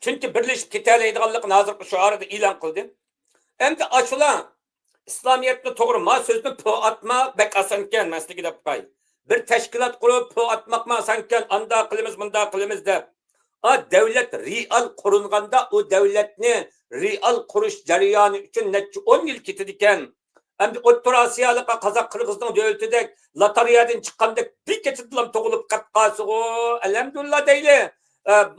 Chunki birlashib ketalaydiganlikni hozirgi shu orada e'lon qildi. Endi ashular İslamiyetni to'g'ri ma so'zni po atma bek oson ekan masligi deb qo'y. Bir tashkilot qurib po atmoqma oson ekan, anda qilamiz, bunda qilamiz deb. Davlat real qurilganda u davlatni real qurish jarayoni uchun necha 10 yil ketadi ekan. Endi O'rta Osiyolik Qozoq Qirg'izning davlatidek lotereyadan chiqqandek bir kechadilam tug'ilib qatqasi o alhamdulillah deyli.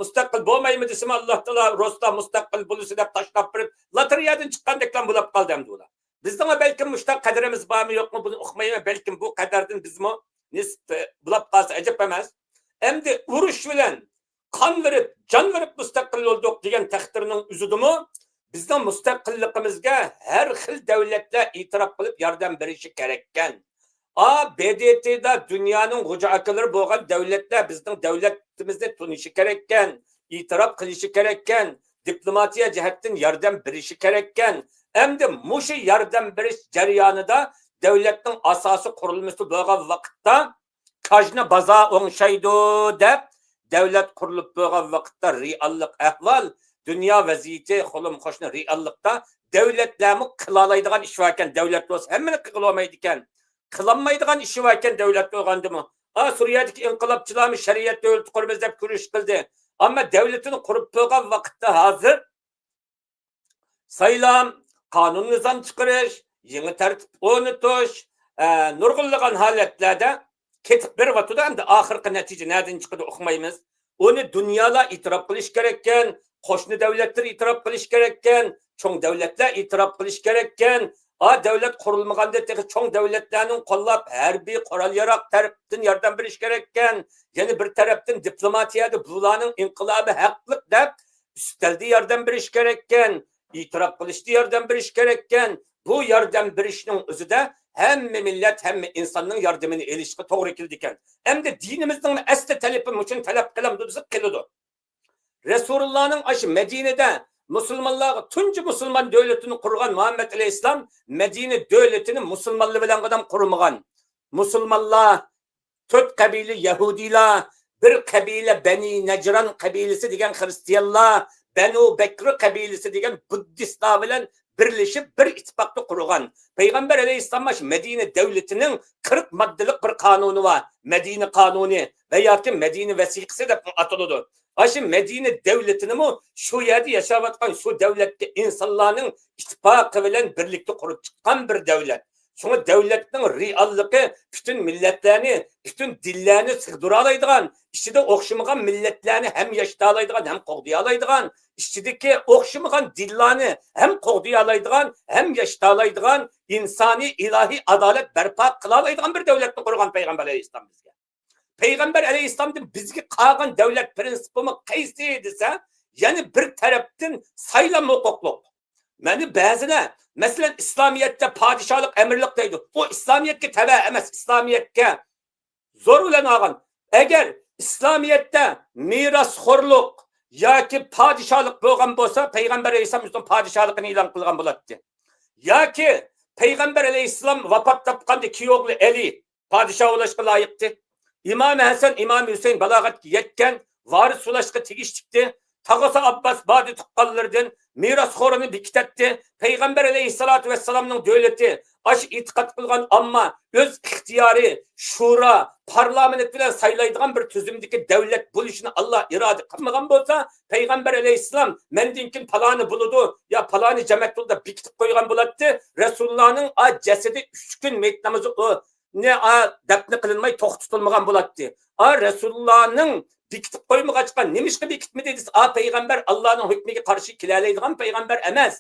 Mustaqil bo'lmaymi desam Alloh taolo Rostdan mustaqil bo'lsa deb tashlab berib lotereyadan chiqqandeklan bo'lib qoldi endi ular. Bizning belki müştak kaderimiz var mı yok mu bunu okumayayım, belki bu kaderden biz mi bulap kalsa acaba emas. Hem de uruş bilen kan verip can verip müstakil olduk diyen takdirinin üzüdü mü? Bizden müstakillikimizge her xil devletle itiraf kılıp yardım verişi gerekken. BDT'de dünyanın koca akılları boğan devletler bizden devletimizde tunuşu gerekken, itiraf kılışı gerekken, diplomatiya cihetten yardım verişi gerekken. Hem de muşu yardım beriş jarayonida devletin asası kurulması bo'lgan vaqtda kajna baza o'ngshaydi deb devlet kurulup bo'lgan vaqtda reallik ahvol dünya vaziyati qo'lim qo'shni reallikda devletlarni qilalaydigan ish ekan devlet bo'lsa hammani qila olmaydi ekan qilinmaydigan ish ekan devlet bo'lgandimi Suriyadagi inqilobchilarni shariat davlat quramiz deb kurish qildi ammo devletini qurib bo'lgan vaqtda hozir saylam kanun nizam çıkarış, yeni tertip o'rnatish, nurg'unlagan holatlarda ketib bir vaqtda endi oxirgi natija nereden chiqadi o'qimaymiz. Onu dunyolar e'tirof qilish kerak ekan, qo'shni davlatlar e'tirof qilish kerak ekan, cho'ng davlatlar e'tirof qilish kerak ekan. Davlat qurilmaganda cho'ng davlatlarning qo'llab harbiy qurol yaroq tarafdan yordam berish kerak ekan. Yana bir tarafdan diplomatiyada bularning inqilobi haqli deb ustalda yordam berish kerak ekan. İtiraf qilishda yordam berish kerakkan. Bu yordam berishning o'zida hamma millat, hamma insonning yordamini olishga to'g'ri keldi ekan. Endi dinimizning asli talabi uchun talab qilamdi, biz qiladi. Rasulullohning aşı Medinada musulmonlarga tunji musulmon davlatini qurgan Muhammad alayhisalom Medina davlatini musulmonlar bilan qadam qurmagan. Musulmonlar 4 qabila Yahudilar, bir qabila Bani Najran qabilasi degan xristianlar Banu Bekri kabilesi degan Buddistlar bilan birleşip bir ittifaqda qurgan. Peygamber Aleyhisselam Medine devletinin 40 maddelik bir kanunu var. Medine kanunu veya ki Medine vesikası da atıldı. Aşı Medine devletini mi şu yerde yaşavatkan şu devlette insanların ittifaqı bilan birlikte kurup çıkan bir devlet. Sonra devletinin reallığı bütün milletlerini, bütün dillerini sığdıralaydıgan, içinde okşamagan milletlerini hem yaştalaydıgan hem qoğdayalaydıgan, içindeki okşamagan dillerini hem qoğdayalaydıgan hem yaştalaydıgan insani ilahi adalet berpa kılalaydıgan bir devletini kurgan Peygamber Aleyhisselam bizge. Peygamber Aleyhisselam'ın bizge qağın devlet prinsipimi qaysi dese, yani bir taraftan saylam hukukluk. Meni bazılar mesela İslamiyet'te padişahlık emirlik deydi. O İslamiyet'e tebe emez. İslamiyet'e zor ulan ağın. Eğer İslamiyet'te mirasxorluk ya ki padişahlık bo'lgan bo'lsa Peygamber Aleyhisselam üstün padişahlıkını ilan kılgan buladı. Ya ki Peygamber Aleyhisselam vafat tapqanda iki oğlu Ali padişah ulaşqa layıktı. İmam Hasan, İmam Hüseyin balagat yetken varis ulaşqa tegiştikti. Tağası Abbas badi tuqqanlardan mirasxo'rini bekitatdi. Payg'ambar alayhissalatu vassalamning davlati aş itiqat qilgan amma öz ixtiyori shura parlament bilan saylaydigan bir tuzumdagi davlat bo'lishini Allah iroda qilmagan bo'lsa, payg'ambar alayhissalom mendan keyin paloni bo'ladi yo paloni jamoat bo'ldi bekitib qo'ygan bo'ladi. Rasulullohning jasadi 3 kun mayit namozi ne dafn qilinmay to'xtatilmagan bo'ladi. Rasulullohning bekitib qo'ymag'achqa nimishqa bekitmadi deysiz? Payg'ambar Allohning hukmiga qarshi kelalaydigan payg'ambar emas.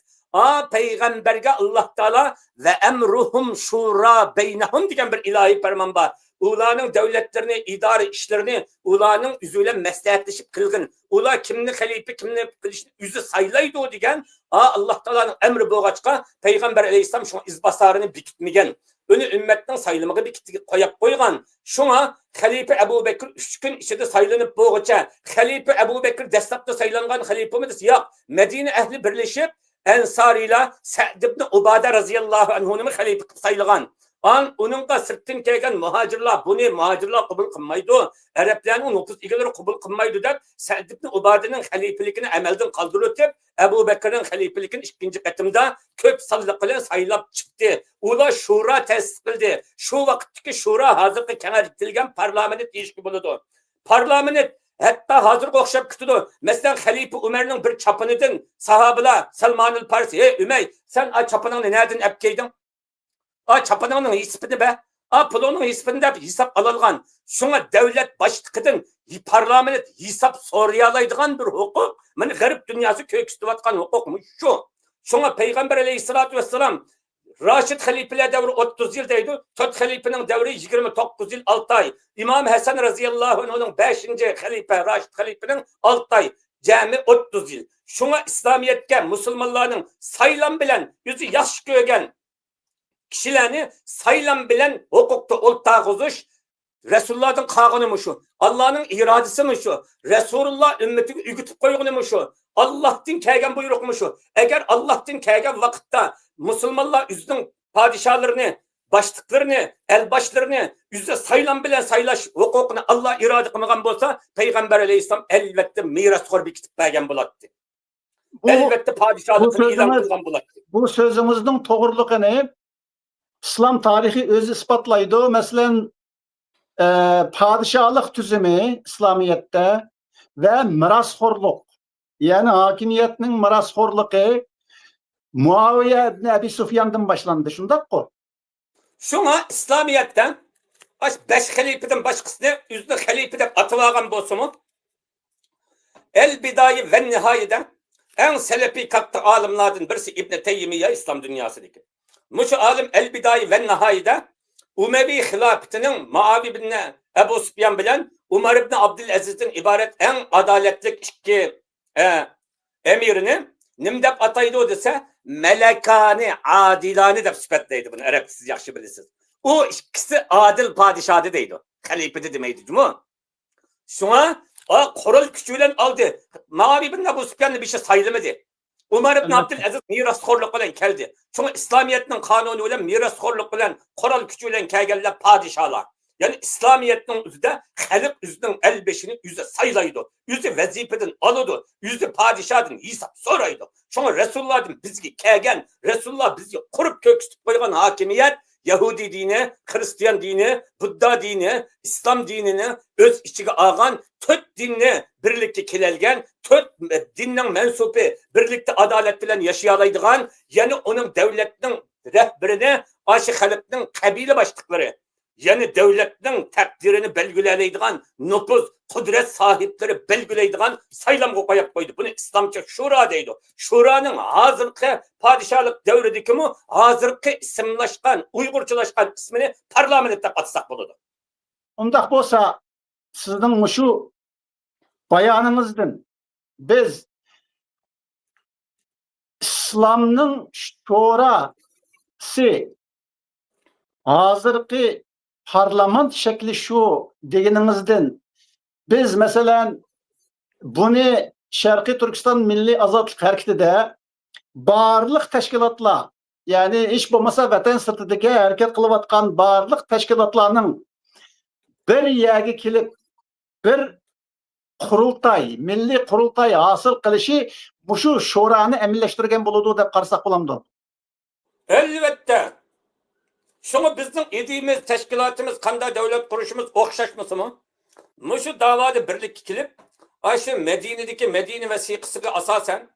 Payg'ambarga Alloh taolo va amruhum shura baynahum degan bir ilohiy farmon bor. Ularning davlatlarini, idora ishlarini ularning o'zi bilan maslahatlashib qilgin. Ular kimni xalifa, kimni qilishni o'zi saylaydi degan Alloh taoloning amri bo'lg'achqa payg'ambar alayhisalom shu izbasarini bekitmagan. Uni ummatning saylimiga bekitib qo'yib qo'ygan. Shunga xalifa Abu Bakr 3 kun ichida saylanib bo'lguncha xalifa Abu Bakr dastlabda saylangan xalifamiz yo'q. Madina ahli birlashib Ansarilar Sa'd ibn Ubada radhiyallohu anhuni xalifa qilib saylagan. Onunğa sirtdan kelgan muhojirlar buni muhojirlar qabul qilmaydi. Arablarning nufuz egalari qabul qilmaydi deb Sa'd ibn Ubadaning xalifaligini amaldan qoldirib o'tib, Abu Bakrning xalifaligini ikkinchi qatimda ko'p sonliq bilan saylab chiqdi. Ular shura ta'sis qildi. Shu vaqtdagi shura hozirgi kengaytirilgan parlament deyishga bo'ladi. Parlament hatta hozirga o'xshab ketadi. Masalan, xalifa Umarning bir chapinidan sahobalar Salmonul Farsi, "Ey Umay, sen chapiningni nereden olib kelding?" Çapanının hisbini be, pulunun hisbini de hesap alıngan. Şuna devlet başlıkıdın parlament hesap soruyalaydıgan bir hukuk. Mani garip dünyası köküstüvatkan hukukmuş şu. Şuna Peygamber aleyhissalatu vesselam Raşid halifeler devri 30 yıldaydı. Tot halifenin devri 29 yıl 6 ay. İmam Hasan razıyallahu anh'ın 5. halife, Raşid halifenin 6 ay. Cami 30 yıl. Şuna İslamiyetke Müslümanların saylan bilen, yüzü yaş göğen kişilerini saylan bilen hukukta oltağızış Resulullah'ın kanunu mu şu? Allah'ın iradesi mi şu? Resulullah ümmetini ügütüp koyduğunu mu şu? Allah'ın kelgen buyruk mu şu? Eğer Allah'ın kelgen vakitte Müslümanlar yüzünün padişahlarını, başlıklarını, elbaşlarını yüzde saylan bilen saylaş hukukunu Allah irade kılmagan bolsa Peygamber aleyhisselam elbette mirasxo'r bekitip bergen bulattı. Elbette padişahlıkını ilan kılgan bulattı. Bu sözümüzün doğruluğunu İslam tarihi özü ispatlaydı. Mesela padişahlık tüzümü İslamiyet'te ve mirasxo'rluk, yani hakimiyetinin mirasxo'rluğu Muaviye ibn Abi Sufyan'dan başlandı. Şundak o. Şuna İslamiyet'ten 5 halifeden başkasını yüzde halife de atılagan bolsa mu? El Bidayi ve Nihayeden en selefi kattı alimlerden birisi İbn Teymiye İslam dünyasındaki. Muşu alim El Bidayi ve Nihayede Umevi hilafetinin Muavi bin Ebu Süfyan bilen Umar ibn Abdülaziz'den ibaret en adaletlik iki emirini nimdep ataydı o dese melekani, adilani de süpetleydi bunu. Arap siz yaxşı bilirsiniz. O ikisi adil padişahı deydi. Halife de demeydi değil mi? Şuna Kurul küçüğüyle aldı. Muavi ibn Ebu Süfyan'ı bir şey sayılmadı. Umar ibn Abdülaziz mirasxo'rluk bilan keldi. Çünkü İslamiyet'in kanunu bilan mirasxo'rluk bilan Kur'an küçüğüyle kelgenler padişahlar. Yani İslamiyet'in üzerinde halk üzerinin el beşini yüzü saylaydı. Yüzü vazifeden alıdı. Yüzü padişahdan hesap soraydı. Çünkü Resulullah'ın bizgi kelgen, Resulullah bizgi kurup köküstüp koygan hakimiyet Yahudi dini, Hristiyan dini, Budda dini, İslam dinini öz içine algan 4 dinni birlikte kelelgen, 4 dinnin mensupi birlikte adalet bilen yaşayalaydıgan, yani onun devletinin rehberini, aşı halkının kabile başlıkları, yani devletinin takdirini belgüleydigan, nüfuz, kudret sahipleri belgüleydigan saylamga koyup koydu. Bunu İslamca şura deydi. Şuranın hazırki padişahlık devredeki mi, hazırki isimlaşkan, Uygurçulaşkan ismini parlament'te katsak buludu. Ondak bolsa sizin şu bayanınızdan biz İslam'ın şurası hazırki parlament şekli şu deginizden biz mesela bunu Şarkı Türkistan Milli Azadlık Hareketi'de barlık teşkilatlar, yani hiç olmasa vatan sırtındaki hareket kılıvatkan barlık teşkilatlarının bir yerge kilip bir qurultay, milliy qurultay hosil qilishi shu sho'rani amillashtirgan bo'ladi deb qarasak bo'lamdi. Elbette. Şunu bizim idimiz, teşkilatımız, kanda devlet kuruşumuz okşaşması mı? Şu davada birlik kilip, şu Medine'deki Medine vesikasına asasen,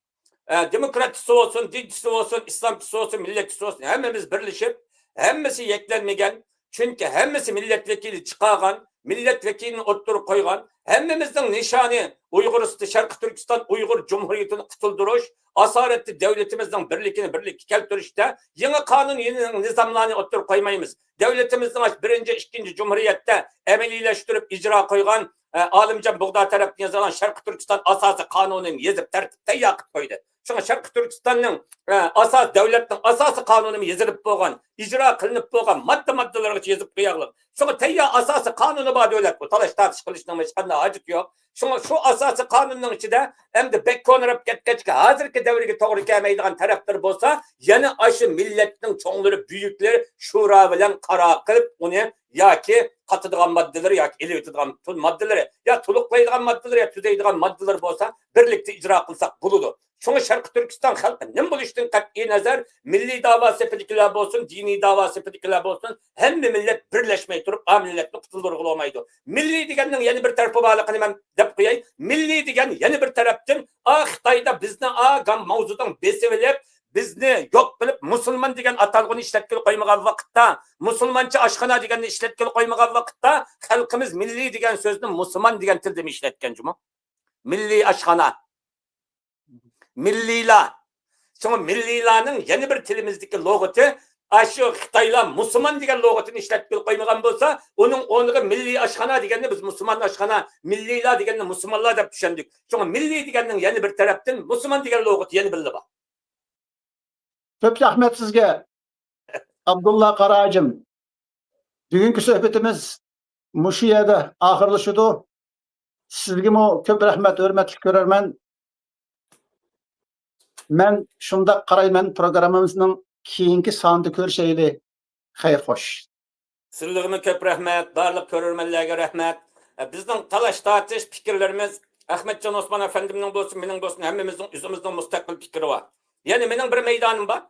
demokratisi olsun, dincisi olsun, İslamcısı olsun, milletçisi olsun, hemimiz birleşip, hemmisi yeklenmegen, çünkü hemmisi milletvekili çıkagan, milletvekilini oturup koygan, hemmimizden nişanı Uyguristan, Şarkı Türkistan, Uygur Cumhuriyeti'ni kutulduruş, asaretli devletimizden birlik keltirişte yeni kanun, yeni nizamlarını oturup koymayımız. Devletimizden birinci, ikinci Cumhuriyet'te emelileştirip icra koygan, Alimcan Buğda tarafından yazılan Şarkı Türkistan asası kanununu yazıp tertipte yakıp koydu. Şuna Şarkı Türkistan'ın asas devletin asası kanununu yazılıp boğan, icra kılınıp boğan maddeleri yazıp koyalım. Şuna teyya asası kanunu var devlet bu. Talaş tartış kılışına meşkanına acık yok. Şuna şu asası kanunun içinde hem de bek konurup ketkeçke hazırki devreki doğru gelmeydiğin tarafları bolsa yani aşı milletin çoğunları büyükleri şura bilen karar kılıp onu ya ki katıdığan maddeleri ya ki ele ötüdüğün maddeleri ya tuluklaydığı maddeleri ya tüzeydiğin maddeleri bolsa birlikte icra kılsak buludu. Şunu Şarkı Türkistan halkı ne buluştun kat'i nazar milli dava sepetikiler olsun, dini dava sepetikiler olsun hem de millet birleşmeyi turup milletle kutulduğu olmaydı. Milli digenin yeni bir tarafı bağlıqını ben dep koyayım. Milli digen yeni bir taraftan Xitayda bizni gam mavzudan besivelep bizni yok bilip Müslüman degen atalgını işletkili koymagan vaqtda, Müslümança aşkına degenni işletkili koymagan vaqtda halkımız milli degen sözünü Müslüman degen tilde mi işletken cuma? Milli aşkına. Millila. Sonra millilanın yeni bir tilimizdeki logotu aşı Xitayla Müslüman degen logotunu işletkili koymagan bolsa onu milli aşkana degenni biz Müslüman aşkana, millila degenni Müslümanlar dep düşündük. Sonra milli degennin yeni bir taraftan Müslüman degen logotu yeni bildi bak. Çok rahmet sizge. Abdullah Qaracım. Bugünkü sohbetimiz mushu yerda oxirlashadi. Sizga ko'p rahmat, hurmatli ko'rarman. Men shunda qarayman programmamizning keyingi sonida ko'rishaylik. Xayr xo'sh. Sizlarga köp rahmet, barlık görürmenlerge rahmet. Bizden talaş tartış fikirlerimiz Ahmetcan Osman Efendim'nin bolsun, benim bolsun, hemmimizin yüzümüzden müstakil fikri var. Yani benim bir meydanım var.